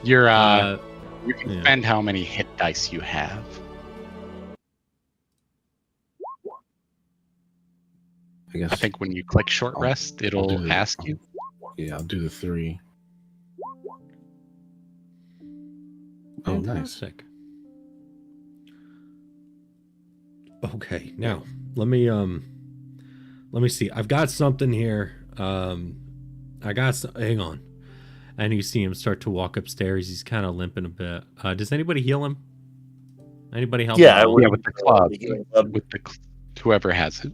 You're Uh, you can yeah. spend how many hit dice you have. I guess. I think when you click short I'll- rest, I'll it'll do the- ask you. Yeah, I'll do the 3. Oh, nice. Fantastic. Okay, now let me see. I've got something here. Hang on. And you see him start to walk upstairs. He's kind of limping a bit. Does anybody heal him? Anybody help? Yeah, him out? Yeah, with the club. The healing club. With the whoever has it.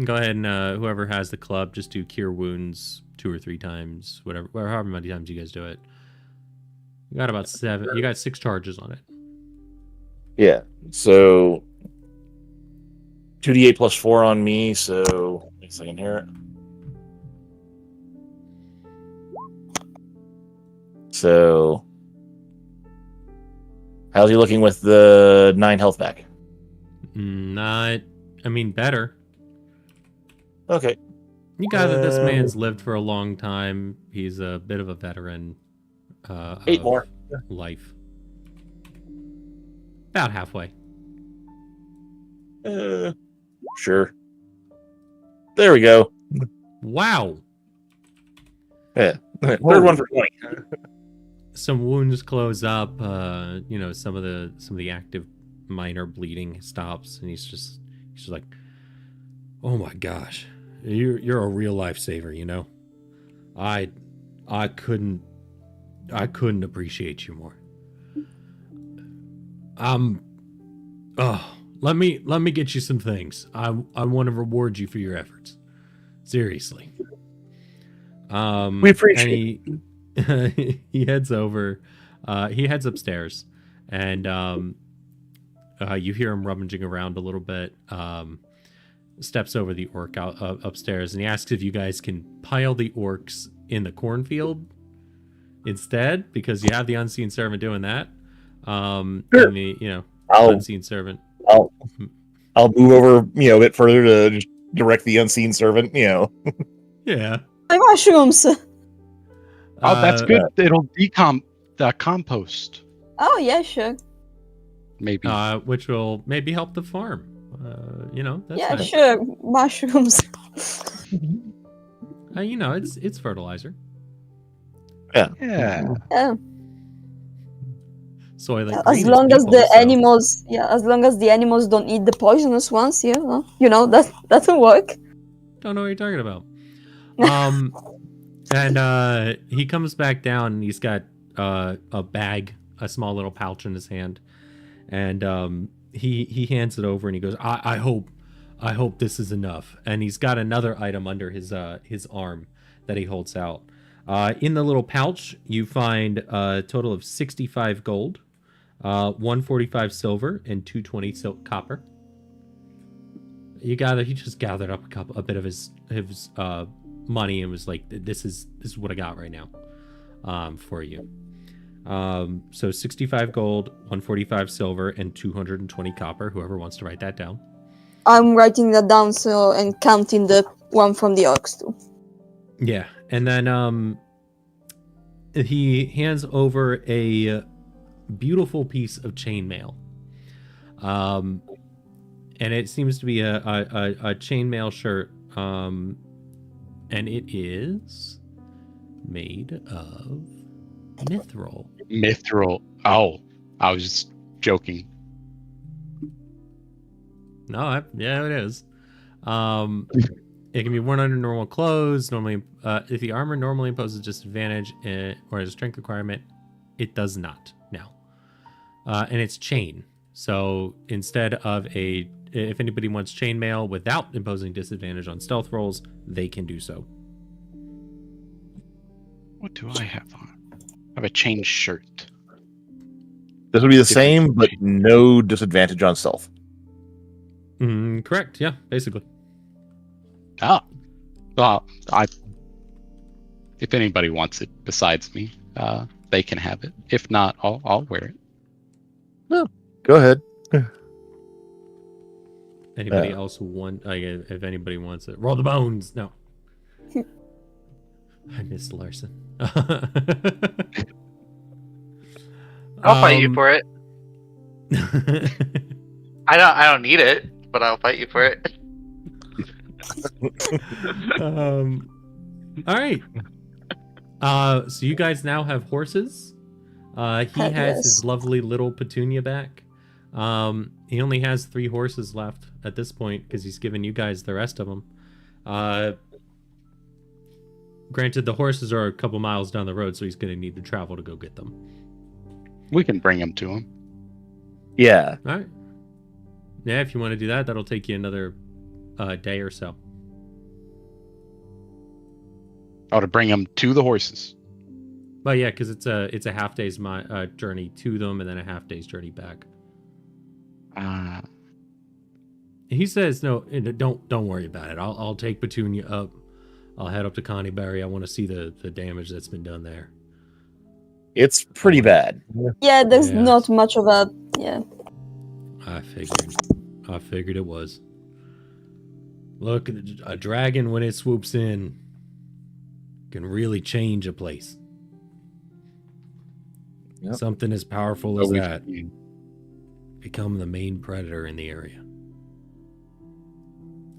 Go ahead and whoever has the club, just do cure wounds 2 or 3 times, whatever, however many times you guys do it. You got about 7. You got 6 charges on it. Yeah. So 2d8 plus 4 on me. So wait a second here. So how's he looking with the 9 health back? Better. Okay. You got that this man's lived for a long time. He's a bit of a veteran. 8 of more. life. About halfway. Sure. There we go. Wow. Yeah. Third one for 20. Some wounds close up. Some of the active minor bleeding stops, and he's just like, oh my gosh, you're a real lifesaver. You know, I couldn't appreciate you more. Let me get you some things. I want to reward you for your efforts. Seriously. We appreciate and he heads over. He heads upstairs, and you hear him rummaging around a little bit. Steps over the orc out upstairs, and he asks if you guys can pile the orcs in the cornfield instead, because you have the unseen servant doing that. Sure. And the unseen servant. I'll move over, a bit further to just direct the unseen servant, Yeah. My mushrooms. Oh, that's good. It'll compost. Oh yeah, sure. Maybe. Which will maybe help the farm. That's Yeah, nice. sure. Mushrooms. It's fertilizer. Yeah. Yeah. Soylent As Green is long as maple, the so animals, as long as the animals don't eat the poisonous ones, that'll work. don't know what you're talking about. And he comes back down and he's got a bag, a small little pouch in his hand, and he hands it over and he goes, I hope this is enough. And he's got another item under his arm that he holds out. In the little pouch, you find a total of 65 gold, 145 silver, and 220 copper. He just gathered up a bit of his money and was like, this is what I got right now for you. So 65 gold, 145 silver, and 220 copper. Whoever wants to write that down. I'm writing that down and counting the one from the orcs too. Yeah, and then he hands over a beautiful piece of chainmail. And it seems to be a chainmail shirt. And it is made of mithril. Mithril. Oh, I was just joking. No, yeah, it is. It can be worn under normal clothes. Normally, if the armor normally imposes disadvantage or has a strength requirement, it does not now. And it's chain. So instead of if anybody wants chainmail without imposing disadvantage on stealth rolls, they can do so. What do I have on? I have a chain shirt. This would be the Different same, but no disadvantage on stealth. Correct. Yeah, basically. Ah, well, if anybody wants it besides me, they can have it. If not, I'll wear it. No, go ahead. Anybody else want? If anybody wants it, roll the bones. No. I missed Larson. I'll fight you for it. I don't need it, but I'll fight you for it. All right. So you guys now have horses. He has his lovely little Petunia back. He only has 3 horses left at this point because he's given you guys the rest of them. Granted, the horses are a couple miles down the road, so he's going to need to travel to go get them. We can bring them to him. Yeah. All right. Yeah, if you want to do that, that'll take you another day or so. Oh, to bring them to the horses. But yeah, because it's a half day's journey to them and then a half day's journey back. He says, "No, don't worry about it. I'll take Petunia up. I'll head up to Connieberry. I want to see the damage that's been done there." It's pretty bad. Yeah, there's Yeah. not much of a I figured it was. Look, a dragon when it swoops in can really change a place. Yep. Something as powerful as that become the main predator in the area.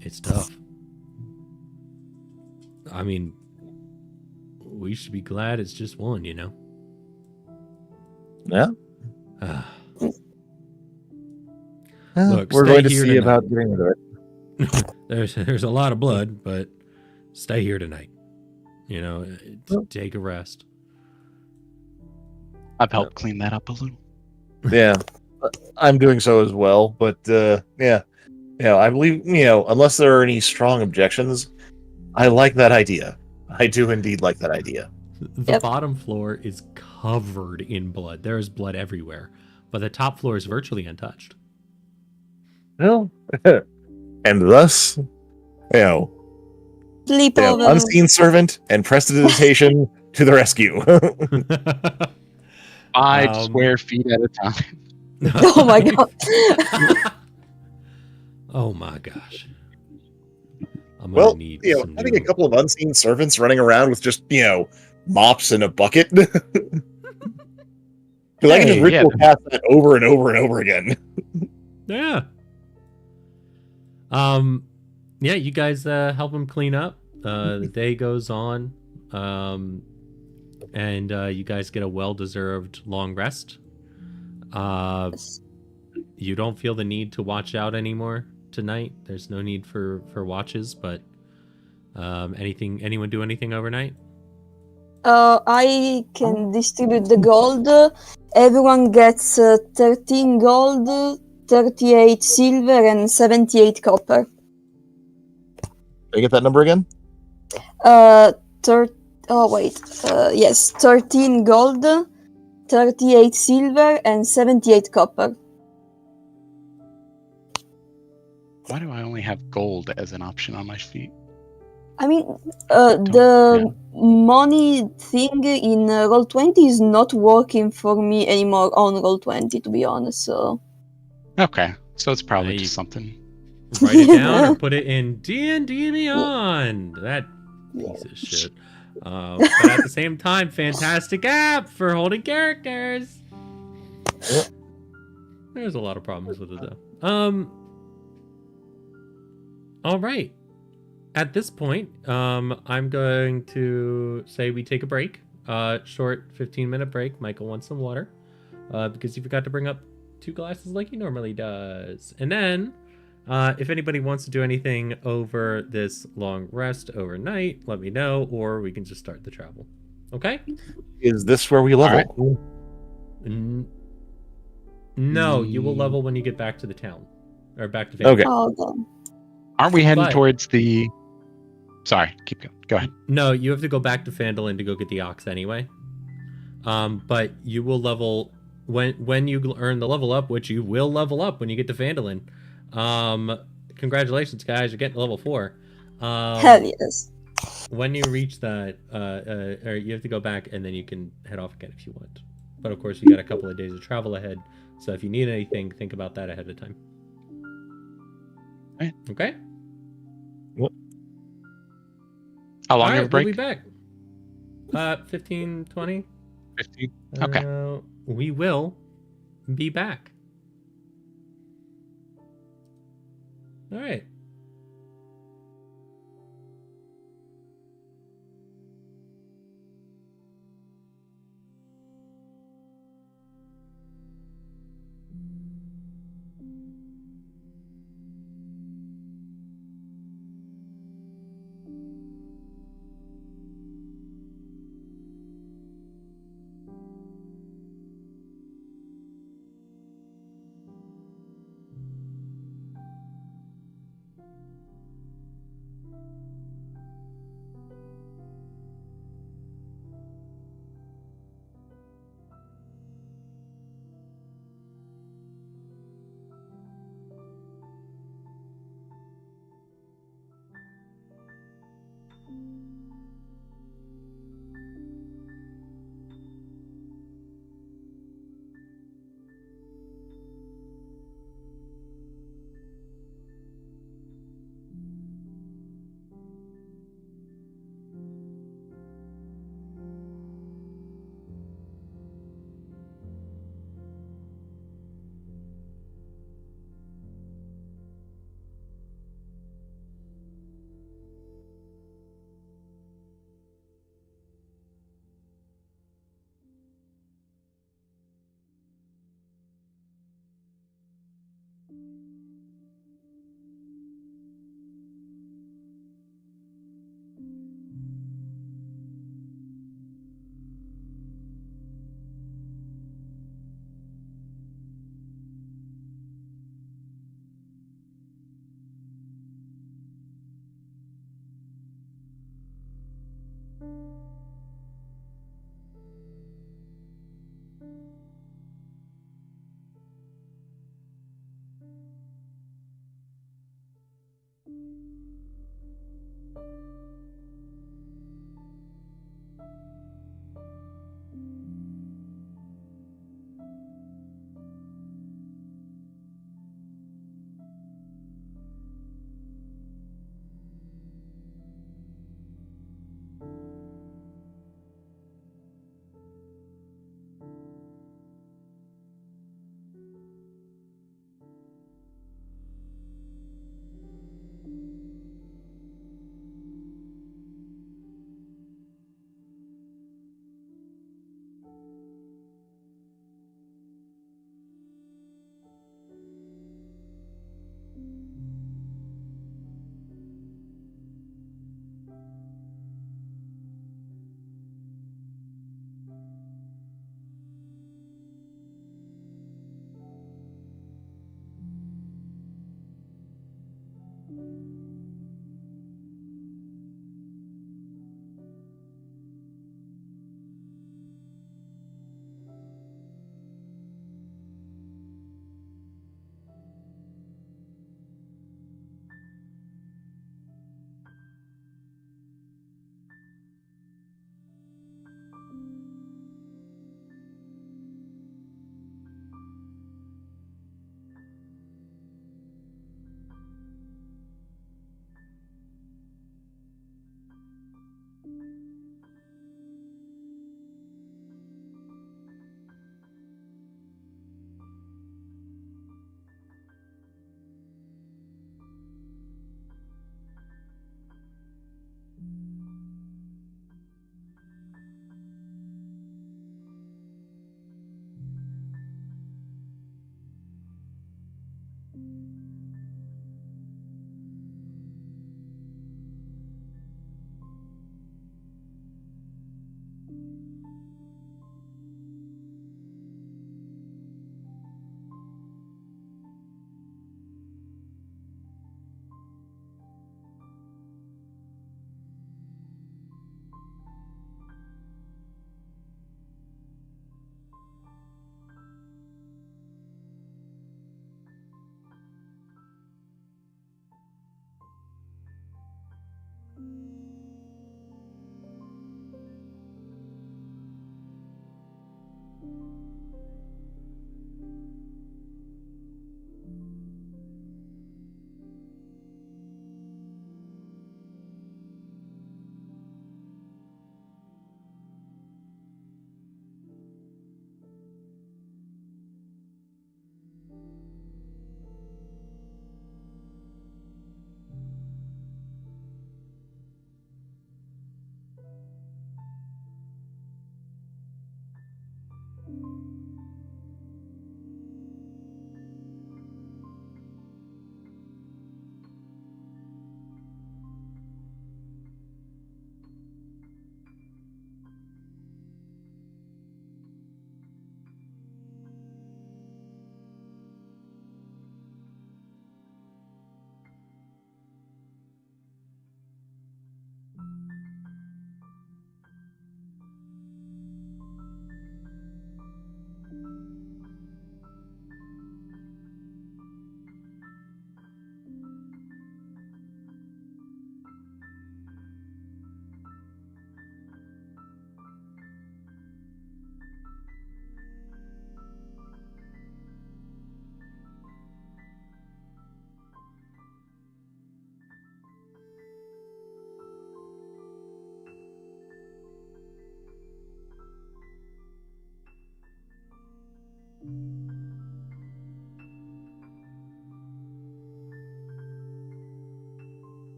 It's tough. I mean, we should be glad it's just one, you know? Yeah. Look, we're stay going to here see tonight. about getting rid of it. There's a lot of blood, but stay here tonight. You know, take a rest. I've helped clean that up a little. Yeah, I'm doing so as well. But yeah, I believe unless there are any strong objections, I like that idea. I do indeed like that idea. The bottom floor is covered in blood. There is blood everywhere, but the top floor is virtually untouched. Well, and thus, sleep over. unseen servant and prestidigitation to the rescue. 5 square feet at a time. Oh my god. Oh my gosh. I'm gonna Well, need some having a couple of unseen servants running around with just mops and a bucket. Because I can just ritual cast that over and over and over again. Yeah. Yeah, you guys help him clean up. The day goes on, and you guys get a well-deserved long rest. You don't feel the need to watch out anymore tonight. There's no need for watches, but anyone do anything overnight? I can distribute the gold. Everyone gets 13 gold, 38 silver, and 78 copper. Can I get that number again? Uh, yes, 13 gold, 38 silver, and 78 copper. Why do I only have gold as an option on my sheet? I mean, Don't- the money thing in Roll20 is not working for me anymore on Roll20, to be honest. So Okay, so it's probably you just something. write it down or put it in D&D Beyond. That piece of shit. But at the same time, fantastic app for holding characters. Yep. There's a lot of problems with it though. All right. At this point, I'm going to say we take a break. Short 15-minute break. Michael wants some water. Because you forgot to bring up 2 glasses like he normally does. And then, if anybody wants to do anything over this long rest overnight, let me know, or we can just start the travel. Okay? Is this where we level? No, you will level when you get back to the town. Or back to Vegas. Okay. oh, damn. Aren't we heading But- towards the? Sorry, keep going. Go ahead. No, you have to go back to Fandolin to go get the ox anyway. But you will level when you earn the level up, which you will level up when you get to Fandolin. Congratulations, guys! You're getting to level 4. Hell yes. When you reach that, or you have to go back, and then you can head off again if you want. But of course, you got a couple of days of travel ahead. So if you need anything, think about that ahead of time. Right. Okay. How long All of a right, break? we'll be back. 15, 20. 15. Okay. We will be back. All right.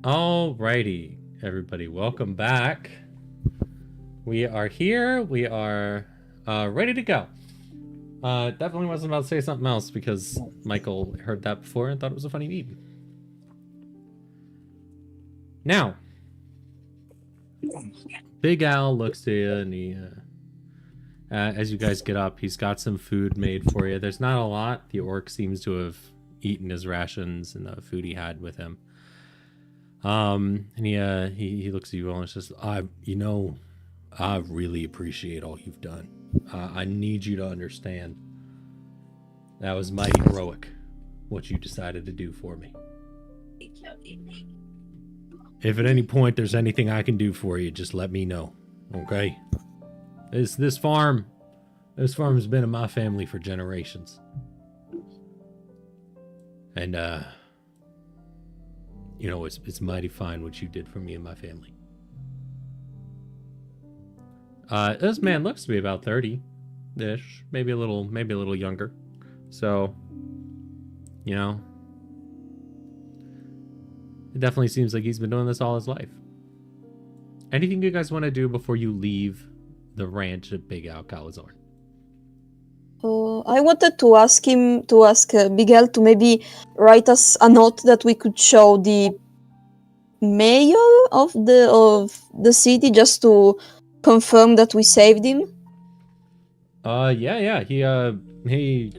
Alrighty, everybody, welcome back. We are here. We are ready to go. Definitely wasn't about to say something else because Michael heard that before and thought it was a funny meme. Now, Big Al looks to you and he, as you guys get up, he's got some food made for you. There's not a lot. The orc seems to have eaten his rations and the food he had with him. And he looks at you all and says, I really appreciate all you've done. I need you to understand. That was mighty heroic, what you decided to do for me. If at any point there's anything I can do for you, just let me know, okay? This farm has been in my family for generations. And, it's mighty fine what you did for me and my family. This man looks to be about 30-ish, maybe a little younger. So, it definitely seems like he's been doing this all his life. Anything you guys want to do before you leave the ranch at Big Al Calazorn? I wanted to ask Big Al to maybe write us a note that we could show the mayor of the city just to confirm that we saved him. Yeah. He let me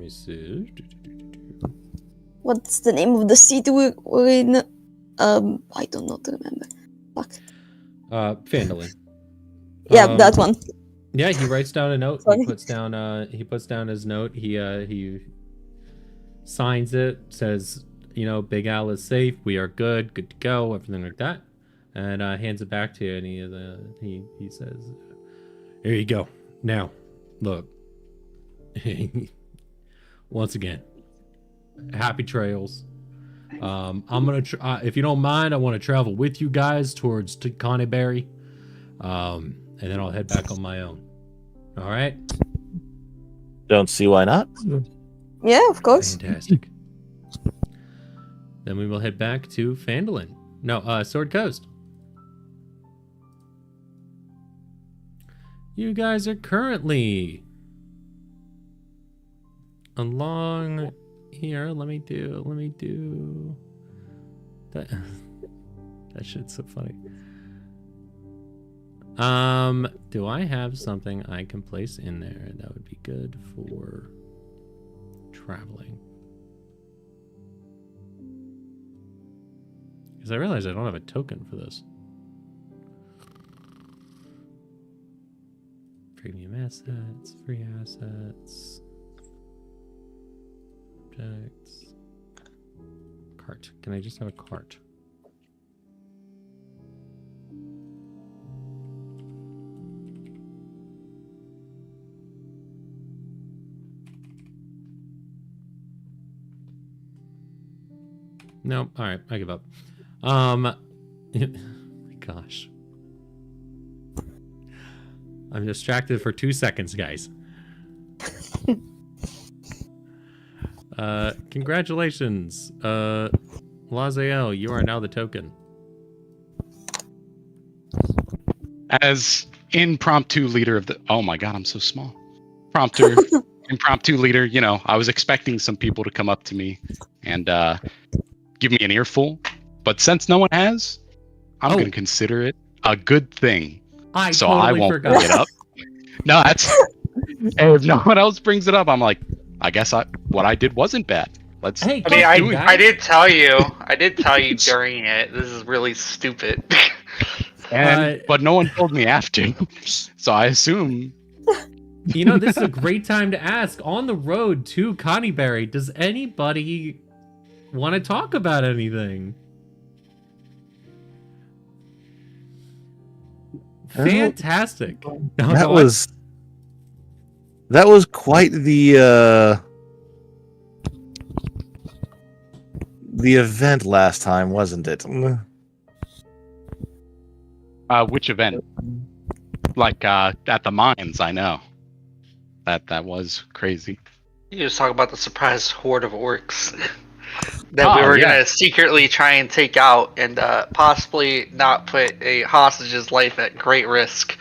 see. What's the name of the city we're in? I don't know to remember. Fuck. Phandalin. Yeah, that one. Yeah, he writes down a note. Sorry. He puts down his note. He signs it, says, Big Al is safe. We are good to go, everything like that, and hands it back to you. And he says, "Here you go. Now, look. Once again, happy trails. I'm gonna, if you don't mind, I want to travel with you guys towards Coneyberry, and then I'll head back on my own. All right? Don't see why not. Yeah, of course. Fantastic. Then we will head back to Phandalin. No, Sword Coast. You guys are currently along here. Let me do that. That shit's so funny. Do I have something I can place in there that would be good for traveling? Because I realize I don't have a token for this. Premium assets, free assets, objects, cart. Can I just have a cart? No, all right, I give up. Gosh. I'm distracted for 2 seconds, guys. Congratulations. Lazael, you are now the token. As impromptu leader of the... Oh my god, I'm so small. Impromptu leader, I was expecting some people to come up to me and give me an earful. But since no one has, I'm going to consider it a good thing. I won't forgot. bring it up. No, that's... if no one else brings it up, I'm like, I guess what I did wasn't bad. Let's... Hey, I did tell you during it. This is really stupid. But no one told me after. So I assume... This is a great time to ask. On the road to Coneyberry, does anybody want to talk about anything? Fantastic. That was quite the event last time, wasn't it? Which event? Like at the mines, I know. That was crazy. You just talk about the surprise horde of orcs. that we Oh, were yeah. gonna secretly try and take out, and possibly not put a hostage's life at great risk.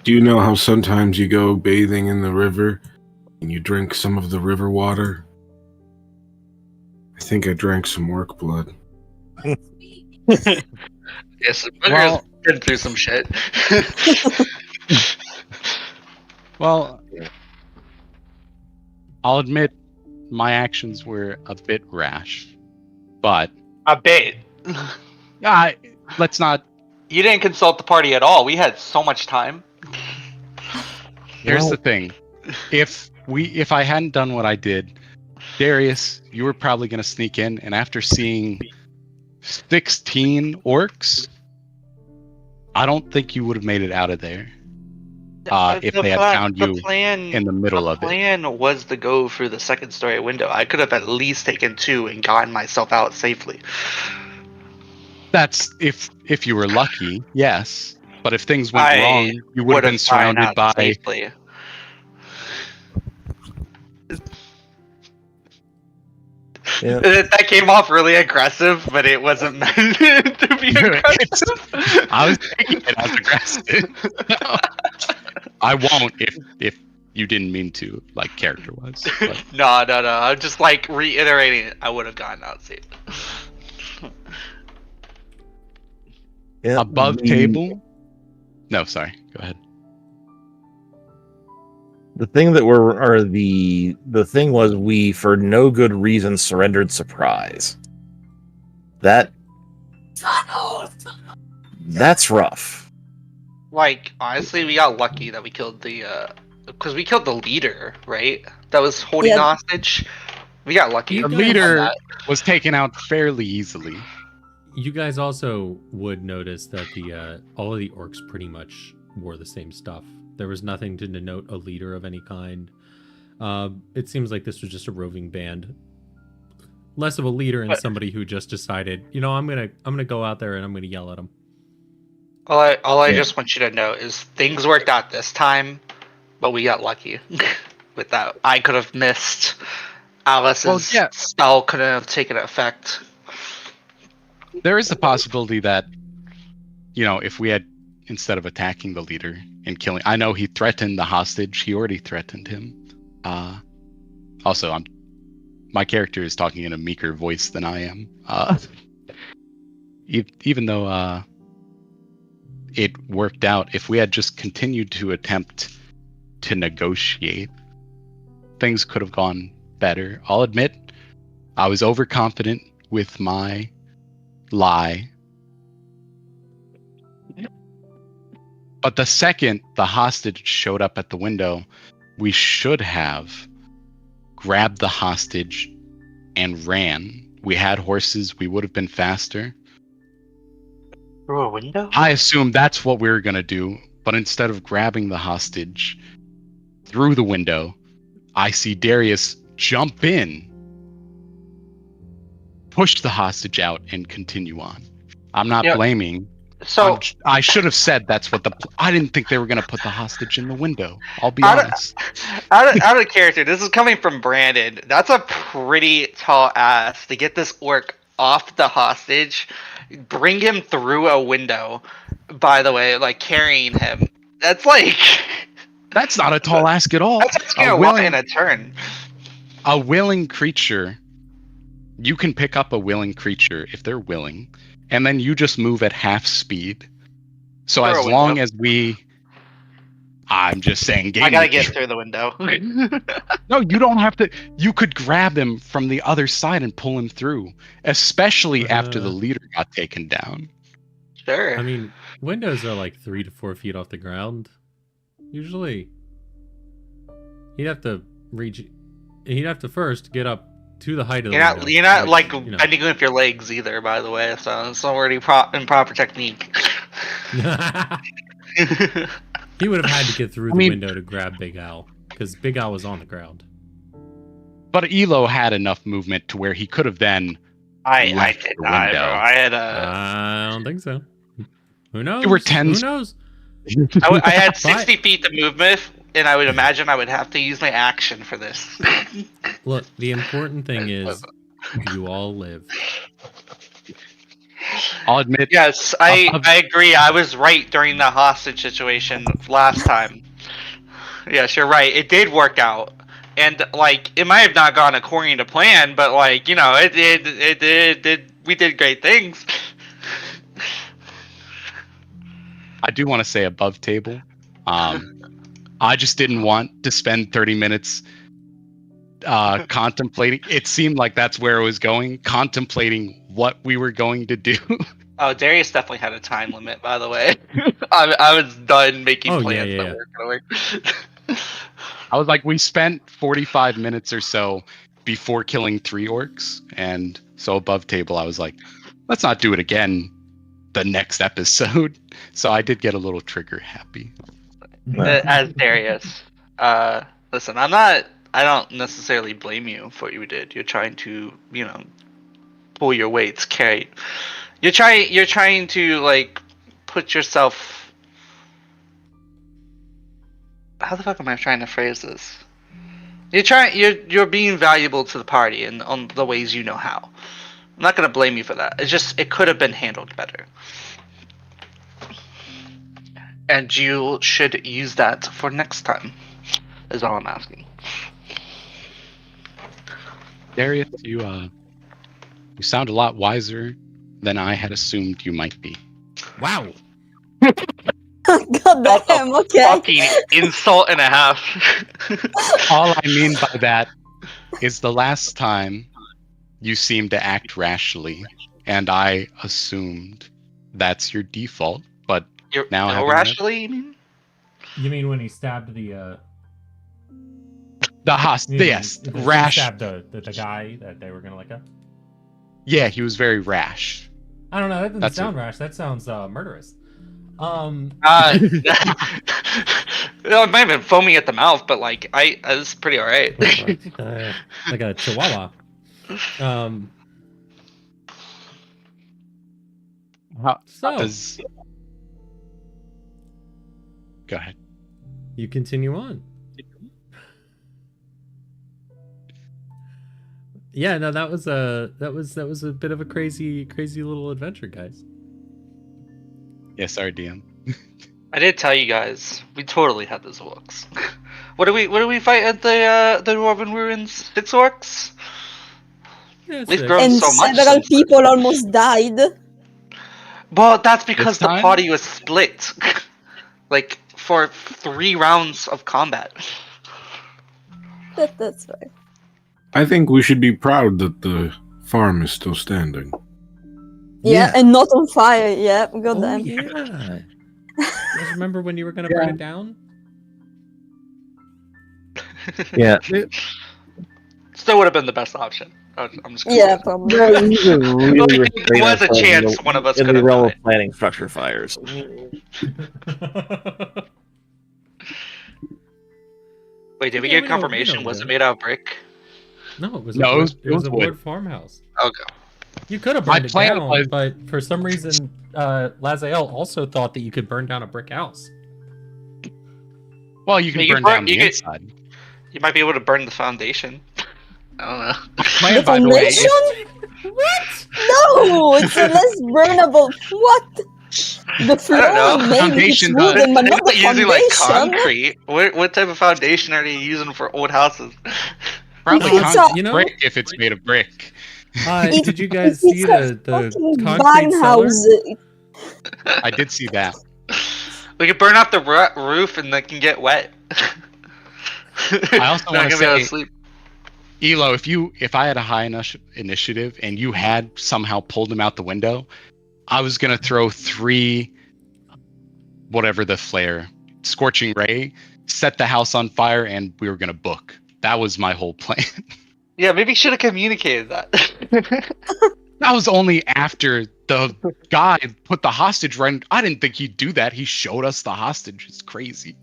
Do you know how sometimes you go bathing in the river and you drink some of the river water? I think I drank some orc blood. Yes, Booger's Well- been through some shit. Well, I'll admit my actions were a bit rash, but A bit. let's not. You didn't consult the party at all. We had so much time. Here's the thing: if I hadn't done what I did, Darius, you were probably gonna sneak in, and after seeing 16 orcs, I don't think you would have made it out of there. If they had found you in the middle of it. The plan was to go through the second story window. I could have at least taken 2 and gotten myself out safely. That's if you were lucky, yes. But if things went I wrong, you would have been gotten surrounded out by. safely. Yeah. That came off really aggressive, but it wasn't meant to be aggressive. I was taking it as aggressive. I won't if you didn't mean to, like character-wise. But No. I'm just like reiterating it. I would have gotten out safely. Yeah, above table. No, sorry. Go ahead. The thing that the thing was we for no good reason surrendered surprise. That's rough. Like, honestly, we got lucky that we killed because we killed the leader, right? That was holding Yeah. hostage. We got lucky. The The on leader that. was taken out fairly easily. You guys also would notice that all of the orcs pretty much wore the same stuff. There was nothing to denote a leader of any kind. It seems like this was just a roving band, less of a leader and somebody who just decided, I'm gonna go out there and I'm gonna yell at them. All I Yeah. just want you to know is things worked out this time, but we got lucky with that. I could have missed. Alice's Well, yeah. spell couldn't have taken effect. There is a possibility that, if we had, instead of attacking the leader and killing, I know he threatened the hostage. He already threatened him. Also, my character is talking in a meeker voice than I am. Even though it worked out, if we had just continued to attempt to negotiate, things could have gone better. I'll admit, I was overconfident with my lie. But the second the hostage showed up at the window, we should have grabbed the hostage and ran. We had horses, we would have been faster. Through a window? I assumed that's what we were going to do, but instead of grabbing the hostage through the window, I see Darius jump in, push the hostage out, and continue on. I'm not Yeah. blaming. So I should have said that's what I didn't think they were going to put the hostage in the window. I'll be Out of- honest. out of character, this is coming from Brandon. That's a pretty tall ask to get this orc off the hostage, bring him through a window. By the way, like carrying him. That's like That's not a tall ask at all. that's asking a lot in a turn. A willing creature, you can pick up a willing creature if they're willing, and then you just move at half speed. So Through a as long window. as I'm just saying, game I gotta mechanics. get through the window. No, you don't have to. You could grab him from the other side and pull him through, especially after the leader got taken down. Sure. I mean, windows are like 3 to 4 feet off the ground. Usually, he'd have to reach. He'd have to first get up to the height of the window. you're not which, like bending with your legs either. By the way, so it's already improper technique. He would have had to get through I the mean- window to grab Big Al because Big Al was on the ground. But Elo had enough movement to where he could have then. I Left did the not. window. Bro. I had I don't think so. Who knows? There were tens. Who knows? I had 60 feet to move with, and I would imagine I would have to use my action for this. Look, the important thing is you all live. I'll admit. Yes, I agree. I was right during the hostage situation last time. Yes, you're right. It did work out. And like it might have not gone according to plan, but like, you know, it did we did great things. I do want to say above table. I just didn't want to spend 30 minutes contemplating. It seemed like that's where it was going, contemplating what we were going to do. Oh, Darius definitely had a time limit, by the way. I was done making plans that were gonna work. I was like, we spent 45 minutes or so before killing 3 orcs, and so above table, I was like, let's not do it again the next episode. So I did get a little trigger happy. As Darius, listen, I don't necessarily blame you for what you did. You're trying to, you know, pull your weights, carry. You're trying to like put yourself. How the fuck am I trying to phrase this? You're being valuable to the party and on the ways you know how. I'm not gonna blame you for that. It's just it could have been handled better. And you should use that for next time. Is all I'm asking. Darius, you sound a lot wiser than I had assumed you might be. Wow. God damn, okay. Fucking insult and a half. All I mean by that is the last time you seemed to act rashly, and I assumed that's your default. But You're now rashly, you mean? You mean when he stabbed the yes, rash. Stabbed the guy that they were gonna let go? Yeah, he was very rash. I don't know. That doesn't That's sound it. rash. That sounds murderous. It might have been foaming at the mouth, but like I was pretty alright. Like a chihuahua. So Go ahead. you continue on. Yeah, no, that was a bit of a crazy little adventure, guys. Yes, our DM. I did tell you guys, we totally had those orcs. What do we fight at the Dwarven ruins? 6 orcs? Yeah, We've six. grown And so much. several people almost died. Well, that's because This the time? party was split. Like for 3 rounds of combat. That's right. I think we should be proud that the farm is still standing. Yeah, and not on fire. Yeah, god Oh, damn. yeah. You guys remember when you were gonna burn it down? Yeah. Still would have been the best option. I'm just Yeah, probably. There was a chance one of us in could the have realm died. of planning structure fires. Wait, did we Yeah, get confirmation? Was it made out of brick? No, it was No, a it wood, was- it was a wood. wood farmhouse. Okay. You could have My burned it plan down, was- but for some reason, Lazael also thought that you could burn down a brick house. Well, you can You can burn burn- down the you can- inside. You might be able to burn the foundation. I don't know. My plan, The by the way, foundation? What? No, it's a less burnable. What? The floor, know. maybe it's Foundation wooden, but They're not the using like foundation. concrete. What type of foundation are they using for old houses? probably It's concrete a- You know- brick if it's made of brick. If- Did you guys if see it's a the fucking concrete cellar? barnhouse. I did see that. We could burn out the roof and they can get wet. I also Not wanna gonna be able to say- sleep. Elo, if I had a high enough initiative and you had somehow pulled him out the window, I was gonna throw 3, whatever the flare, scorching ray, set the house on fire, and we were gonna book. That was my whole plan. Yeah, maybe you should have communicated that. That was only after the guy put the hostage right. I didn't think he'd do that. He showed us the hostage. It's crazy.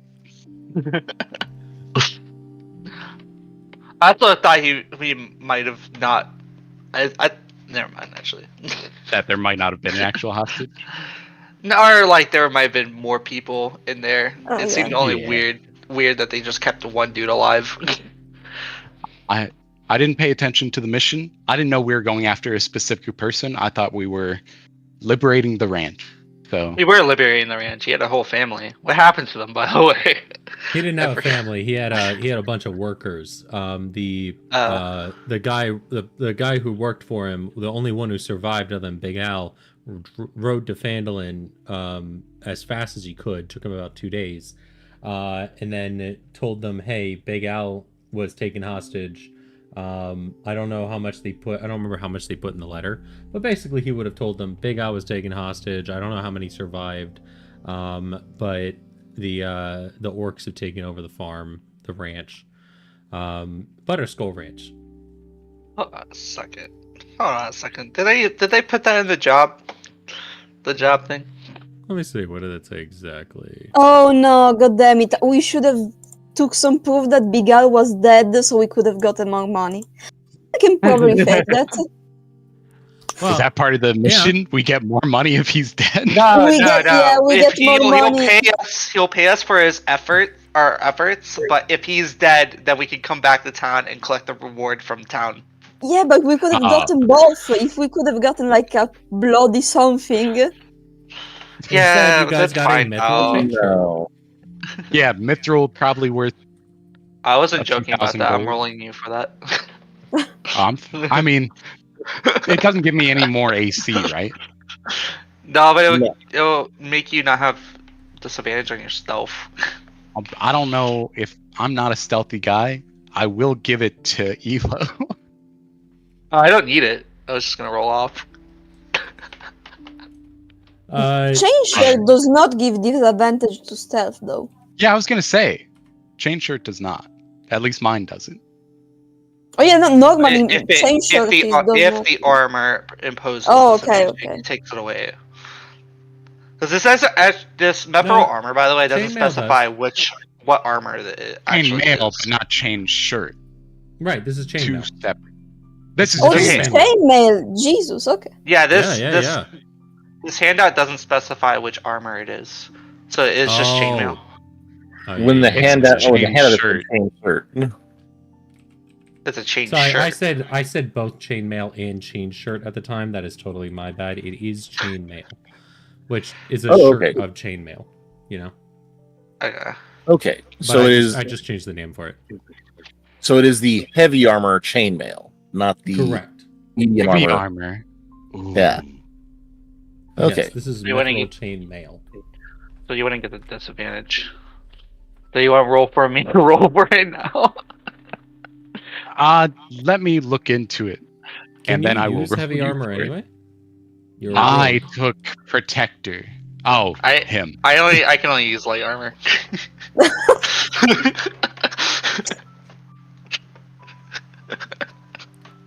I thought we might have not. I never mind actually. That there might not have been an actual hostage. No, or like there might have been more people in there. Oh, It seemed yeah. only Yeah. weird. weird that they just kept one dude alive. I didn't pay attention to the mission. I didn't know we were going after a specific person. I thought we were liberating the ranch. So We were liberating the ranch. He had a whole family. What happened to them, by the way? He didn't have a family. He had a bunch of workers. The guy who worked for him, the only one who survived other than Big Al, rode to Fandolin as fast as he could. Took him about 2 days, and then it told them, "Hey, Big Al was taken hostage." I don't know how much they put. I don't remember how much they put in the letter, but basically he would have told them Big Al was taken hostage. I don't know how many survived, but the orcs have taken over the farm, the ranch, Butterskull Ranch. Hold on a second. Hold on a second. Did they put that in the job? The job thing? Let me see. What did it say exactly? Oh no, god damn it. We should have took some proof that Bigal was dead so we could have gotten more money. I can probably fake that. Well, is that part of the mission? We get more money if he's dead. No, We get- yeah, we If get more money. He'll pay us for his our efforts. But if he's dead, then we can come back to town and collect the reward from town. Yeah, but we could have gotten both. If we could have gotten like a bloody something. Yeah, Instead, you guys that's got a fine. mithril chain shirt. No. Yeah, mithril probably worth. I wasn't A few joking about thousand that. I'm gold. rolling you for that. I mean, it doesn't give me any more AC, right? No, but No. it'll make you not have disadvantage on your stealth. I don't know if I'm not a stealthy guy. I will give it to Evo. I don't need it. I was just gonna roll off. Chain shirt does not give disadvantage to stealth though. Yeah, I was gonna say, chain shirt does not. At least mine doesn't. Oh yeah, no, normally If chain shirt the, is does if not. the armor imposes Oh, okay, disadvantage, okay. it takes it away. Because this says this mithril No, armor, by the way, doesn't chainmail specify does. what armor it Chain actually mail, is. but not chain shirt. Right, this is Two chainmail. separate. This is Oh, Okay. this is chainmail. chainmail. Jesus, okay. Yeah, this Yeah. this handout doesn't specify which armor it is, so it's just chainmail. Oh, When the It's handout, chain when the handout is shirt. a chain shirt. It's a chain So shirt. I said both chainmail and chain shirt at the time. That is totally my bad. It is chainmail, which is a Oh, shirt okay. of chainmail. You know. Okay. Okay, But so it is. I just changed the name for it. So it is the heavy armor chainmail, not the Correct. medium Heavy armor. armor. Ooh. Yeah. Okay. Yes, this is You wanna mithril get- chainmail. So you wouldn't get the disadvantage. So you want to roll for me to roll for it now? Let me look into it, Can and then you I will use roll heavy you armor for it. anyway? You're a I rogue. took protector. Oh, I- him. I can only use light armor.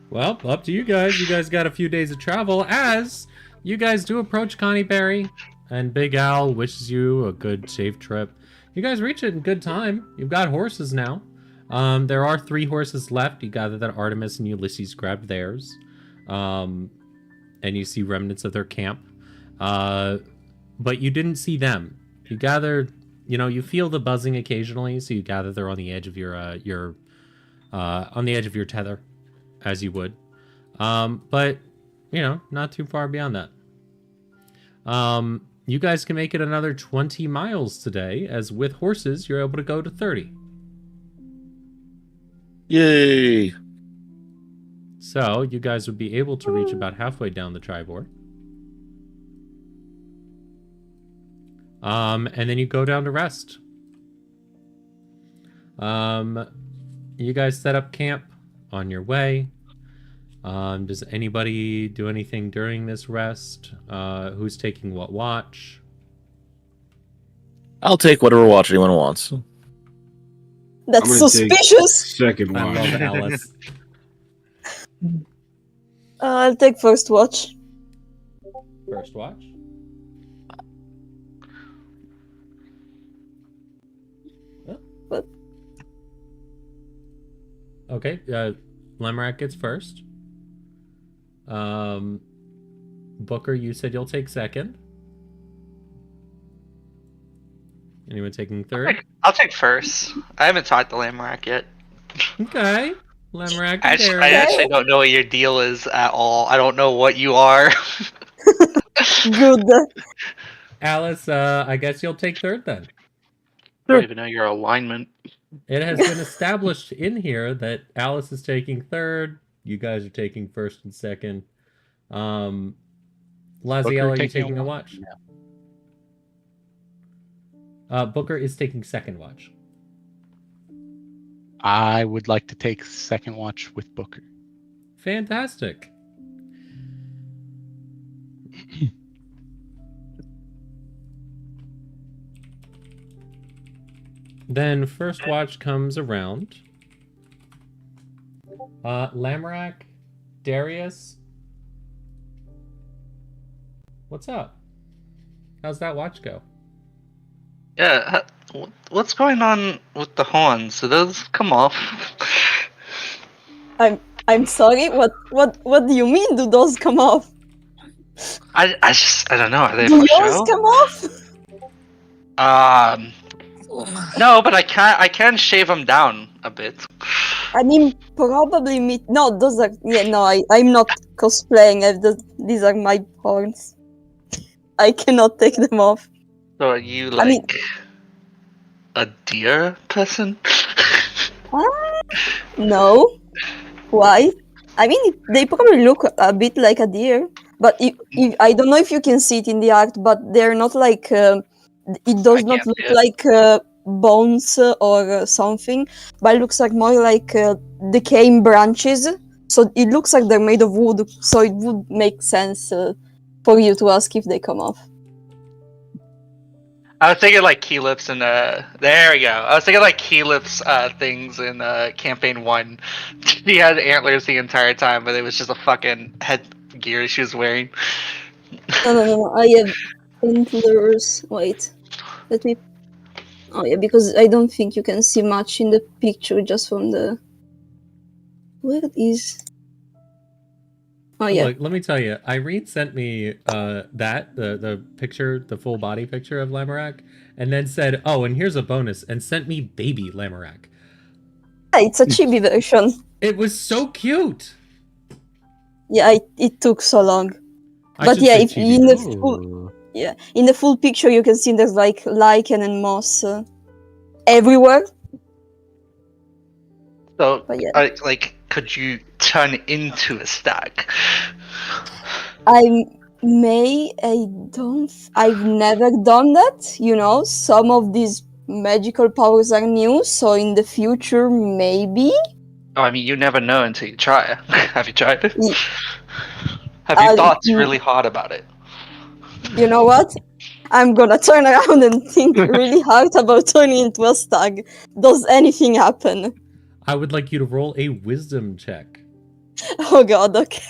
Well, up to you guys. You guys got a few days of travel as you guys do approach Connie Berry, and Big Al wishes you a good, safe trip. You guys reach it in good time. You've got horses now. There are 3 horses left. You gather that Artemis and Ulysses grabbed theirs. And you see remnants of their camp. But you didn't see them. You gather, you feel the buzzing occasionally, so you gather they're on the edge of your tether, as you would. But, not too far beyond that. You guys can make it another 20 miles today, as with horses, you're able to go to 30. Yay! So, you guys would be able to reach about halfway down the Tribor. And then you go down to rest. You guys set up camp on your way. Does anybody do anything during this rest? Who's taking what watch? I'll take whatever watch anyone wants. That's I'm gonna take- suspicious. Second I one. love Alice. I'll take first watch. First watch. What? Okay, Lemrak gets first. Booker, you said you'll take second. Anyone taking third? I'll take first. I haven't talked to Lamrack yet. Okay. Lamrack I and actually Darius. don't know what your deal is at all. I don't know what you are. Good. Alice, I guess you'll take third then. I don't even know your alignment. It has been established in here that Alice is taking third. You guys are taking first and second. Laziel, Booker are you taking a taking a watch? Booker is taking second watch. I would like to take second watch with Booker. Fantastic. Then first watch comes around. Lamrack, Darius. What's up? How's that watch go? Yeah, what's going on with the horns? Do those come off? I'm sorry. What do you mean? Do those come off? I don't know. Are they Do for yours show? come off? No, but I can shave them down a bit. I mean, probably me. No, those are. Yeah, no, I'm not cosplaying. These are my horns. I cannot take them off. So are you I mean- like a deer person? No. Why? I mean, they probably look a bit like a deer, but I don't know if you can see it in the art, but they're not like. It does I not can't look see it. like bones or something, but it looks like more like decaying branches. So it looks like they're made of wood. So it would make sense for you to ask if they come off. I was thinking like Keylip's and there we go. I was thinking like Keylip's things in campaign 1. He had antlers the entire time, but it was just a fucking headgear she was wearing. No. I have antlers. Wait, let me. Oh yeah, because I don't think you can see much in the picture just from the. Where is? Oh yeah. Look, let me tell you, Irene sent me the picture, the full body picture of Lamarack, and then said, "Oh, and here's a bonus," and sent me baby Lamarack. Yeah, it's a chibi version. It was so cute. Yeah, it took so long. I But should yeah, say if chibi in the version. full, in the full picture you can see there's like lichen and moss everywhere. So, But yeah. like, could you turn into a stag? I've never done that, you know. Some of these magical powers are new, so in the future maybe. Oh, I mean, you never know until you try. Have you tried it? Y- Have your thoughts really hard about it? You know what? I'm gonna turn around and think really hard about turning into a stag. Does anything happen? I would like you to roll a wisdom check. Oh god, okay.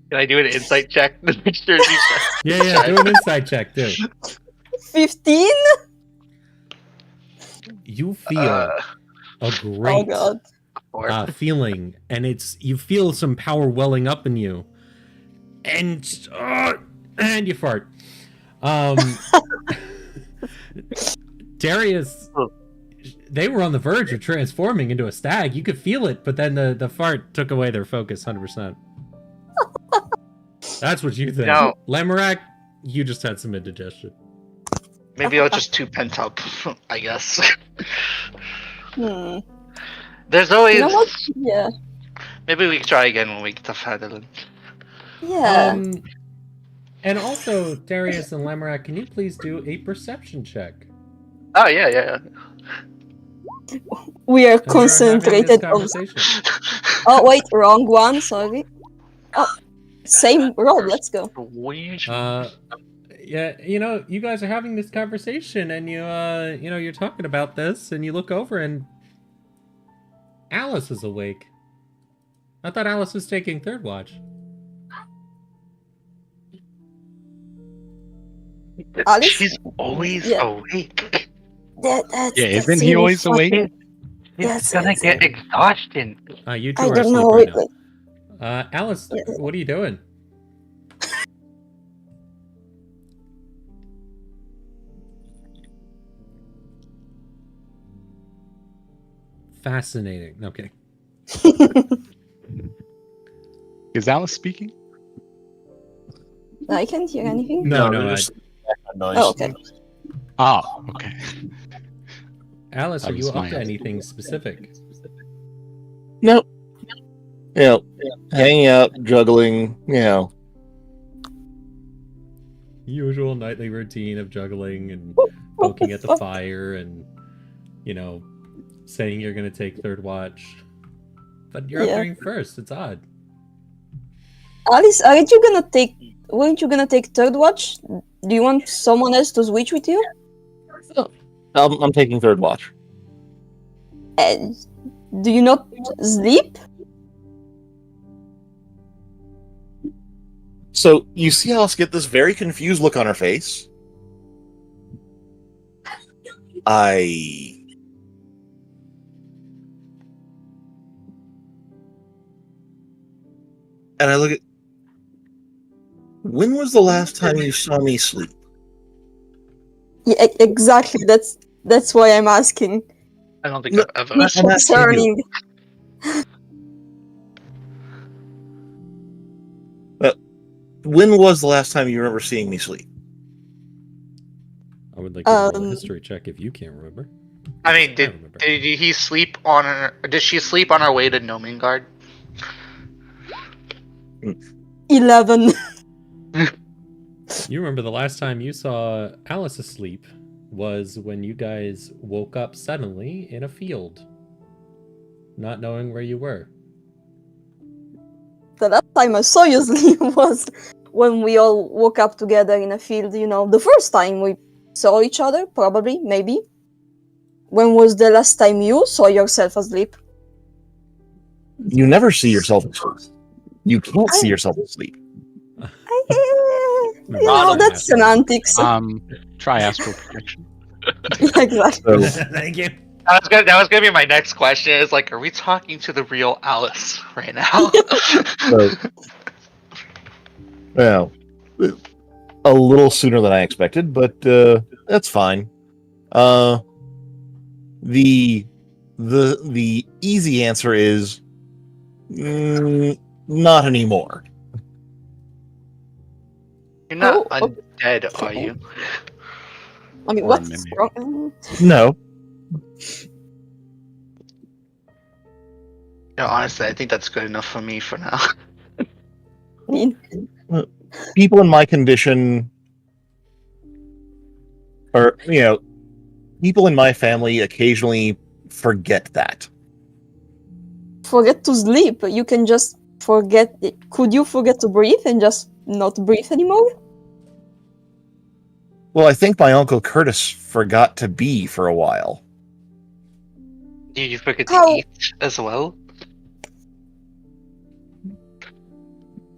Can I do an insight check to make sure these Yeah, do an insight check too. 15? You feel a Oh great god. feeling, and you feel some power welling up in you, and you fart. Darius, they were on the verge of transforming into a stag. You could feel it, but then the fart took away their focus 100%. That's what you think. No. Lamarack, you just had some indigestion. Maybe I was just too pent up, I guess. Hmm. There's always. You know what? Yeah. Maybe we can try again when we get to Ferdinand. Yeah. And also, Darius and Lamarack, can you please do a perception check? Oh, yeah. We are As you're having this concentrated on. conversation. Oh wait, wrong one. Sorry. Oh, same roll. Let's go. Yeah, you guys are having this conversation, and you're talking about this, and you look over, and Alice is awake. I thought Alice was taking third watch. Alice? She's always Yeah. awake. Isn't he always awake? He's gonna get exhaustion. You two I are don't asleep know. right now. Alice, Yeah. what are you doing? Fascinating. Okay. Is Alice speaking? I can't hear anything. No, they're no. just background Oh, noise. okay. Oh, okay. Alice, That are you was up my to answer. anything specific? Nope. Hanging out, juggling, Usual nightly routine of juggling and poking at the fire and, saying you're going to take third watch. But you're up Yeah. during first. It's odd. Alice, weren't you gonna take third watch? Do you want someone else to switch with you? I'm taking third watch. And do you not sleep? So you see Alice get this very confused look on her face. And I look at. When was the last time you saw me sleep? Yeah, exactly. That's why I'm asking. I don't think No, I've ever. I'm It's asking you. concerning. When was the last time you remember seeing me sleep? I would like you to roll a Um, history check if you can't remember. I mean, I remember. did he sleep on her? Did she sleep on our way to Nomingard? 11. You remember the last time you saw Alice asleep was when you guys woke up suddenly in a field, not knowing where you were. The last time I saw you sleep was when we all woke up together in a field, the first time we saw each other, probably, maybe. When was the last time you saw yourself asleep? You never see yourself asleep. You can't see yourself asleep. That's semantics. Try astral projection. Yeah, exactly. So, Thank you. That was gonna be my next question. Is like, are we talking to the real Alice right now? well, a little sooner than I expected, but that's fine. The easy answer is not anymore. You're not Oh, undead, are you? I mean, Or a what's mimic. wrong? No, No, honestly, I think that's good enough for me for now. I mean, people in my condition, or people in my family occasionally forget that. forget to sleep. You can just forget. Could you forget to breathe and just not breathe anymore? Well, I think my uncle Curtis forgot to be for a while. Did you forget How- to eat as well?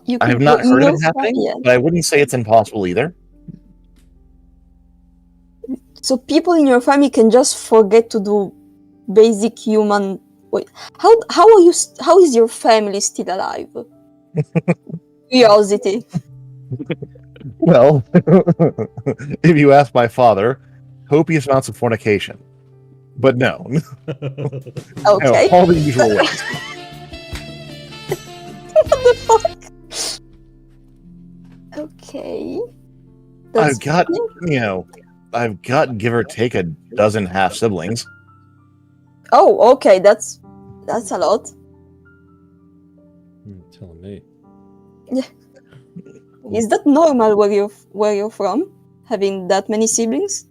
You I have could not go heard of no it happening, far- yeah. but I wouldn't say it's impossible either. So people in your family can just forget to do basic human. Wait, how are you? How is your family still alive? Curiosity. Well, if you ask my father, copious amounts of fornication. But no, Okay. all the usual ways. What the fuck? Okay. That's I've got, funny. I've got give or take a dozen half siblings. Oh, okay. That's a lot. Telling me. Is that normal where you're from? Having that many siblings?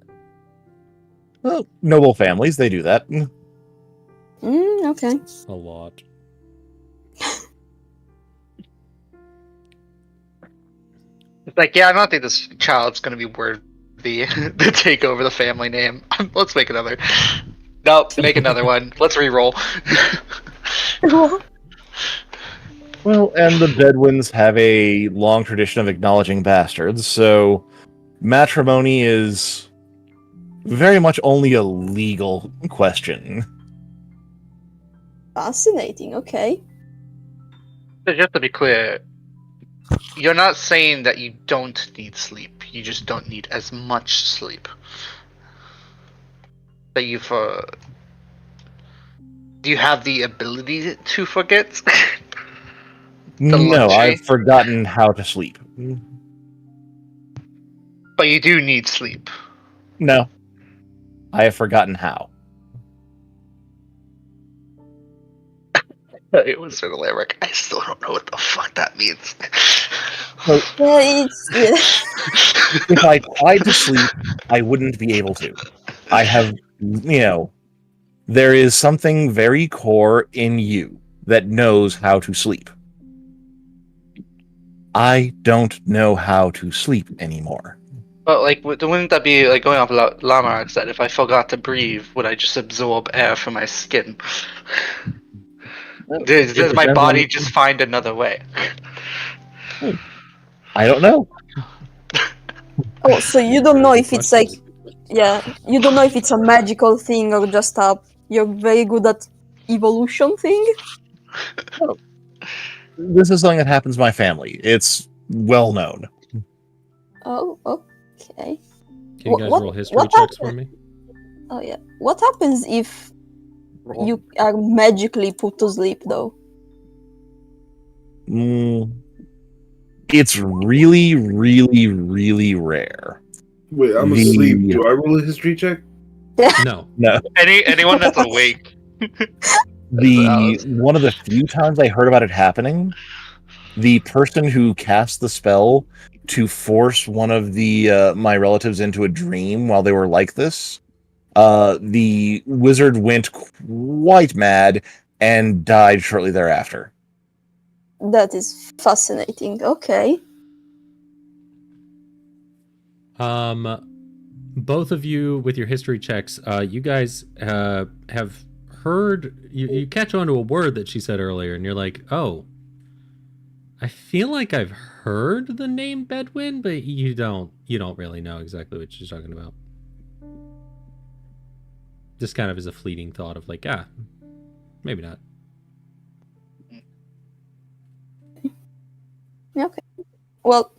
Well, noble families, they do that. Okay. A lot. It's like, yeah, I don't think this child's gonna be worthy to take over the family name. Let's make another. Nope, make another one. Let's re-roll. Well, and the Bedouins have a long tradition of acknowledging bastards, so matrimony is very much only a legal question. Fascinating. Okay. So just to be clear, you're not saying that you don't need sleep. You just don't need as much sleep. That you've. Do you have the ability to forget? No, luxury? I've forgotten how to sleep. But you do need sleep. No, I have forgotten how. It was sort of lyric. I still don't know what the fuck that means. Yeah, yeah. If I tried to sleep, I wouldn't be able to. I have, there is something very core in you that knows how to sleep. I don't know how to sleep anymore. But like, wouldn't that be like going off Lamarck said? If I forgot to breathe, would I just absorb air from my skin? Does It my depends body on- just find another way? I don't know. Oh, so you don't know Very if good it's like, question. yeah, you don't know if it's a magical thing or just you're very good at evolution thing? This is something that happens in my family. It's well known. Oh, okay. Can you guys roll history what checks for me? Oh yeah. What happens if you are magically put to sleep though? It's really, really, really rare. Wait, I'm The- asleep. Do I roll a history check? No. No, Anyone that's awake. one of the few times I heard about it happening, the person who cast the spell to force one of the my relatives into a dream while they were like this, the wizard went quite mad and died shortly thereafter. That is fascinating. Okay. Both of you with your history checks, you guys have heard. You catch on to a word that she said earlier, and you're like, "Oh, I feel like I've heard the name Bedouin, but you don't really know exactly what she's talking about." Just kind of as a fleeting thought of like, maybe not. Okay. Well,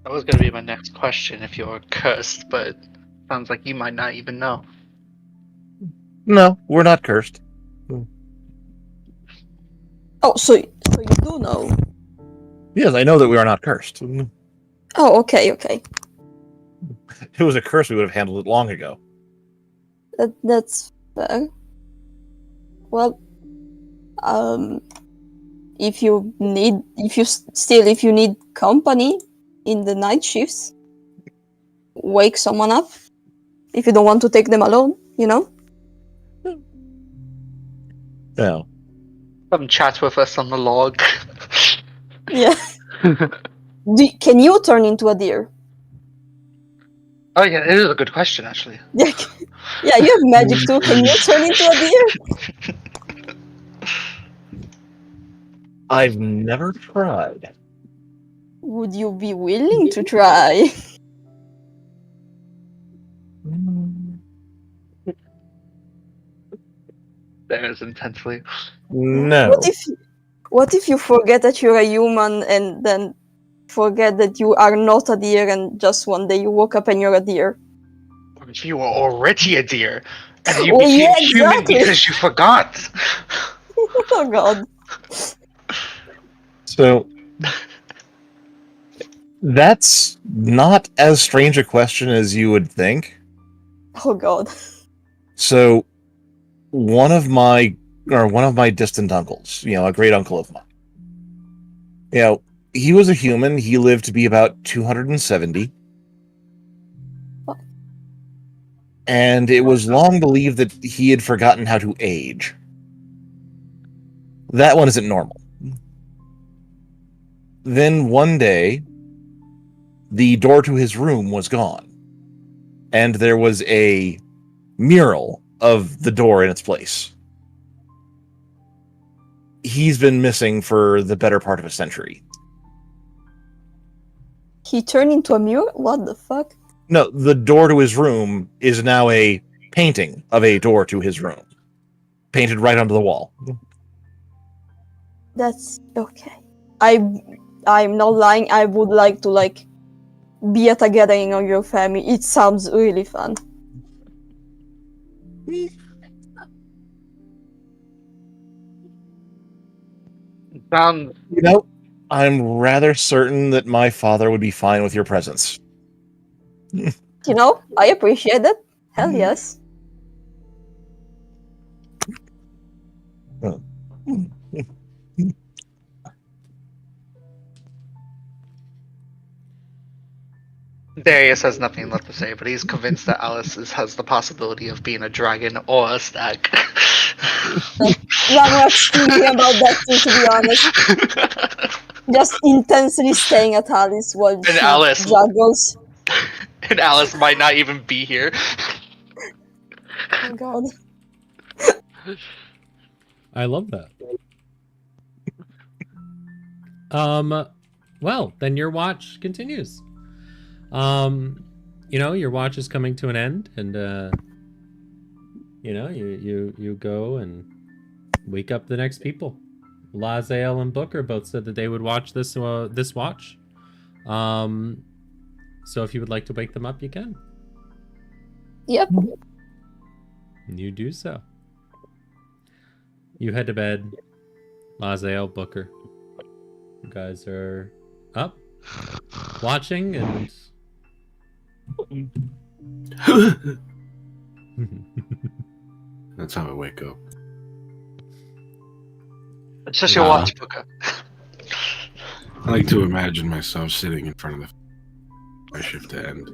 That was gonna be my next question if you're cursed, but sounds like you might not even know. No, we're not cursed. oh, so you do know. Yes, I know that we are not cursed. If Oh, okay. it was a curse, we would have handled it long ago. That's fair. Well, if you need company in the night shifts, wake someone up. If you don't want to take them alone, No. Come chat with us on the log. Yeah. Can you turn into a deer? Oh yeah, it is a good question actually. Yeah, yeah, you have magic too. Can you turn into a deer? I've never tried. Would you be willing to try? There is intensely. No. What if you forget that you're a human and then forget that you are not a deer and just one day you woke up and you're a deer? Or if you were already a deer and you Well, became yeah, human exactly. because you forgot. Oh god. So that's not as strange a question as you would think. Oh god. So one of my distant uncles, a great uncle of mine, he was a human. He lived to be about 270. And it was long believed that he had forgotten how to age. That one isn't normal. Then one day, the door to his room was gone. And there was a mural of the door in its place. He's been missing for the better part of a century. He turned into a mural? What the fuck? No, the door to his room is now a painting of a door to his room. Painted right onto the wall. That's okay. I'm not lying. I would like to be at a gathering of your family. It sounds really fun. Sounds You know, I'm rather certain that my father would be fine with your presence. You know, I appreciate that. Hell yes. Darius has nothing left to say, but he's convinced that has the possibility of being a dragon or a stag. Lamrack's thinking about that too, to be honest. Just intensely staring at Alice while she Alice- juggles. And Alice might not even be here. Oh god. I love that. Well, then your watch continues. Your watch is coming to an end, and you go and wake up the next people. Lazael and Booker both said that they would watch this watch. So if you would like to wake them up, you can. Yep. You do so. You head to bed. Lazael, Booker. You guys are up, watching, and That's how I wake up. It's just your Wow. watch, Booker. I like to imagine myself sitting in front of my shift to end.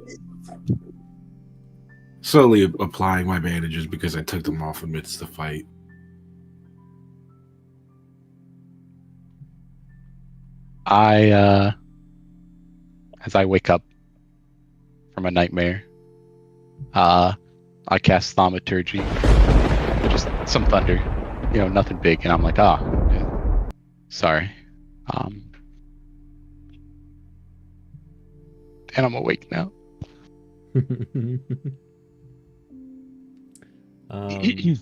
Slowly applying my bandages because I took them off amidst the fight. As I wake up from a nightmare, I cast thaumaturgy, just some thunder, nothing big, and I'm like, sorry, and I'm awake now. Do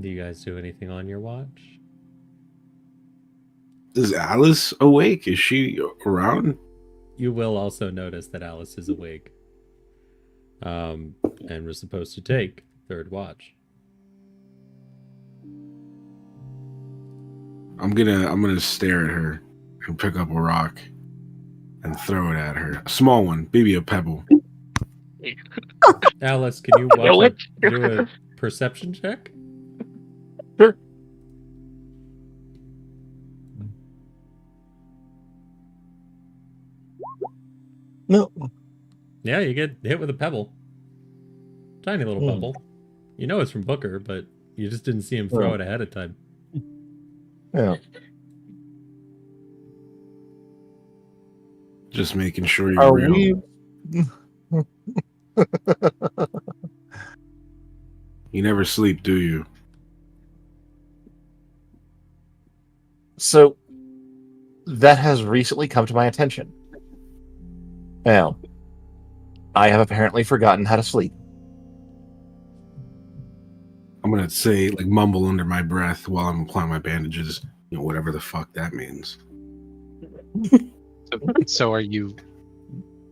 you guys do anything on your watch? Is Alice awake? Is she around? You will also notice that Alice is awake. And we're supposed to take third watch. I'm gonna stare at her and pick up a rock and throw it at her. A small one, maybe a pebble. Alice, can you do a perception check? Sure. No. Yeah, you get hit with a pebble. Tiny little pebble. You know it's from Booker, but you just didn't see him throw it ahead of time. Yeah. Just making sure you're Are real. we? You never sleep, do you? So that has recently come to my attention. Now, I have apparently forgotten how to sleep. I'm gonna say, like, mumble under my breath while I'm applying my bandages. Whatever the fuck that means. So are you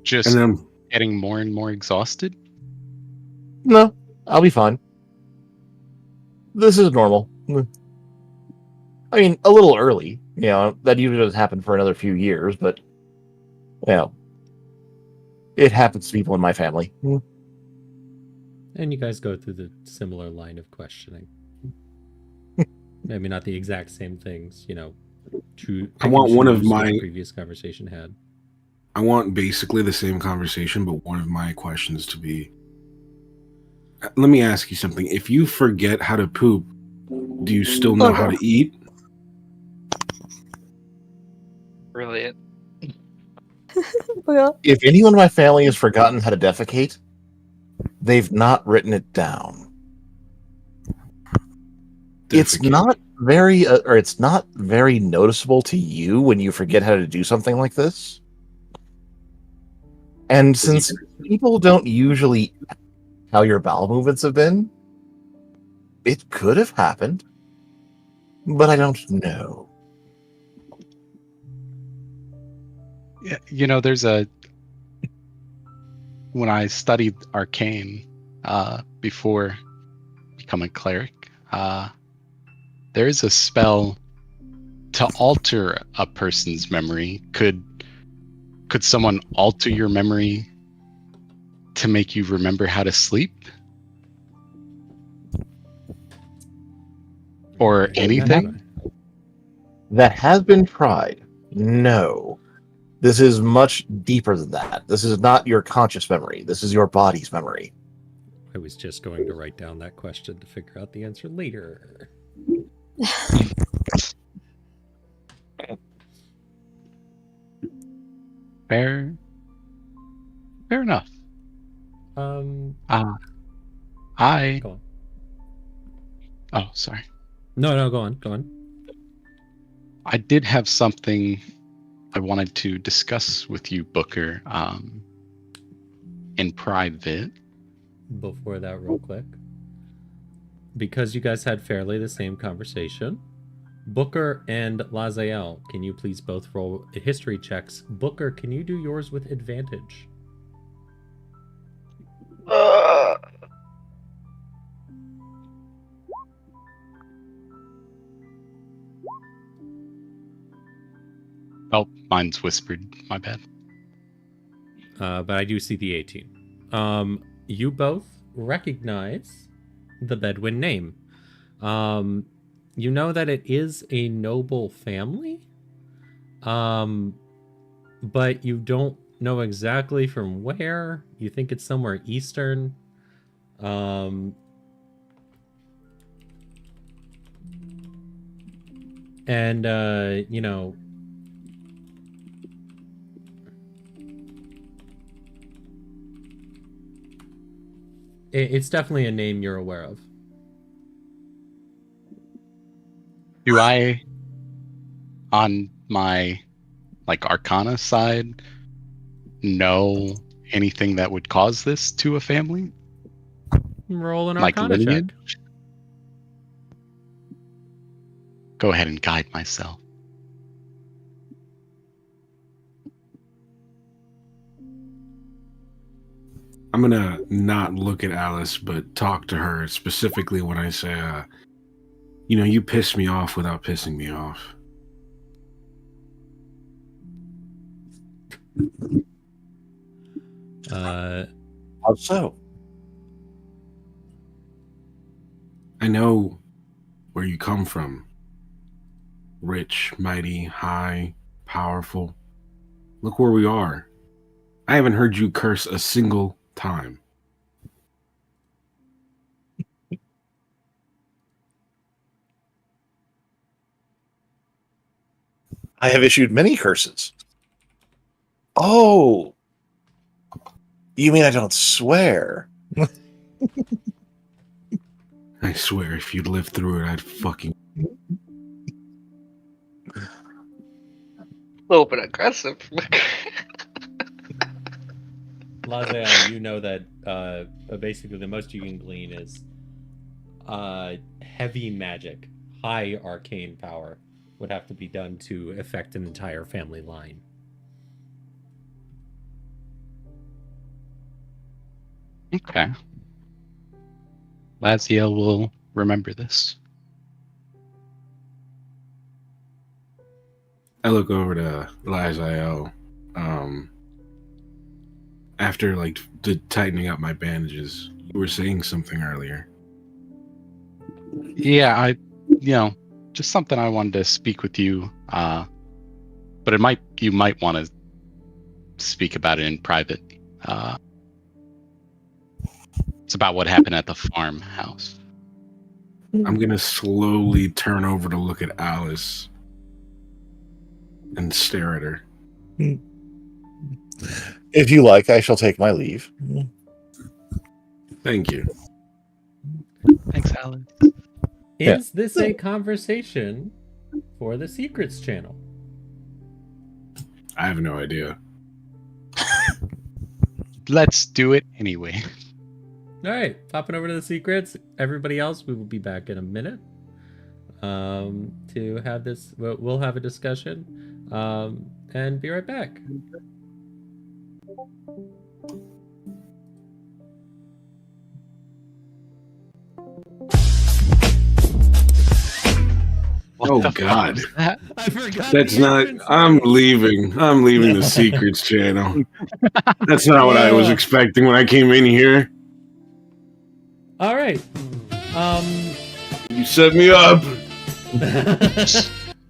just And then getting more and more exhausted? No, I'll be fine. This is normal. I mean, a little early. That usually doesn't happen for another few years, but it happens to people in my family. And you guys go through the similar line of questioning. Maybe not the exact same things, I want one of my previous conversation had. I want basically the same conversation, but one of my questions to be, let me ask you something. If you forget how to poop, do you still know how to eat? Brilliant. If anyone in my family has forgotten how to defecate, they've not written it down. It's not very noticeable to you when you forget how to do something like this. And since people don't usually how your bowel movements have been, it could have happened, but I don't know. Yeah, you know, there's a when I studied arcane before becoming cleric, there is a spell to alter a person's memory. Could someone alter your memory to make you remember how to sleep or anything? That has been tried. No. This is much deeper than that. This is not your conscious memory. This is your body's memory. I was just going to write down that question to figure out the answer later. Fair enough. I Go on. Oh, sorry. No, go on. I did have something I wanted to discuss with you, Booker, in private. Before that, real quick, because you guys had fairly the same conversation, Booker and Lazael, can you please both roll history checks? Booker, can you do yours with advantage? Oh, mine's whispered. My bad. But I do see the 18. You both recognize the Bedouin name. You know that it is a noble family, but you don't know exactly from where. You think it's somewhere eastern. And you know, it's definitely a name you're aware of. Do I, on my Arcana side, know anything that would cause this to a family? Roll an Like Arcana check. lineage? Go ahead and guide myself. I'm gonna not look at Alice, but talk to her specifically when I say, you piss me off without pissing me off. How so? I know where you come from. Rich, mighty, high, powerful. Look where we are. I haven't heard you curse a single time. I have issued many curses. Oh. You mean I don't swear? I swear, if you'd lived through it, I'd fucking... A little bit aggressive. Lazael, you know that basically the most you can glean is heavy magic, high arcane power would have to be done to affect an entire family line. Okay. Laziel will remember this. I look over to Lazael. After, tightening up my bandages, you were saying something earlier. Yeah, just something I wanted to speak with you. But you might want to speak about it in private. It's about what happened at the farmhouse. I'm gonna slowly turn over to look at Alice and stare at her. If you like, I shall take my leave. Thank you. Thanks, Alice. Is this a conversation for the Secrets channel? I have no idea. Let's do it anyway. All right, popping over to the Secrets. Everybody else, we will be back in a minute to have this. We'll have a discussion. and be right back. Oh God, I forgot. that's the not. entrance I'm music. leaving. I'm leaving the secrets channel. That's not what I was expecting when I came in here. All right. You set me up.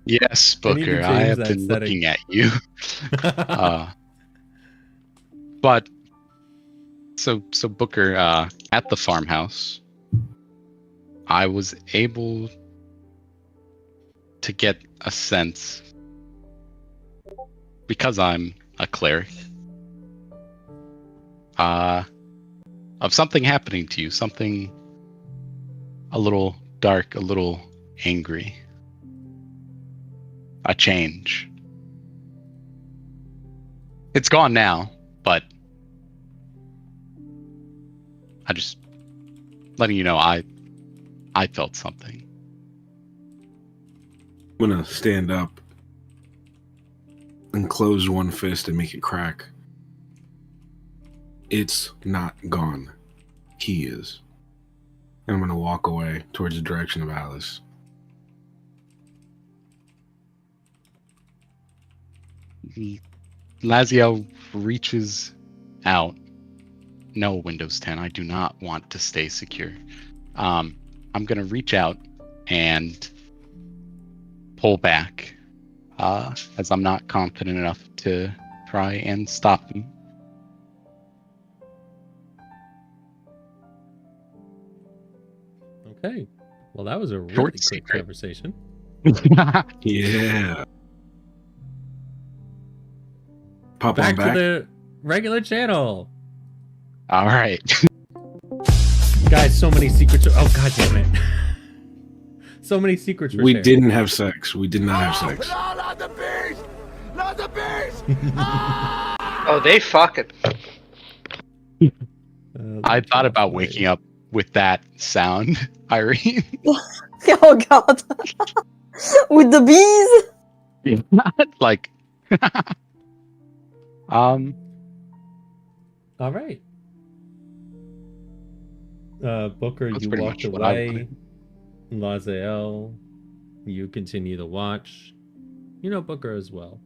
Yes, I need to Booker, I change have that been setting. looking at you. But so Booker, at the farmhouse, I was able to get a sense, because I'm a cleric, of something happening to you, something a little dark, a little angry, a change. It's gone now, but I just letting you know I felt something. I'm gonna stand up and close one fist and make it crack. It's not gone. He is. And I'm gonna walk away towards the direction of Alice. Lazio reaches out. No, Windows 10, I do not want to stay secure. I'm going to reach out and pull back, as I'm not confident enough to try and stop him. Okay. Well, that was a really Short quick secret. conversation. Yeah. Pop Back on back. to the regular channel. All right. Guys, so many secrets. Oh, God damn it. So many secrets were We shared. didn't have sex. We did not have sex. Oh, they fucking. I thought about waking up with that sound, Irene. Oh god. With the bees? Like, All right. Booker, That's you pretty walked much what I away. Laziel, you continue the watch. You know Booker as well.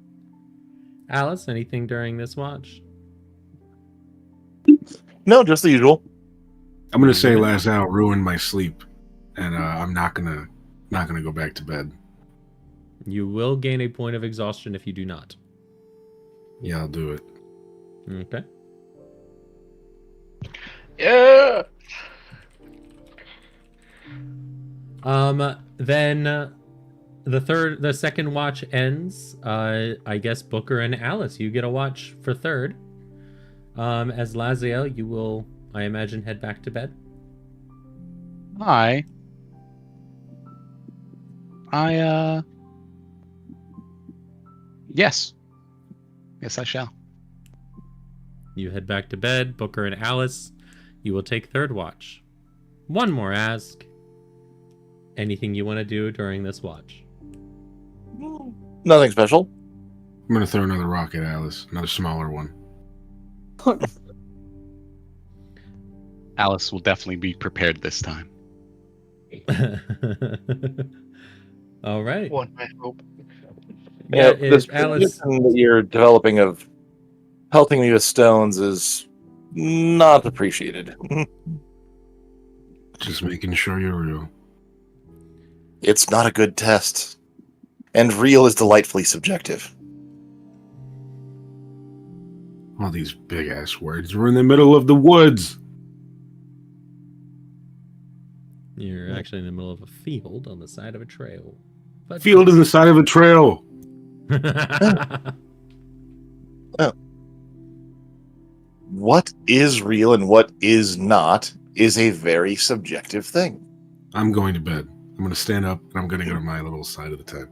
Alice, anything during this watch? No, just the usual. I'm gonna say Lazao ruined my sleep, and I'm not gonna go back to bed. You will gain a point of exhaustion if you do not. Yeah, I'll do it. Okay. Yeah. Then the second watch ends. I guess Booker and Alice, you get a watch for third. As Laziel, you will, I imagine, head back to bed. Yes, I shall. You head back to bed. Booker and Alice, you will take third watch. One more ask. Anything you want to do during this watch? Nothing special. I'm gonna throw another rock at Alice, another smaller one. Alice will definitely be prepared this time. All right. One, I hope. Yeah, this Alice. tradition that you're developing of pelting me with stones is not appreciated. Just making sure you're real. It's not a good test. And real is delightfully subjective. All these big ass words. We're in the middle of the woods. You're actually in the middle of a field on the side of a trail. But Field in the side of a trail. What is real and what is not is a very subjective thing. I'm going to bed. I'm going to stand up and I'm going to go to my little side of the tent.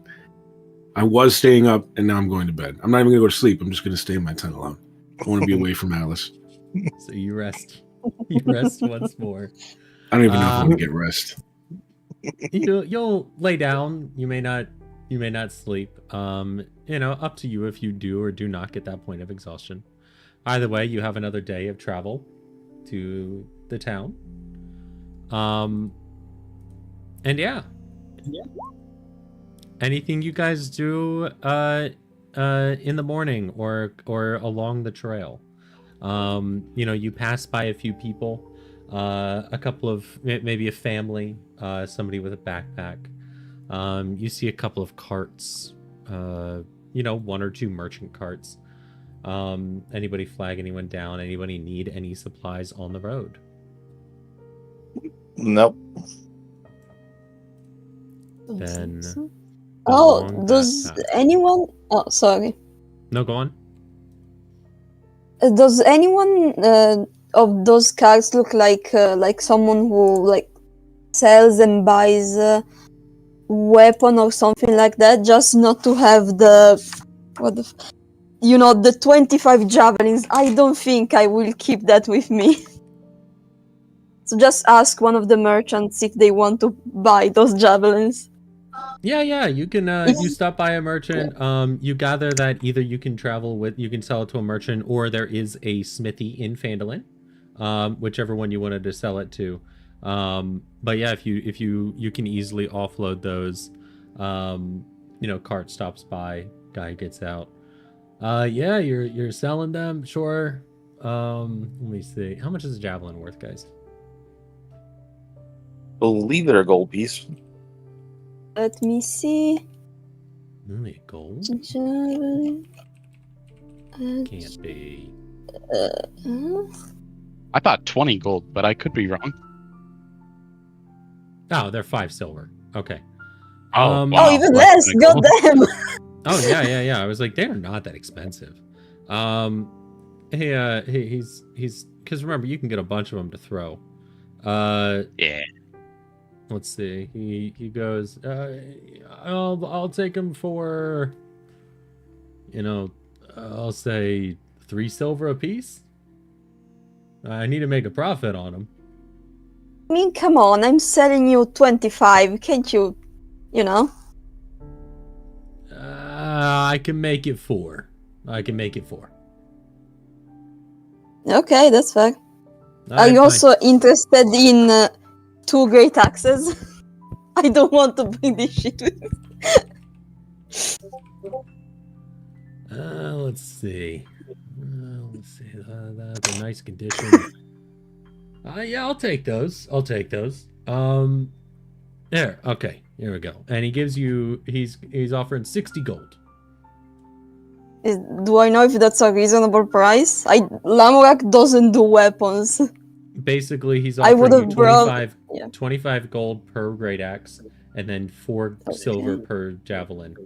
I was staying up and now I'm going to bed. I'm not even going to go to sleep. I'm just going to stay in my tent alone. I want to be away from Alice. So you rest. You rest once more. I don't even know if I'm going to get rest. You'll lay down. You may not sleep. up to you if you do or do not get that point of exhaustion. Either way, you have another day of travel to the town. And yeah. Anything you guys do in the morning or along the trail? You pass by a few people, a couple of maybe a family, somebody with a backpack. You see a couple of carts, one or two merchant carts. Anybody flag anyone down? Anybody need any supplies on the road? Nope. Then Oh, along that does path. anyone? Oh, sorry. No, go on. Does anyone of those cards look like someone who like sells and buys weapon or something like that? Just not to have the the 25 javelins. I don't think I will keep that with me. So just ask one of the merchants if they want to buy those javelins. Yeah, you can you stop by a merchant. You gather that either you can sell it to a merchant, or there is a smithy in Fandolin, whichever one you wanted to sell it to. But yeah, if you can easily offload those. Cart stops by, guy gets out. Yeah, you're selling them, sure. Let me see. How much is a javelin worth, guys? Believe it or gold piece. Let me see. Only gold? Javelin. Can't be. I thought 20 gold, but I could be wrong. Oh, they're 5 silver. Okay. Oh, Oh, even less. Goddamn. Oh yeah. I was like, they're not that expensive. He's because remember, you can get a bunch of them to throw. Yeah. Let's see. He goes, I'll take them for, I'll say 3 silver a piece. I need to make a profit on them. I mean, come on, I'm selling you 25. Can't you, I can make it 4. Okay, that's fair. Are Alright, you fine. also interested in 2 great axes? I don't want to bring this shit with me. Let's see. That's a nice condition. Yeah, I'll take those. There. Okay. Here we go. And he gives you. He's offering 60 gold. Do I know if that's a reasonable price? Lamorak doesn't do weapons. Basically, he's I offering you would've brought- 25 gold per great axe, and then 4 silver per javelin.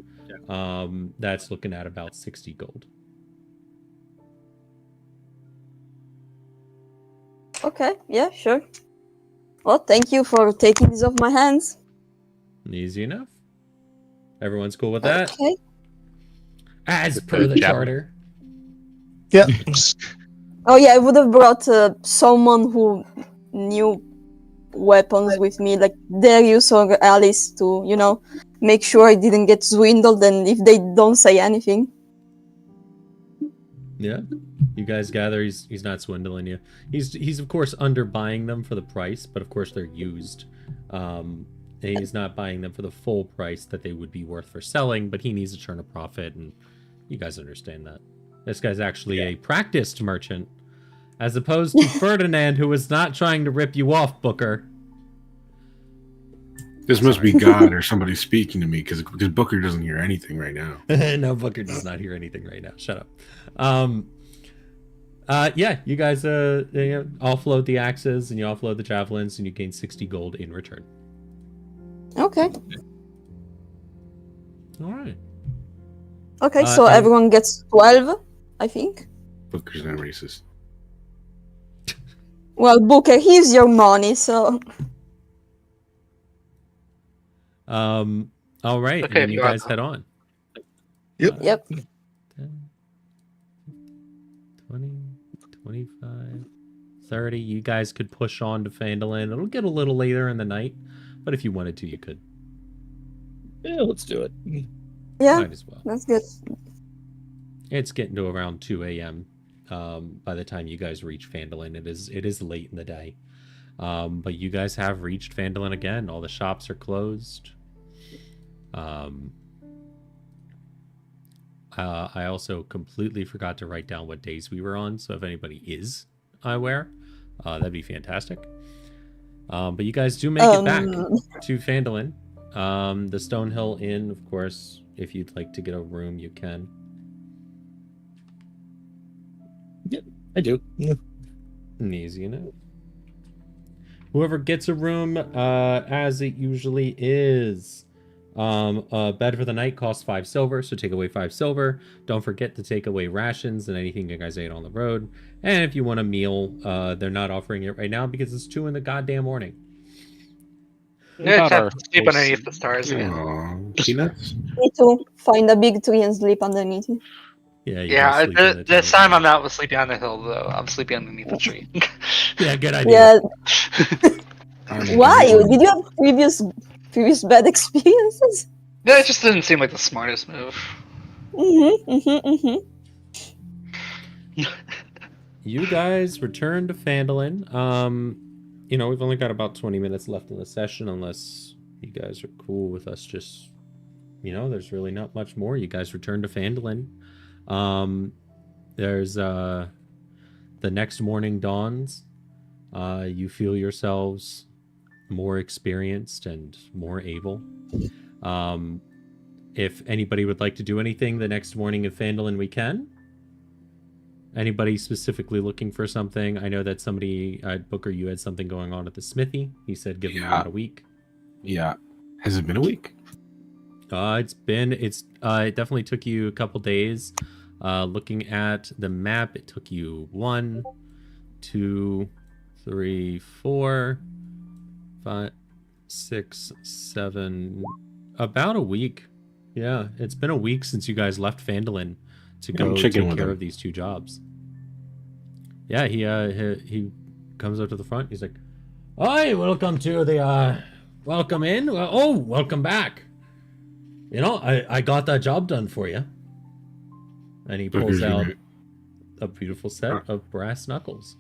That's looking at about 60 gold. Okay, yeah, sure. Well, thank you for taking this off my hands. Easy enough. Everyone's cool with that? Okay. As per the charter. Yeah. Oh yeah, I would have brought someone who knew weapons with me, like Darius or Alice, to make sure I didn't get swindled, and if they don't say anything. Yeah. You guys gather he's not swindling you. He's of course underbuying them for the price, but of course they're used. He's not buying them for the full price that they would be worth for selling, but he needs to turn a profit, and you guys understand that. This guy's actually a practiced merchant, as opposed to Ferdinand, who is not trying to rip you off, Booker. This must be God or somebody speaking to me because Booker doesn't hear anything right now. No, Booker does not hear anything right now. Shut up. Yeah, you guys offload the axes and you offload the javelins and you gain 60 gold in return. Okay. All right. Okay, so everyone gets 12, I think. Booker's not racist. Well, Booker, here's your money, so... All right, Okay, and you guys head on. Yep. 10, 20, 25, 30. You guys could push on to Fandolin. It'll get a little later in the night, but if you wanted to, you could. Yeah, let's do it. Yeah, Might as well. that's good. It's getting to around 2 a.m. By the time you guys reach Phandalin. It is late in the day. But you guys have reached Phandalin again. All the shops are closed. I also completely forgot to write down what days we were on, so if anybody is aware, that'd be fantastic. But you guys do make it back to Phandalin. The Stonehill Inn, of course, if you'd like to get a room, you can. I do. Easy enough. Whoever gets a room, as it usually is. A bed for the night costs 5 silver, so take away 5 silver. Don't forget to take away rations and anything you guys ate on the road. And if you want a meal, they're not offering it right now because it's 2 in the goddamn morning. Yeah, About have our to sleep hosts- underneath the stars again. Aw, peanuts. Me too. Find a big tree and sleep underneath it. Yeah, you Yeah, can sleep in the this town time I'm hall. not sleeping on the hill though. I'm sleeping underneath the tree. Yeah, good idea. Yeah. Why? Damn. Did you have previous bad experiences? Yeah, it just didn't seem like the smartest move. You guys return to Phandalin. We've only got about 20 minutes left in the session, unless you guys are cool with us just, there's really not much more. You guys return to Phandalin. There's, the next morning dawns. You feel yourselves more experienced and more able. If anybody would like to do anything the next morning in Phandalin, we can. Anybody specifically looking for something? I know that somebody, Booker, you had something going on at the smithy. He said give him about a week. Yeah. Has it been a week? It definitely took you a couple days. Looking at the map, it took you 1, 2, 3, 4, 5, 6, 7, about a week. Yeah, it's been a week since you guys left Phandalin to go take care of these 2 jobs. Yeah, he comes up to the front. He's like, "Hi, welcome to the welcome in. Welcome back. I got that job done for you." And he pulls out a beautiful set of brass knuckles.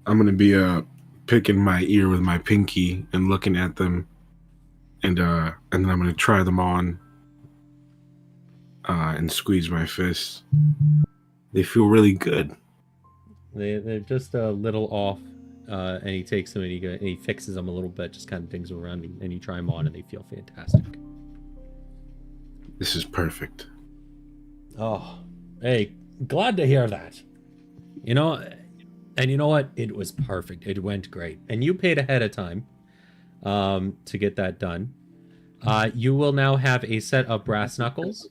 I'm gonna be picking my ear with my pinky and looking at them, and then I'm gonna try them on and squeeze my fists. They feel really good. They're just a little off, and he takes them and he fixes them a little bit, just kind of dings them around, and you try them on, and they feel fantastic. This is perfect. Oh, hey, glad to hear that. And you know what? It was perfect. It went great. And you paid ahead of time to get that done. You will now have a set of brass knuckles.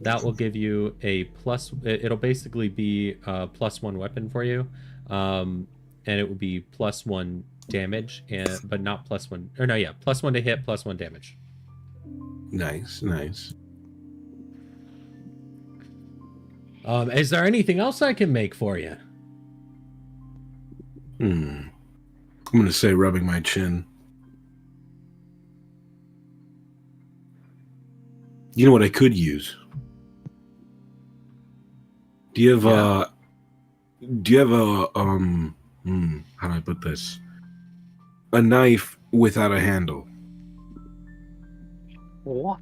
That will give you a plus. It'll basically be a +1 weapon for you. And it will be +1 damage, but not +1. Or no, yeah, +1 to hit, +1 damage. Nice. Is there anything else I can make for you? I'm gonna say, rubbing my chin. You know what I could use? Do you have how do I put this? A knife without a handle. What?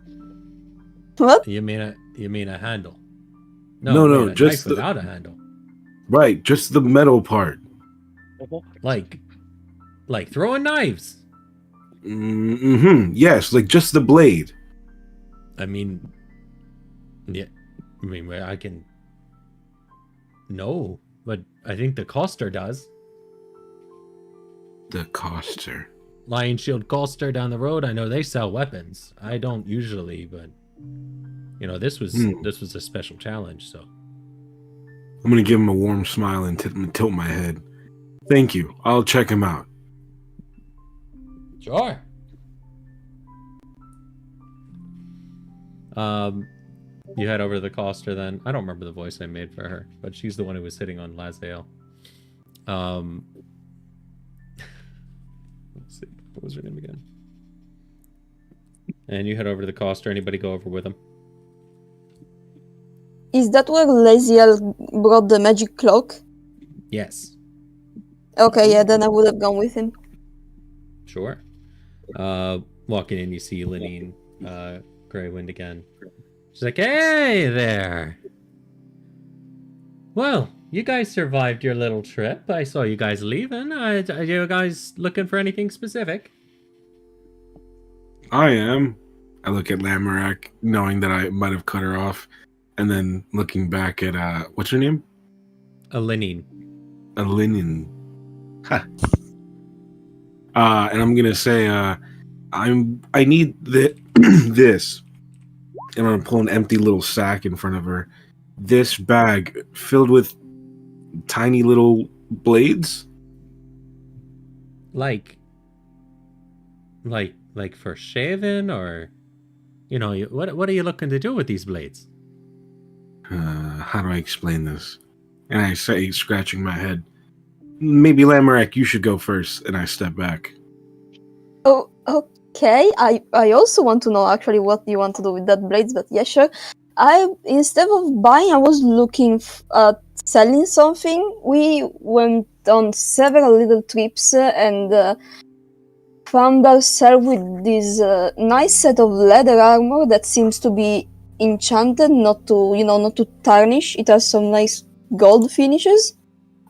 What? You mean a handle? No, a just knife without a handle. Right, just the metal part. Like throwing knives. Yes, like just the blade. I mean, yeah. I can. No, but I think the coster does. The coster. Lion Shield Coster down the road. I know they sell weapons. I don't usually, but this was a special challenge. So I'm gonna give him a warm smile and tilt my head. Thank you. I'll check him out. sure. You head over to the coster then. I don't remember the voice I made for her, but she's the one who was sitting on Lazael. Let's see. What was her name again? and you head over to the coster. Anybody go over with him? Is that where Laziel brought the magic cloak? Yes. Okay, yeah, then I would have gone with him. Sure. Walking in, you see Linene, Greywind again. She's like, "Hey there! Well, you guys survived your little trip. I saw you guys leaving. Are you guys looking for anything specific?" I am. I look at Lamorak, knowing that I might have cut her off, and then looking back at what's her name? Linene. Linen. Ha. And I'm gonna say, I need this. And I'm gonna pull an empty little sack in front of her. This bag filled with tiny little blades. Like for shaving, or what are you looking to do with these blades? How do I explain this? And I say, scratching my head, maybe Lamorak, you should go first. And I step back. Oh, okay. I also want to know actually what you want to do with that blades, but yeah, sure. Instead of buying, I was looking at selling something. We went on several little trips and found ourselves with this nice set of leather armor that seems to be enchanted, not to tarnish. It has some nice gold finishes.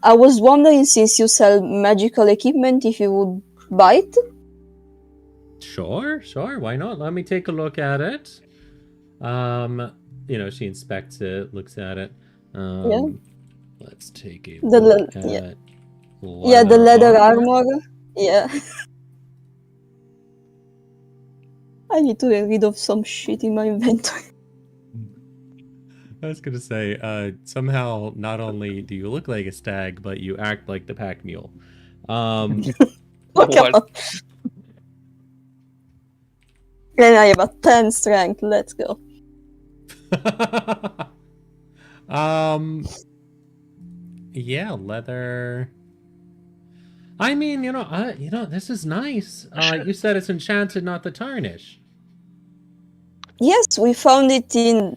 I was wondering, since you sell magical equipment, if you would buy it. Sure, why not? Let me take a look at it. She inspects it, looks at it. Yeah. Let's take a The look le- at Yeah, the leather armor. Yeah. I need to get rid of some shit in my inventory. I was gonna say, somehow not only do you look like a stag, but you act like the pack mule. Okay. What? And I have a 10 strength. Let's go. Yeah, leather. I mean, this is nice. You said it's enchanted, not the tarnish. Yes, we found it in...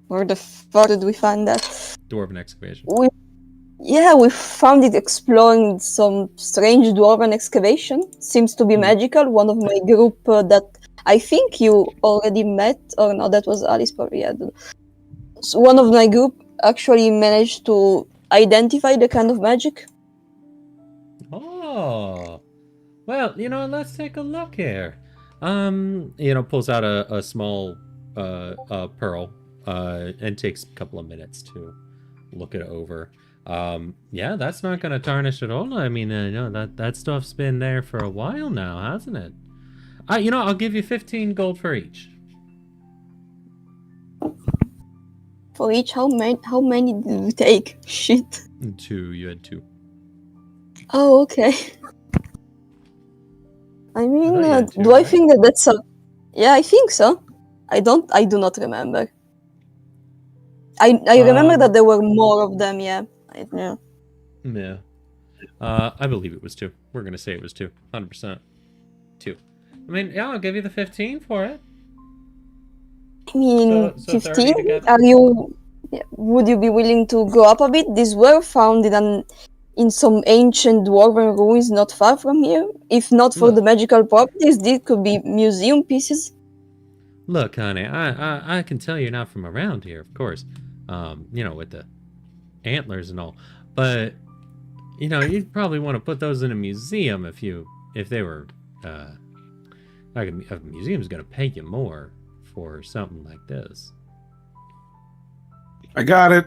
Where the fuck did we find that? Dwarven excavation. We found it exploring some strange dwarven excavation. Seems to be magical. One of my group that I think you already met, or no, that was Alice probably. I don't know. So one of my group actually managed to identify the kind of magic. Oh, well, let's take a look here. Pulls out a small pearl, and takes a couple of minutes to look it over. Yeah, that's not gonna tarnish at all. I mean, that stuff's been there for a while now, hasn't it? I'll give you 15 gold for each. For each, how many did we take? Shit. 2, you had 2. Oh, okay. I mean, you had 2, do I right? think that's a... Yeah, I think so. I do not remember. I remember that there were more of them, yeah. I know. Yeah. I believe it was 2. We're gonna say it was 2. 100%. 2. I mean, yeah, I'll give you the 15 for it. I mean, So 30 15? together? Are you... Would you be willing to go up a bit? These were found in some ancient dwarven ruins not far from here. If not for the magical properties, these could be museum pieces. Look, honey, I can tell you're not from around here, of course. With the antlers and all. But, you'd probably want to put those in a museum if they were, like a museum's gonna pay you more for something like this. I got it.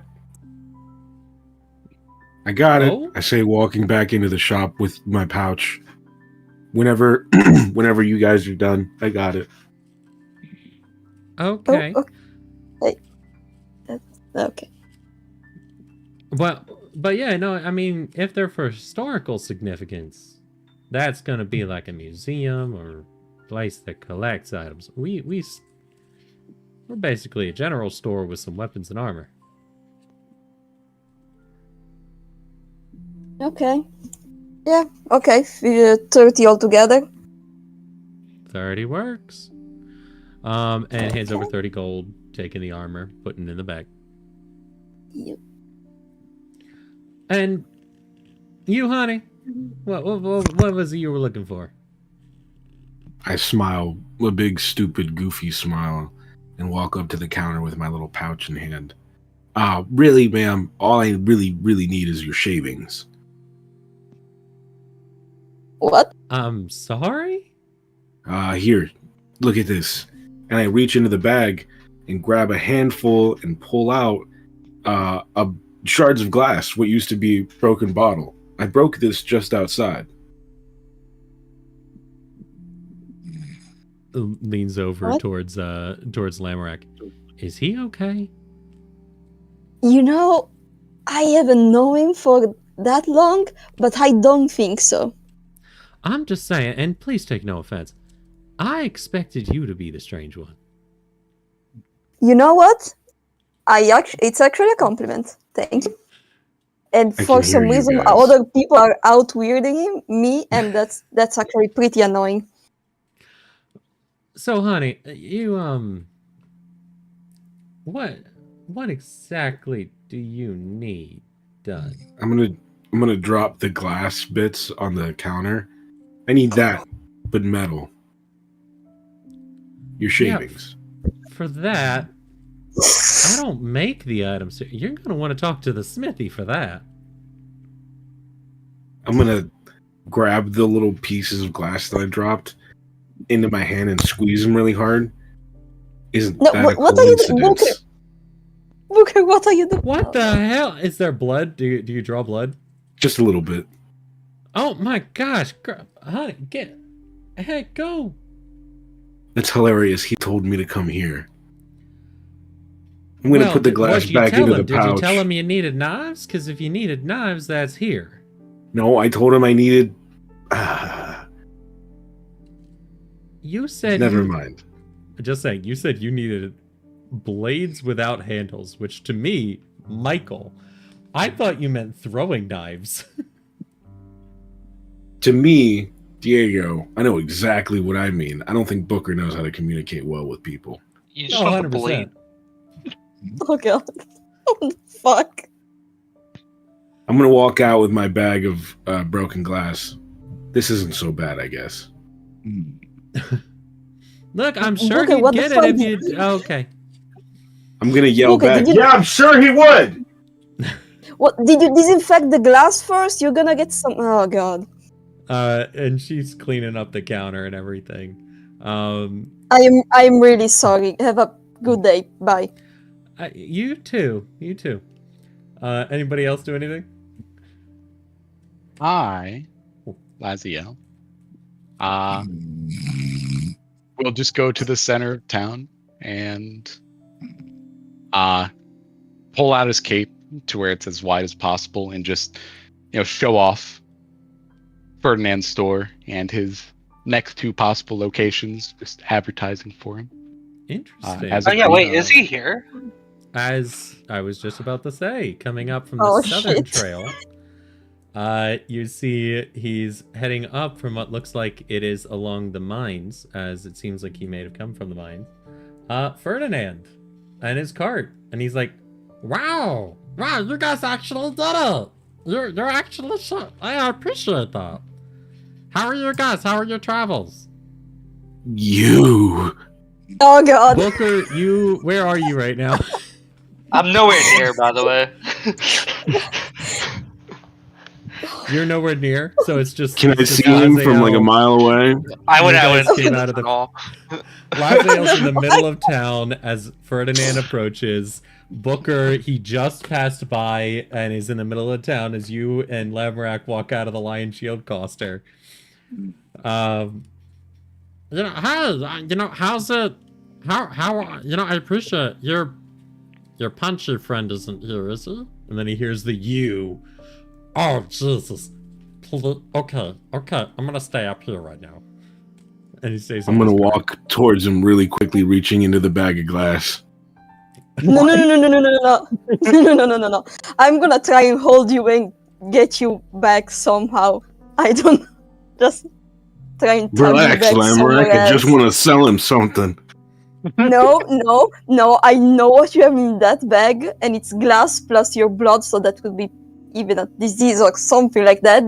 Oh? I say, walking back into the shop with my pouch. Whenever you guys are done, I got it. Okay. Oh, okay. Okay. Well, but yeah, no, I mean, if they're for historical significance, that's gonna be like a museum or place that collects items. We're basically a general store with some weapons and armor. Okay. Yeah, okay. 30 altogether. 30 works. And hands over 30 gold, taking the armor, putting it in the bag. Yep. And you, honey, what was it you were looking for? I smile, a big, stupid, goofy smile, and walk up to the counter with my little pouch in hand. Really, ma'am, all I really, really need is your shavings. What? I'm sorry? Here, look at this. And I reach into the bag and grab a handful and pull out shards of glass, what used to be broken bottle. I broke this just outside. Leans over What? towards Lamorak. Is he okay? You know, I haven't known him for that long, but I don't think so. I'm just saying, and please take no offense. I expected you to be the strange one. You know what? It's actually a compliment. Thank you. And I for can some hear you reason, guys. other people are out weirding me, and that's actually pretty annoying. So, honey, you what exactly do you need done? I'm gonna drop the glass bits on the counter. I need that, but metal. Your shavings. For that, I don't make the items. You're gonna want to talk to the smithy for that. I'm gonna grab the little pieces of glass that I dropped into my hand and squeeze them really hard. Isn't No, that a what are you doing? coincidence? Booker, what are you doing? What the hell? Is there blood? Do you draw blood? Just a little bit. Oh my gosh, honey, go. That's hilarious. He told me to come here. I'm gonna Well, put the what'd glass you back tell into him? the pouch. Did you tell him you needed knives? Because if you needed knives, that's here. No, I told him I needed. You said Never mind. Just saying, you said you needed blades without handles, which to me, Michael, I thought you meant throwing knives. To me, Diego, I know exactly what I mean. I don't think Booker knows how to communicate well with people. You just want the blade. Oh god. What the fuck? I'm gonna walk out with my bag of broken glass. This isn't so bad, I guess. Look, I'm sure Booker, he'd what the get fuck it if did you. Okay. I'm gonna yell Booker, back. did you- Yeah, I'm sure he would. What? Did you disinfect the glass first? You're gonna get some. Oh god. And she's cleaning up the counter and everything. I'm really sorry. Have a good day. Bye. You too. Anybody else do anything? I, Laziel, we'll just go to the center of town and pull out his cape to where it's as wide as possible and just, show off Ferdinand's store and his next two possible locations, just advertising for him. Interesting. as Oh a yeah, wait, group. is he here? As I was just about to say, coming up from Oh, the southern shit. trail, you see he's heading up from what looks like it is along the mines, as it seems like he may have come from the mines. Ferdinand and his cart, and he's like, "Wow, you guys actually did it! You're actually I appreciate that. How are you guys? How are your travels?" You. Oh god. Booker, where are you right now? I'm nowhere near, by the way. You're nowhere near, so it's just. Can I it's just see him from like a Laziel. mile away? I You guys wouldn't came out of the- at all. Laziel's in the middle of town as Ferdinand approaches. Booker, he just passed by and is in the middle of town as you and Lamorak walk out of the Lion Shield coaster. How's it? How I appreciate your punchy friend isn't here, is he? And then he hears the you. Oh Jesus! Okay, I'm gonna stay up here right now. And he stays. I'm gonna walk towards him really quickly, reaching into the bag of glass. No. No. I'm gonna try and hold you and get you back somehow. I don't. Just try and tug you Relax, back Lamorak. somewhere I just else. want to sell him something. No, I know what you have in that bag, and it's glass plus your blood, so that could be even a disease or something like that.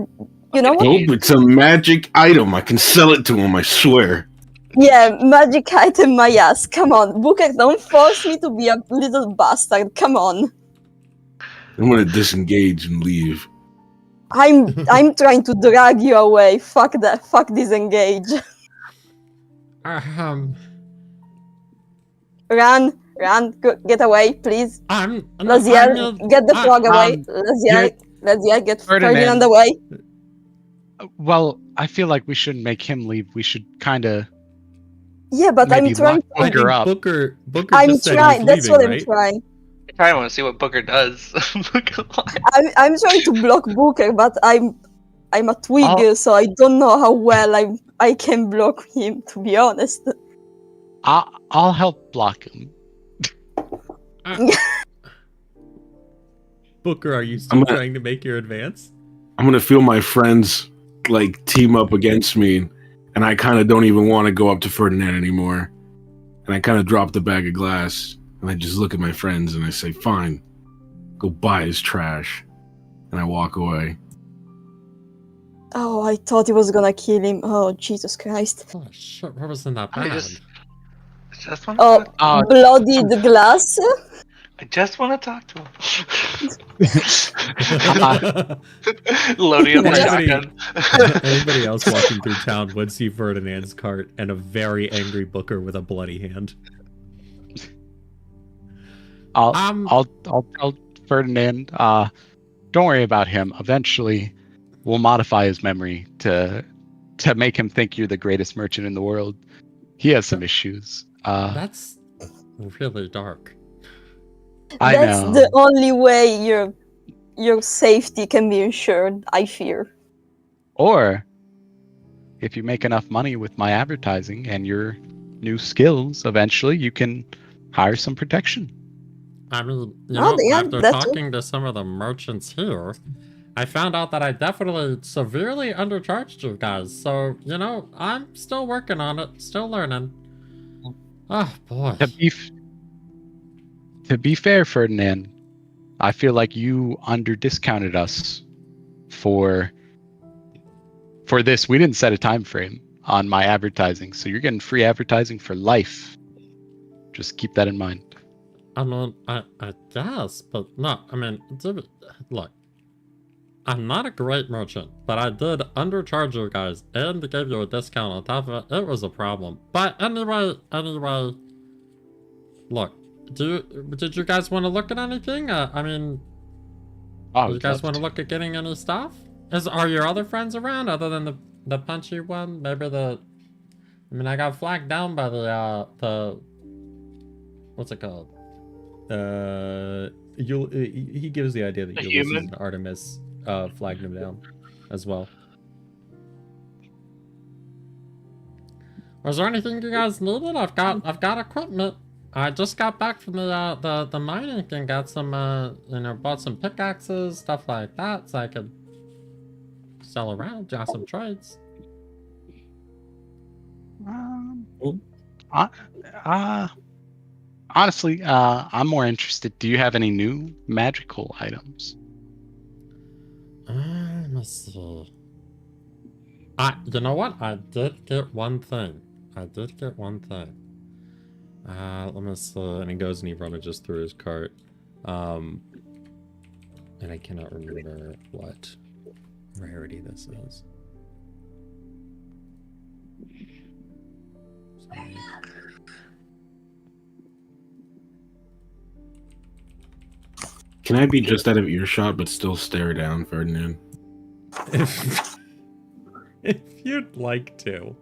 You know what? Nope, it's a magic item. I can sell it to him, I swear. Yeah, magic item my ass. Come on, Booker, don't force me to be a little bastard. Come on. I'm gonna disengage and leave. I'm trying to drag you away. Fuck that. Fuck disengage. Run, get away, please. Laziel, get the frog away. Laziel, get Ferdinand away. Well, I feel like we shouldn't make him leave. We should kind of. Yeah, but maybe I'm trying. lock her up. Booker I'm just said trying. he's That's leaving, what right? I'm trying. I kind of want to see what Booker does. I'm trying to block Booker, but I'm a twig, so I don't know how well I can block him. To be honest. I'll help block him. Booker, are you still trying to make your advance? I'm gonna feel my friends like team up against me, and I kind of don't even want to go up to Ferdinand anymore. And I kind of drop the bag of glass, and I just look at my friends and I say, "Fine, go buy his trash," and I walk away. Oh, I thought he was gonna kill him. Oh, Jesus Christ. Oh, shit, what wasn't that bad? Just want to bloodied glass? I just want to talk to him. Loading up my shotgun. Anybody else walking through town would see Ferdinand's cart and a very angry Booker with a bloody hand. I'll tell Ferdinand. Don't worry about him. Eventually, we'll modify his memory to make him think you're the greatest merchant in the world. He has some issues. That's really dark. That's the only way your safety can be ensured, I fear. Or if you make enough money with my advertising and your new skills, eventually you can hire some protection. I mean, after talking to some of the merchants here, I found out that I definitely severely undercharged you guys. So, I'm still working on it, still learning. Oh, boy. To be fair, Ferdinand, I feel like you under-discounted us for this. We didn't set a time frame on my advertising, so you're getting free advertising for life. Just keep that in mind. I mean, I guess, but no, I mean, look, I'm not a great merchant, but I did undercharge you guys and gave you a discount on top of it. It was a problem. But anyway, look, did you guys want to look at anything? I mean, do you guys want to look at getting any stuff? Are your other friends around other than the punchy one? Maybe I got flagged down by the what's it called? He gives the idea that Ulysses and Artemis flagged him down as well. Was there anything you guys needed? I've got equipment. I just got back from the mining and got some bought some pickaxes, stuff like that, so I could sell around, got some trades. Honestly, I'm more interested. Do you have any new magical items? Let me see. You know what? I did get one thing. Let me see. And he goes and he rummages through his cart. And I cannot remember what rarity this is. Sorry. Can I be just out of earshot but still stare down Ferdinand? If you'd like to.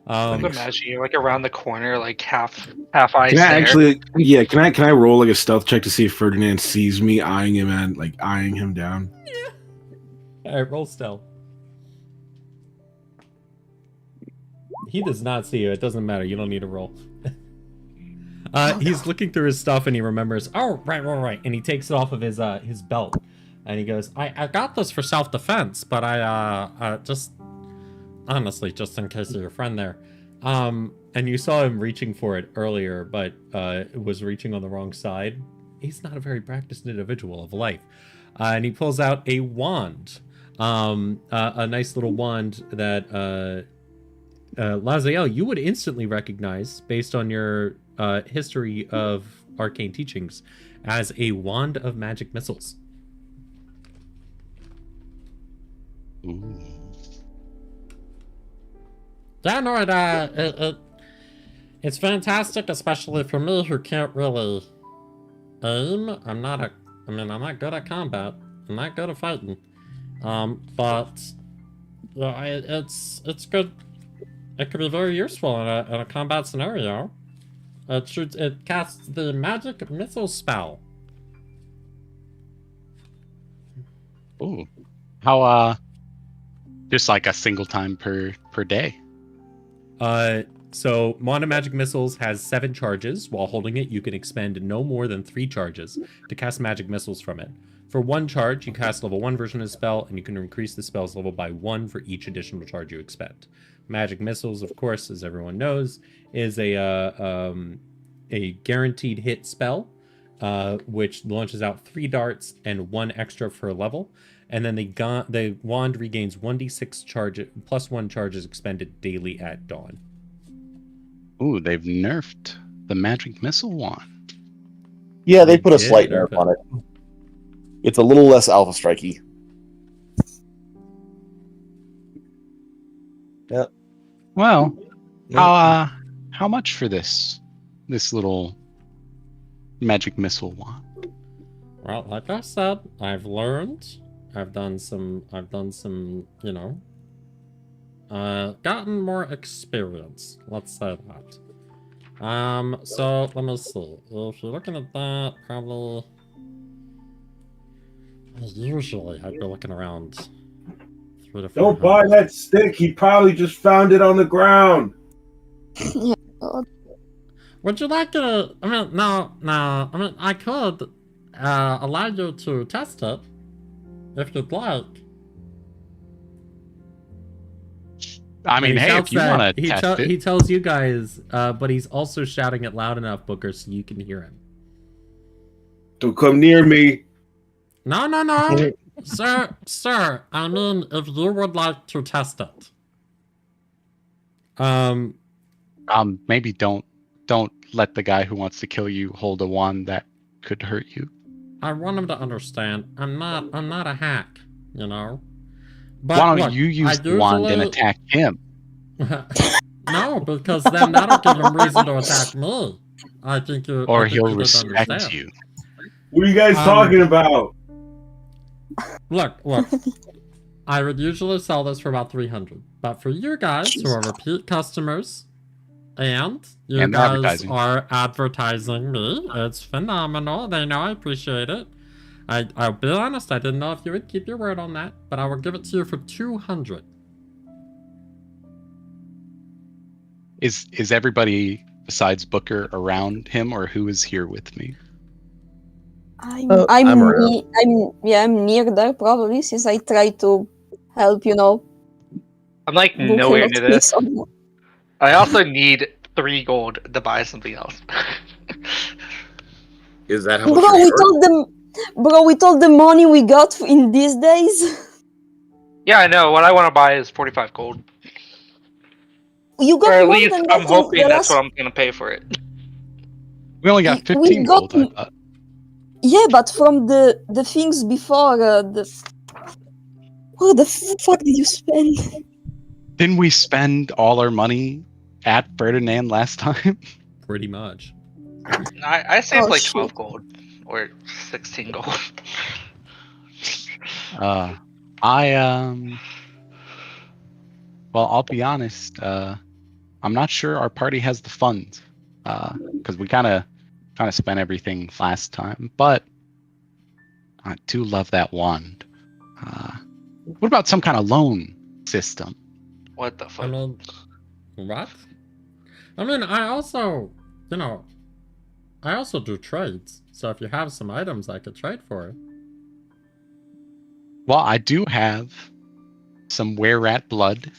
I'm imagining you're like around the corner, like half eye Can I stare. actually? Yeah. Can I roll like a stealth check to see if Ferdinand sees me eyeing him down? Alright, roll stealth. He does not see you. It doesn't matter. You don't need to roll. He's looking through his stuff and he remembers. Oh, right. And he takes it off of his belt, and he goes, "I got this for self-defense, but I just honestly, just in case of your friend there, and you saw him reaching for it earlier, but was reaching on the wrong side. He's not a very practiced individual of life. And he pulls out a wand. A nice little wand that Laziel, you would instantly recognize based on your history of arcane teachings as a wand of magic missiles. Ooh. Yeah, no, it's fantastic, especially for me who can't really aim. I'm not good at combat. I'm not good at fighting. But yeah, it's good. It could be very useful in a combat scenario. It casts the magic missile spell. Ooh. How just like a single time per day. So Wand of Magic Missiles has 7 charges. While holding it, you can expend no more than 3 charges to cast magic missiles from it. For 1 charge, you cast level 1 version of the spell, and you can increase the spell's level by 1 for each additional charge you expend. Magic Missiles, of course, as everyone knows, is a guaranteed hit spell, which launches out 3 darts and 1 extra per level. And then the wand regains 1d6 charge plus 1 charges expended daily at dawn. Ooh, they've nerfed the magic missile wand. Yeah, they They put a did slight nerf nerf on it. It's a little less alpha strikey. Yeah. Well, how much for this little magic missile wand? Well, like I said, I've learned. I've done some, you know, gotten more experience. Let's say that. So let me see. If you're looking at that, probably. Usually, I'd be looking around 3 to 4. Don't buy that stick. He probably just found it on the ground. Yeah, God. Would you like to? I mean, no. I mean, I could allow you to test it if you'd like. I mean, And he hey, shouts if you that- want to test it. he tells you guys, but he's also shouting it loud enough, Booker, so you can hear him. Don't come near me. No, sir. I mean, if you would like to test it. Maybe don't let the guy who wants to kill you hold a wand that could hurt you. I want him to understand. I'm not a hack, you know. But Why don't look, you use I the wand and usually- attack him? No, because then that'll give him reason to attack me. I think you. Or I think he'll you didn't respect understand. you. What are you guys talking about? Look. I would usually sell this for about 300, but for you guys who are repeat customers, and you And guys advertising. are advertising me, it's phenomenal. They know I appreciate it. I'll be honest, I didn't know if you would keep your word on that, but I will give it to you for 200. Is everybody besides Booker around him, or who is here with me? I'm around. I'm near there probably since I try to help, you know. I'm like Booker nowhere not near be this. someone. I also need 3 gold to buy something else. Is that how much Bro, you're we short? told them. Bro, we told the money we got in these days. Yeah, I know. What I want to buy is 45 gold. You Or got at more least than I'm that hoping in the that's last. what I'm going to pay for it. We only got We 15 got- gold. I thought. Yeah, but from the things before the. Where the fuck did you spend? Didn't we spend all our money at Ferdinand last time? Pretty much. I saved Oh, like shit. 12 gold. Or 16 gold. Well, I'll be honest. I'm not sure our party has the funds, because we kind of spent everything last time. But I do love that wand. What about some kind of loan system? What the I fuck? mean, what? I mean, I also do trades. So if you have some items I could trade for it. Well, I do have some were-rat blood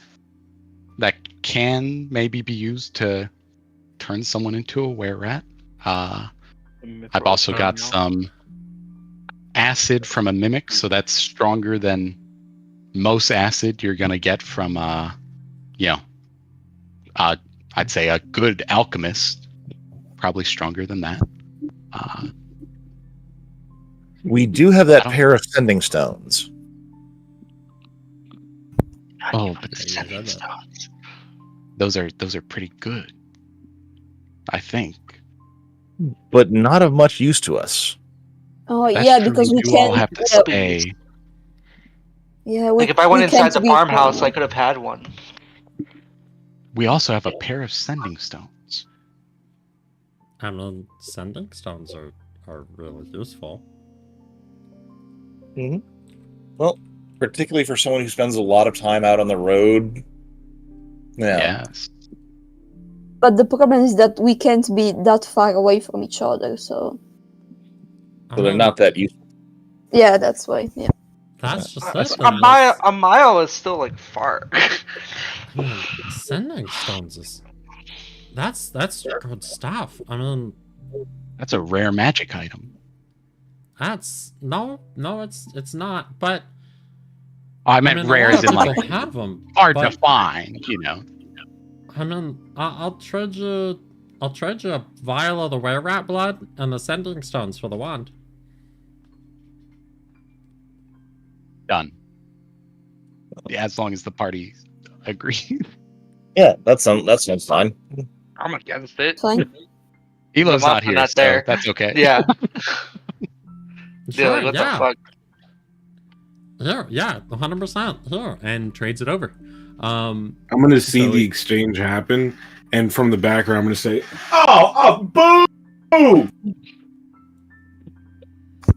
that can maybe be used to turn someone into a were-rat. I've also got some acid from a mimic, so that's stronger than most acid you're gonna get from I'd say a good alchemist. Probably stronger than that. We do have that I don't- pair of sending stones. Oh, but Yeah, you Sending said that. stones. those are pretty good. I think. But not of much use to us. Oh That's yeah, true. because we You all can't. have to Yeah, stay. yeah, Like if I went we inside can't the be farmhouse, I found. could have had one. We also have a pair of sending stones. I mean, sending stones are really useful. Well, particularly for someone who spends a lot of time out on the road. Yeah. Yes. But the problem is that we can't be that far away from each other. So I So they're mean, not that useful. yeah, that's why. Yeah. That's just A, it. a Then mile, let's- a mile is still like far. I mean, sending stones is that's good stuff. I mean, That's a rare magic item. that's no, it's not. But I I meant mean, rare a lot as of in like people have them. hard to but, find, you know. I mean, I'll trade you a vial of the were-rat blood and the sending stones for the wand. Done. Yeah, as long as the party agrees. Yeah, that sounds fine. I'm against it. Fine. Elo's The not monster here, not so there. that's okay. Yeah. Sure, Yeah, like, what the fuck? Here, yeah, 100%. Here, and trades it over. I'm gonna see So the it- exchange happen, and from the background, I'm gonna say, Oh, boo!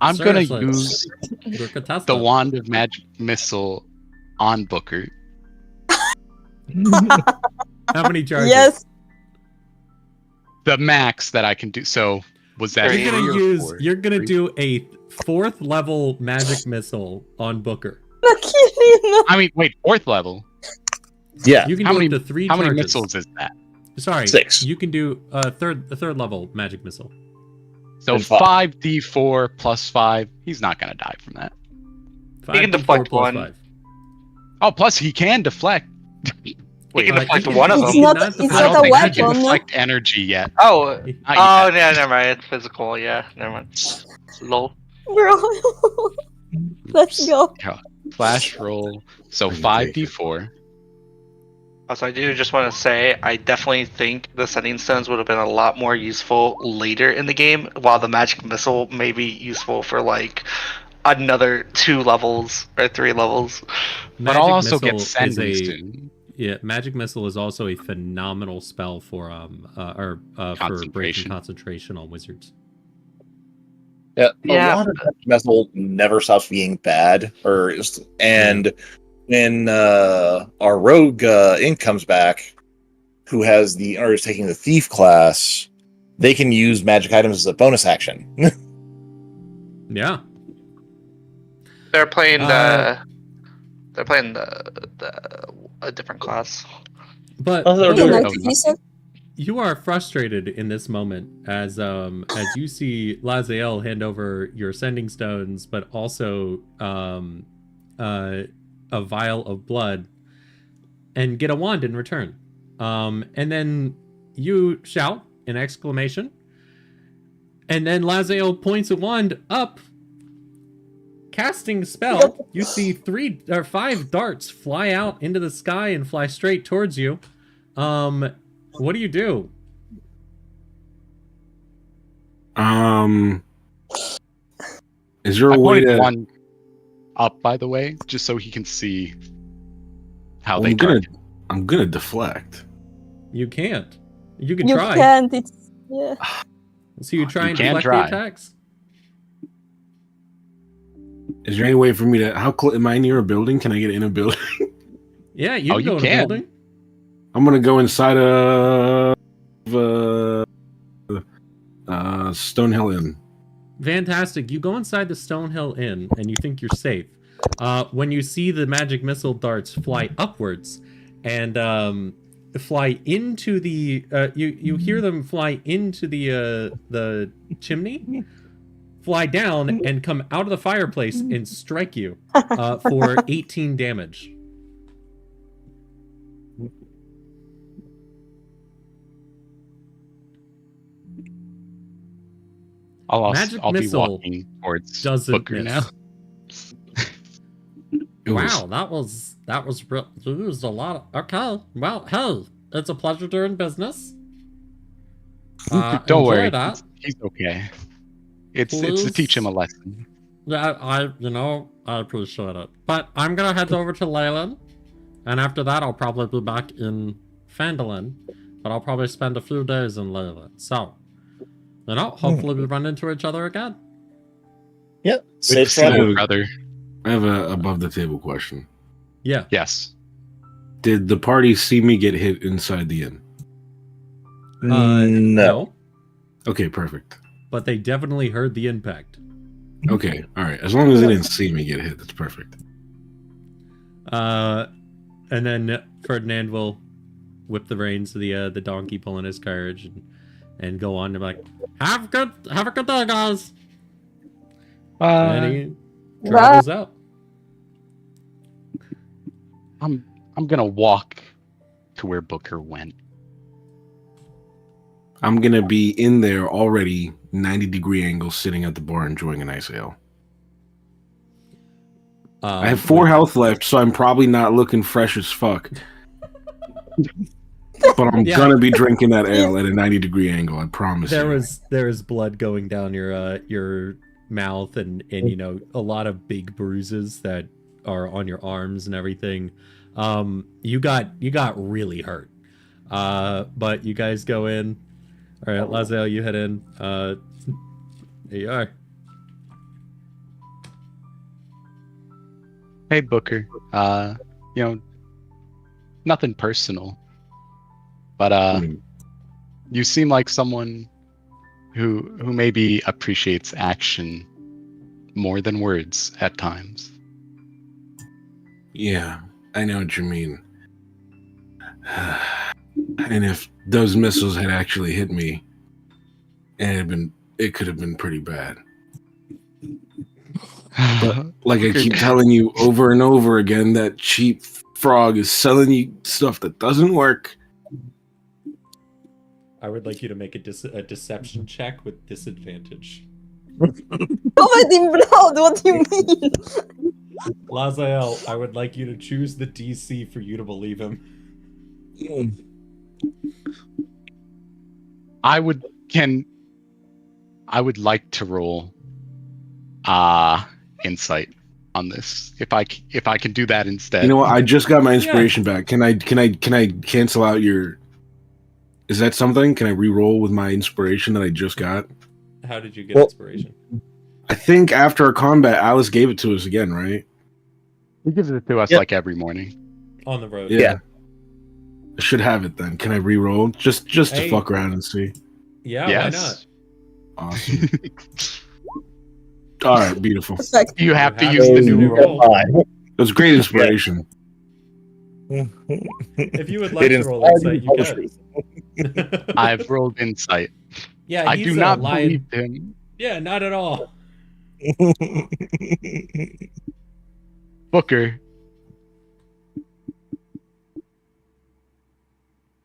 I'm gonna Seriously. use You're contested. the wand of magic missile on Booker. How many charges? Yes. The max that I can do. So was that You're You're gonna three or use. four? You're gonna Three? do a 4th level magic missile on Booker. Killing. I mean, wait, 4th level. Yeah. You can How do many- up to 3 How charges. many missiles is that? Sorry, 6. You can do a third level magic missile. So And 5. 5d4 plus 5. He's not gonna die from that. He can 5d4 deflect plus one. 5. Oh, plus he can deflect. He Wait, can deflect you one of you them. It's not- cannot it's I deflect not don't a think he can weapon. deflect energy yet. Oh, Not oh, yet. yeah, never mind. It's physical. Yeah, never mind. Lol. Bro. Let's go. Flash roll. So I can take it. 5d4. Also, I do just want to say, I definitely think the sending stones would have been a lot more useful later in the game, while the magic missile may be useful for like another 2 levels or 3 levels. But I'll Magic also get missile is sending a soon. yeah. Magic missile is also a phenomenal spell for for breaking Concentration. concentration on wizards. Yeah, Yeah. a lot of missile never stops being bad, and when our rogue Ink comes back, who is taking the thief class, they can use magic items as a bonus action. Yeah. They're playing Uh, a different class. But Oh, they're but doing Good it. night, Lisa. you are frustrated in this moment as you see Laziel hand over your sending stones, but also a vial of blood, and get a wand in return. And then you shout an exclamation, and then Laziel points a wand up. Casting spell, you see 3 or 5 darts fly out into the sky and fly straight towards you. What do you do? Is there I a way pointed to? one up, by the way, just so he can see how they I'm gonna, target. I'm gonna deflect. You can't. You can You try. can't. It's yeah. So you try You and can deflect try. the attacks. Is there any way for me to? How close am I near a building? Can I get in a building? Yeah, you Oh, can you go in can. a building. I'm gonna go inside of Stonehill Inn. Fantastic. You go inside the Stonehill Inn and you think you're safe. When you see the magic missile darts fly upwards and fly into the you hear them fly into the chimney, fly down, and come out of the fireplace and strike you for 18 damage. Magic I'll be missile walking towards doesn't Booker miss. now. Wow, that was used a lot. Okay, well, hey, it's a pleasure doing business. Don't enjoy worry, that. he's okay. It's to teach him a lesson. Yeah, I appreciate it. But I'm gonna head over to Leyland, and after that, I'll probably be back in Fandolin, but I'll probably spend a few days in Leyland. So, hopefully we run into each other again. Yep. Good to Safe see you, travel. brother. I have a above the table question. Yeah. Yes. Did the party see me get hit inside the inn? No. Okay, perfect. But they definitely heard the impact. Okay, all right. As long as they didn't see me get hit, that's perfect. And then Ferdinand will whip the reins of the donkey pulling his carriage and go on to be like, have a good day, guys. And he travels out. I'm gonna walk to where Booker went. I'm gonna be in there already, 90-degree angle, sitting at the bar enjoying a nice ale. I have 4 health left, so I'm probably not looking fresh as fuck. But I'm gonna be drinking that ale at a 90-degree angle. I promise. There is blood going down your mouth and a lot of big bruises that are on your arms and everything. You got really hurt. But you guys go in. All right, Lazel, you head in. There you are. Hey, Booker. Nothing personal, but you seem like someone who maybe appreciates action more than words at times. Yeah, I know what you mean. And if those missiles had actually hit me, it could have been pretty bad. But like I keep telling you over and over again, that cheap frog is selling you stuff that doesn't work. I would like you to make a deception check with disadvantage. Covered in blood, what do you mean? Lazael, I would like you to choose the DC for you to believe him. I would like to roll insight on this. If I can do that instead. You know what? I just got my inspiration back. Can I cancel out your? Is that something? Can I re-roll with my inspiration that I just got? How did you get inspiration? I think after a combat, Alice gave it to us again, right? He gives it to us like every morning. On the road. Yeah. I should have it then. Can I re-roll? Just to fuck around and see. Yeah, yes. Why not? Awesome. All right, beautiful. You have to use the new roll. It was great inspiration. If you would like to roll insight, you can. I've rolled insight. Yeah, I do not believe him. Yeah, not at all. Booker.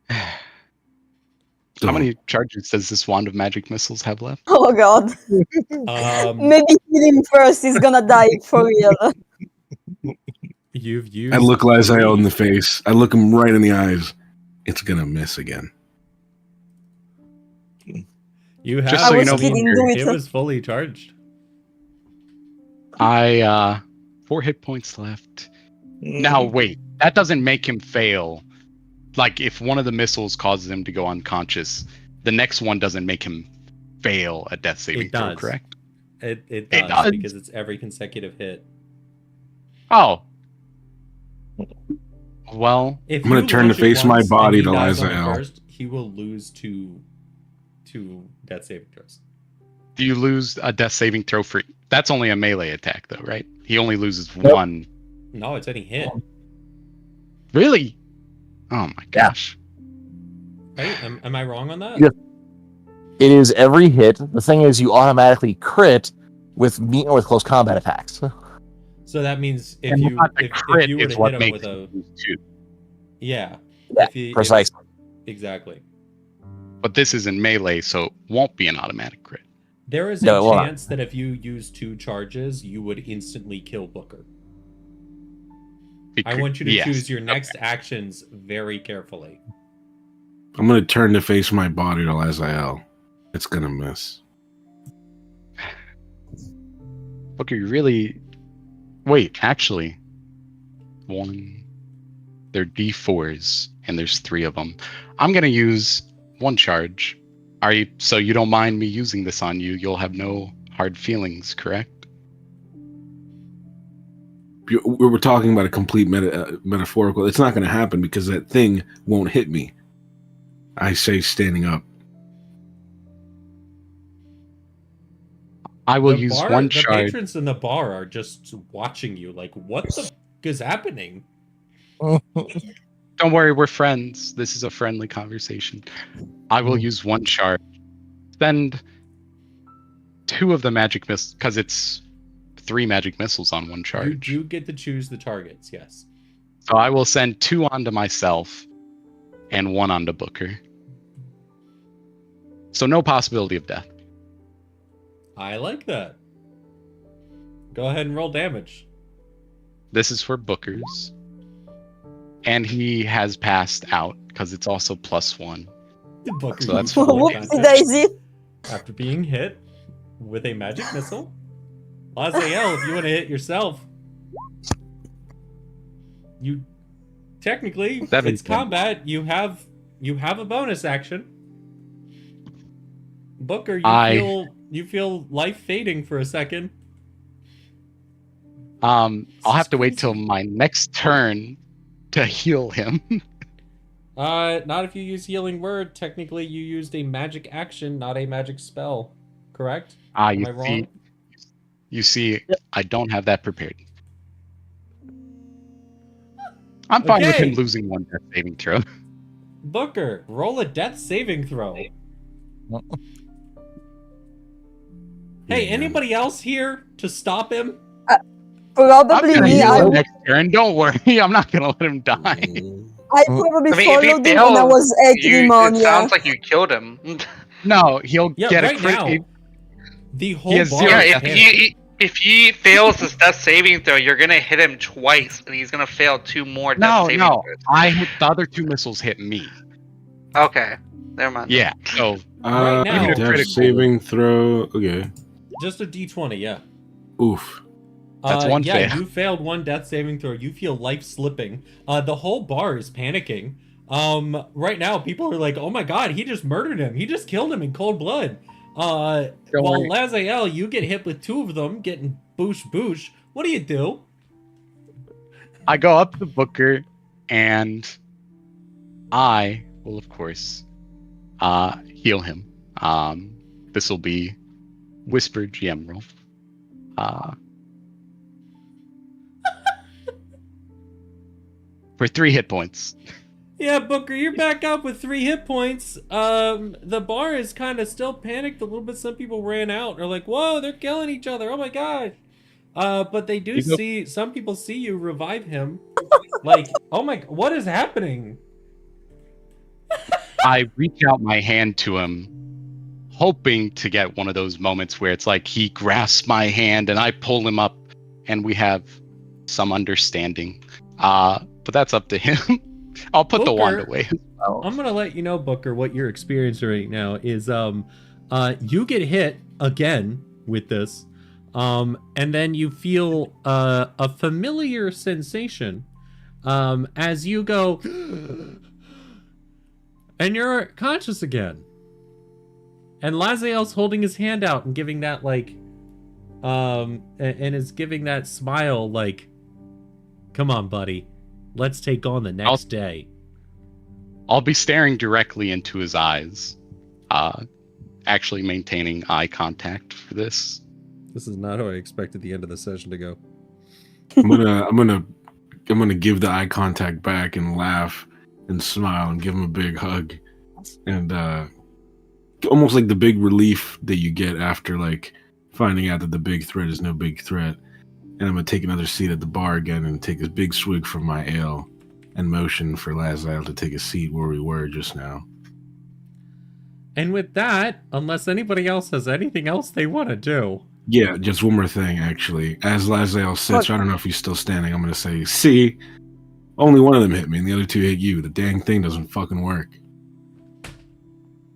How many charges does this wand of magic missiles have left? Oh god. Maybe hit him first, he's gonna die for real. You've used. I look Lazael in the face. I look him right in the eyes. It's gonna miss again. You have. Just so you know, it was fully charged. 4 hit points left. Now wait, that doesn't make him fail. Like if one of the missiles causes him to go unconscious, the next one doesn't make him fail a death saving throw, correct? It does because it's every consecutive hit. Oh. Well, I'm gonna turn to face my body to Lazael. He will lose two death saving throws. Do you lose a death saving throw for? That's only a melee attack, though, right? He only loses one. No, it's any hit. Really? Oh my gosh. Right? Am I wrong on that? Yeah. It is every hit. The thing is, you automatically crit with close combat attacks. So that means if And you not the if crit you were is to what hit him makes with a it use two. yeah, Yeah, if you precisely. exactly. But this isn't melee, so it won't be an automatic crit. There is No, a it will not. chance that if you use 2 charges, you would instantly kill Booker. I want you to Yes. choose your next actions very carefully. I'm gonna turn to face my body to Lazael. It's gonna miss. Booker, you really. Wait, actually. They're D4s, and there's 3 of them. I'm gonna use 1 charge. So you don't mind me using this on you? You'll have no hard feelings, correct? We were talking about a complete metaphorical. It's not gonna happen because that thing won't hit me. I say standing up. I will use 1 The charge. patrons in the bar are just watching you like, what the f is happening? Don't worry, we're friends. This is a friendly conversation. I will use 1 charge. Spend 2 of the magic missiles, because it's 3 magic missiles on 1 charge. You get to choose the targets, yes. So I will send 2 onto myself and 1 onto Booker. So no possibility of death. I like that. Go ahead and roll damage. This is for Booker's. And he has passed out because it's also +1. Booker, So that's you fall Whoopsie unconscious daisy. after being hit with a magic missile. Lazael, if you want to hit yourself, you technically it's combat. You have a bonus action. Booker, you feel life fading for a second. I'll have to wait till my next turn to heal him. Not if you use healing word. Technically, you used a magic action, not a magic spell. Correct? Am I wrong? You see, I don't have that prepared. I'm fine with him losing 1 death saving throw. Booker, roll a death saving throw. Hey, anybody else here to stop him? Probably I'm me. gonna heal next turn. Don't worry, I'm not gonna let him die. I probably I mean, if he followed him when I fails, was egging him on, it yeah. sounds like you killed him. No, he'll get right a crit. now. The whole has bar. zero Yeah, death. if he fails his death saving throw, you're gonna hit him twice, and he's gonna fail 2 more death saving throws. The other 2 missiles hit me. Okay, never mind. Yeah, so Right now- even a Death critical- saving throw. Okay. Just a d20, yeah. Oof. That's 1 yeah, fail. you failed 1 death saving throw. You feel life slipping. The whole bar is panicking. Right now, people are like, "Oh my god, he just murdered him. He just killed him in cold blood." While worry. Lazael, you get hit with 2 of them, getting boosh. What do? I go up to Booker, and I will, of course, heal him. This will be whispered GM roll. For 3 hit points. Yeah, Booker, you're back up with 3 hit points. The bar is kind of still panicked a little bit. Some people ran out. They're like, "Whoa, they're killing each other! Oh my gosh!" But they do see some people see you revive him. Like, oh my, what is happening? I reach out my hand to him, hoping to get one of those moments where it's like he grasps my hand and I pull him up, and we have some understanding. But that's up to him. I'll put the wand away. I'm gonna let you know, Booker, what you're experiencing right now is you get hit again with this, and then you feel a familiar sensation as you go, and you're conscious again. And Lazael's holding his hand out and giving that and is giving that smile like, "Come on, buddy. Let's take on the next day." I'll be staring directly into his eyes, actually maintaining eye contact for this. This is not how I expected the end of the session to go. I'm gonna give the eye contact back and laugh and smile and give him a big hug. and almost like the big relief that you get after like finding out that the big threat is no big threat. And I'm gonna take another seat at the bar again and take a big swig from my ale and motion for Lazael to take a seat where we were just now. And with that, unless anybody else has anything else they want to do. Yeah, just one more thing actually. As Lazael sits, I don't know if he's still standing, I'm gonna say, see, only one of them hit me and the other two hit you. The dang thing doesn't fucking work.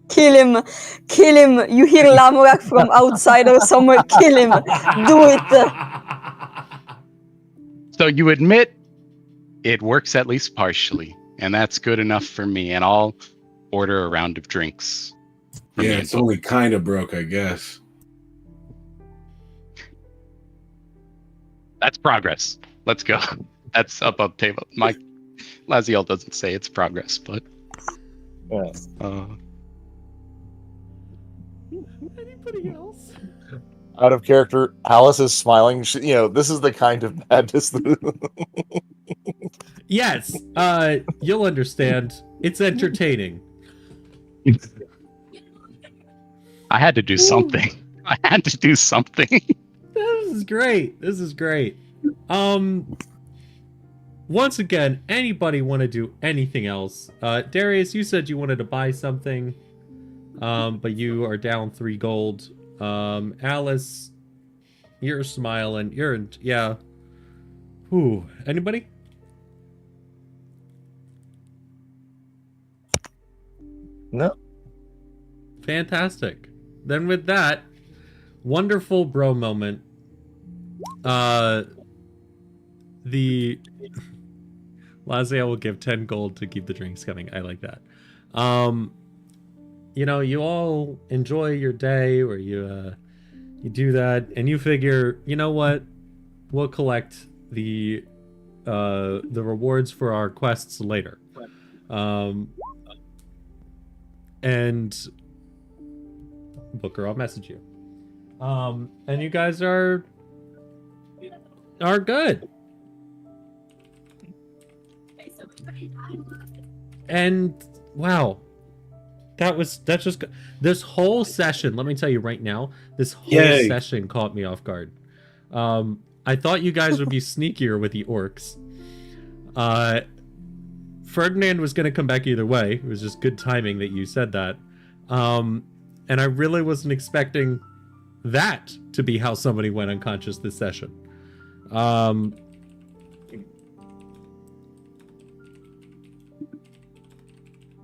Kill him! Kill him! You hear Lamorak from outside or somewhere. Kill him! Do it! So you admit it works at least partially, and that's good enough for me. And I'll order a round of drinks. for me Yeah, and it's Bo. only kind of broke, I guess. That's progress. Let's go. That's above table. Mike Laziel doesn't say it's progress, but Yeah. Anybody else? Out of character, Alice is smiling. This is the kind of madness that... Yes. You'll understand. It's entertaining. I had to do something. I had to do something. This is great. This is great. Once again, anybody want to do anything else? Darius, you said you wanted to buy something, but you are down 3 gold. Alice, you're smiling. Yeah. Whew. Anybody? No. Fantastic. Then with that wonderful bro moment, the Laziel will give 10 gold to keep the drinks coming. I like that. You all enjoy your day, or you do that, and you figure, you know what? We'll collect the rewards for our quests later. And Booker, I'll message you. And you guys are good. And wow, this whole session. Let me tell you right now, this whole session caught me off guard. I thought you guys would be sneakier with the orcs. Ferdinand was going to come back either way. It was just good timing that you said that. And I really wasn't expecting that to be how somebody went unconscious this session.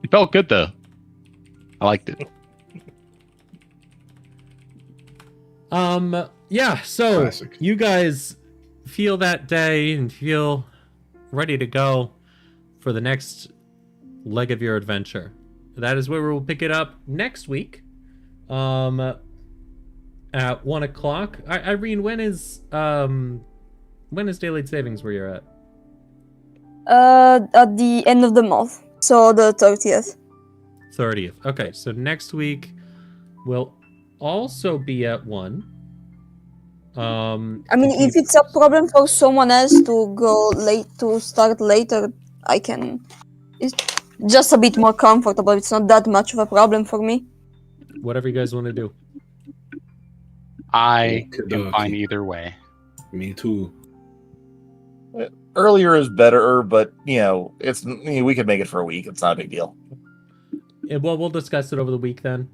It felt good though. I liked it. Yeah, so Classic. you guys feel that day and feel ready to go for the next leg of your adventure. That is where we'll pick it up next week. At 1 o'clock. Irene, when is daylight savings where you're at? At the end of the month, so the 30th. 30th. Okay, so next week will also be at 1. I mean, if it's a problem for someone else to go late, to start later, I can. It's just a bit more comfortable. It's not that much of a problem for me. Whatever you guys want to do. I Okey-dokey. am fine either way. Me too. Earlier is better, but we could make it for a week. It's not a big deal. Yeah, well, we'll discuss it over the week then.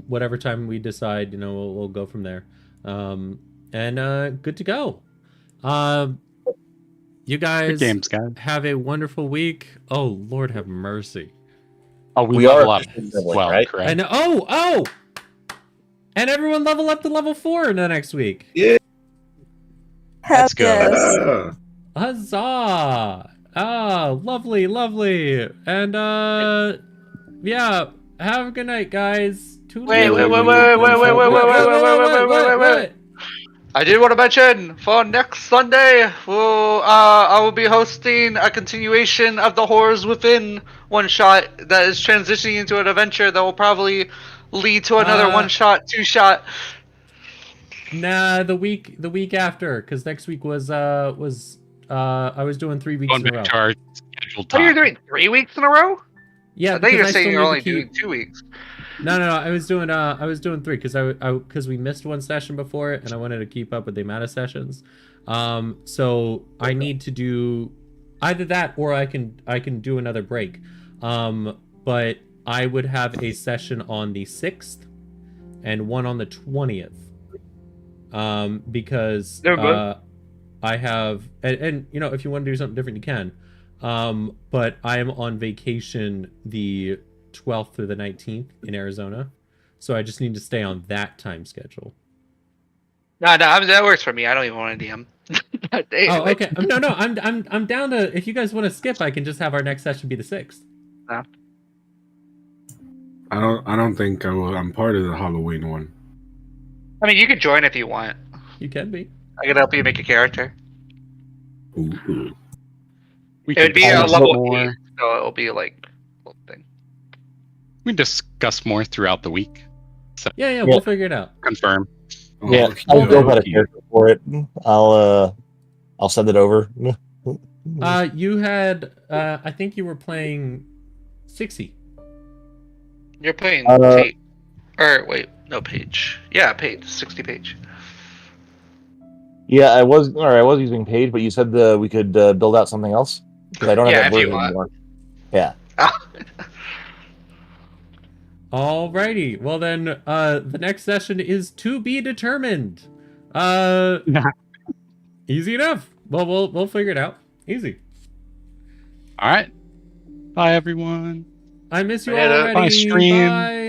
Whatever time we decide, we'll go from there. And good to go. You guys, Good games, guys. have a wonderful week. Oh, Lord have mercy. Oh, we We level are up as sibling, well, right? correct? And oh! And everyone level up to level 4 in the next week. Let's go. Yes. Ah, Huzzah! Ah, lovely. And yeah, have a good night, guys. Wait. What? I did want to mention for next Sunday, I will be hosting a continuation of the Horrors Within one shot that is transitioning into an adventure that will probably lead to another 1-shot, 2-shot. Nah, the week after, because next week was I was doing 3 weeks Going in a row. back to our scheduled What are you time. doing? 3 weeks in a row? Yeah, I think you're because saying still you're need only to keep... doing 2 weeks. No, I was doing 3 because we missed one session before it, and I wanted to keep up with the amount of sessions. So I need to do either that or I can do another break. But I would have a session on the 6th and one on the 20th. Because I have and you know, if you want to do something different you can. But I am on vacation the 12th through the 19th in Arizona. So I just need to stay on that time schedule. No, that works for me. I don't even want to DM. That day, Oh, anyway. okay. No, I'm down to, if you guys want to skip, I can just have our next session be the 6th. I don't think I'm part of the Halloween one. I mean, you could join if you want. You can be. I can help you make a character. Ooh. We It would could be a discuss level more. 8, so it'll be like a little thing. We discuss more throughout the week. Yeah, we'll figure it out. Confirm. Oh, Yeah, okay. I'll build out a Okay. character for it. I'll send it over. You had I think you were playing 60. You're playing Page. Or wait, no, Page. Yeah, Page. 60 Page. Yeah, I was using Page, but you said we could build out something else because I don't have Yeah, that if you version want. anymore. Yeah. Alrighty. Well then, the next session is to be determined. Easy enough. Well, we'll figure it out. Easy. All right. Bye, everyone. I miss you Bye, already. stream. Bye.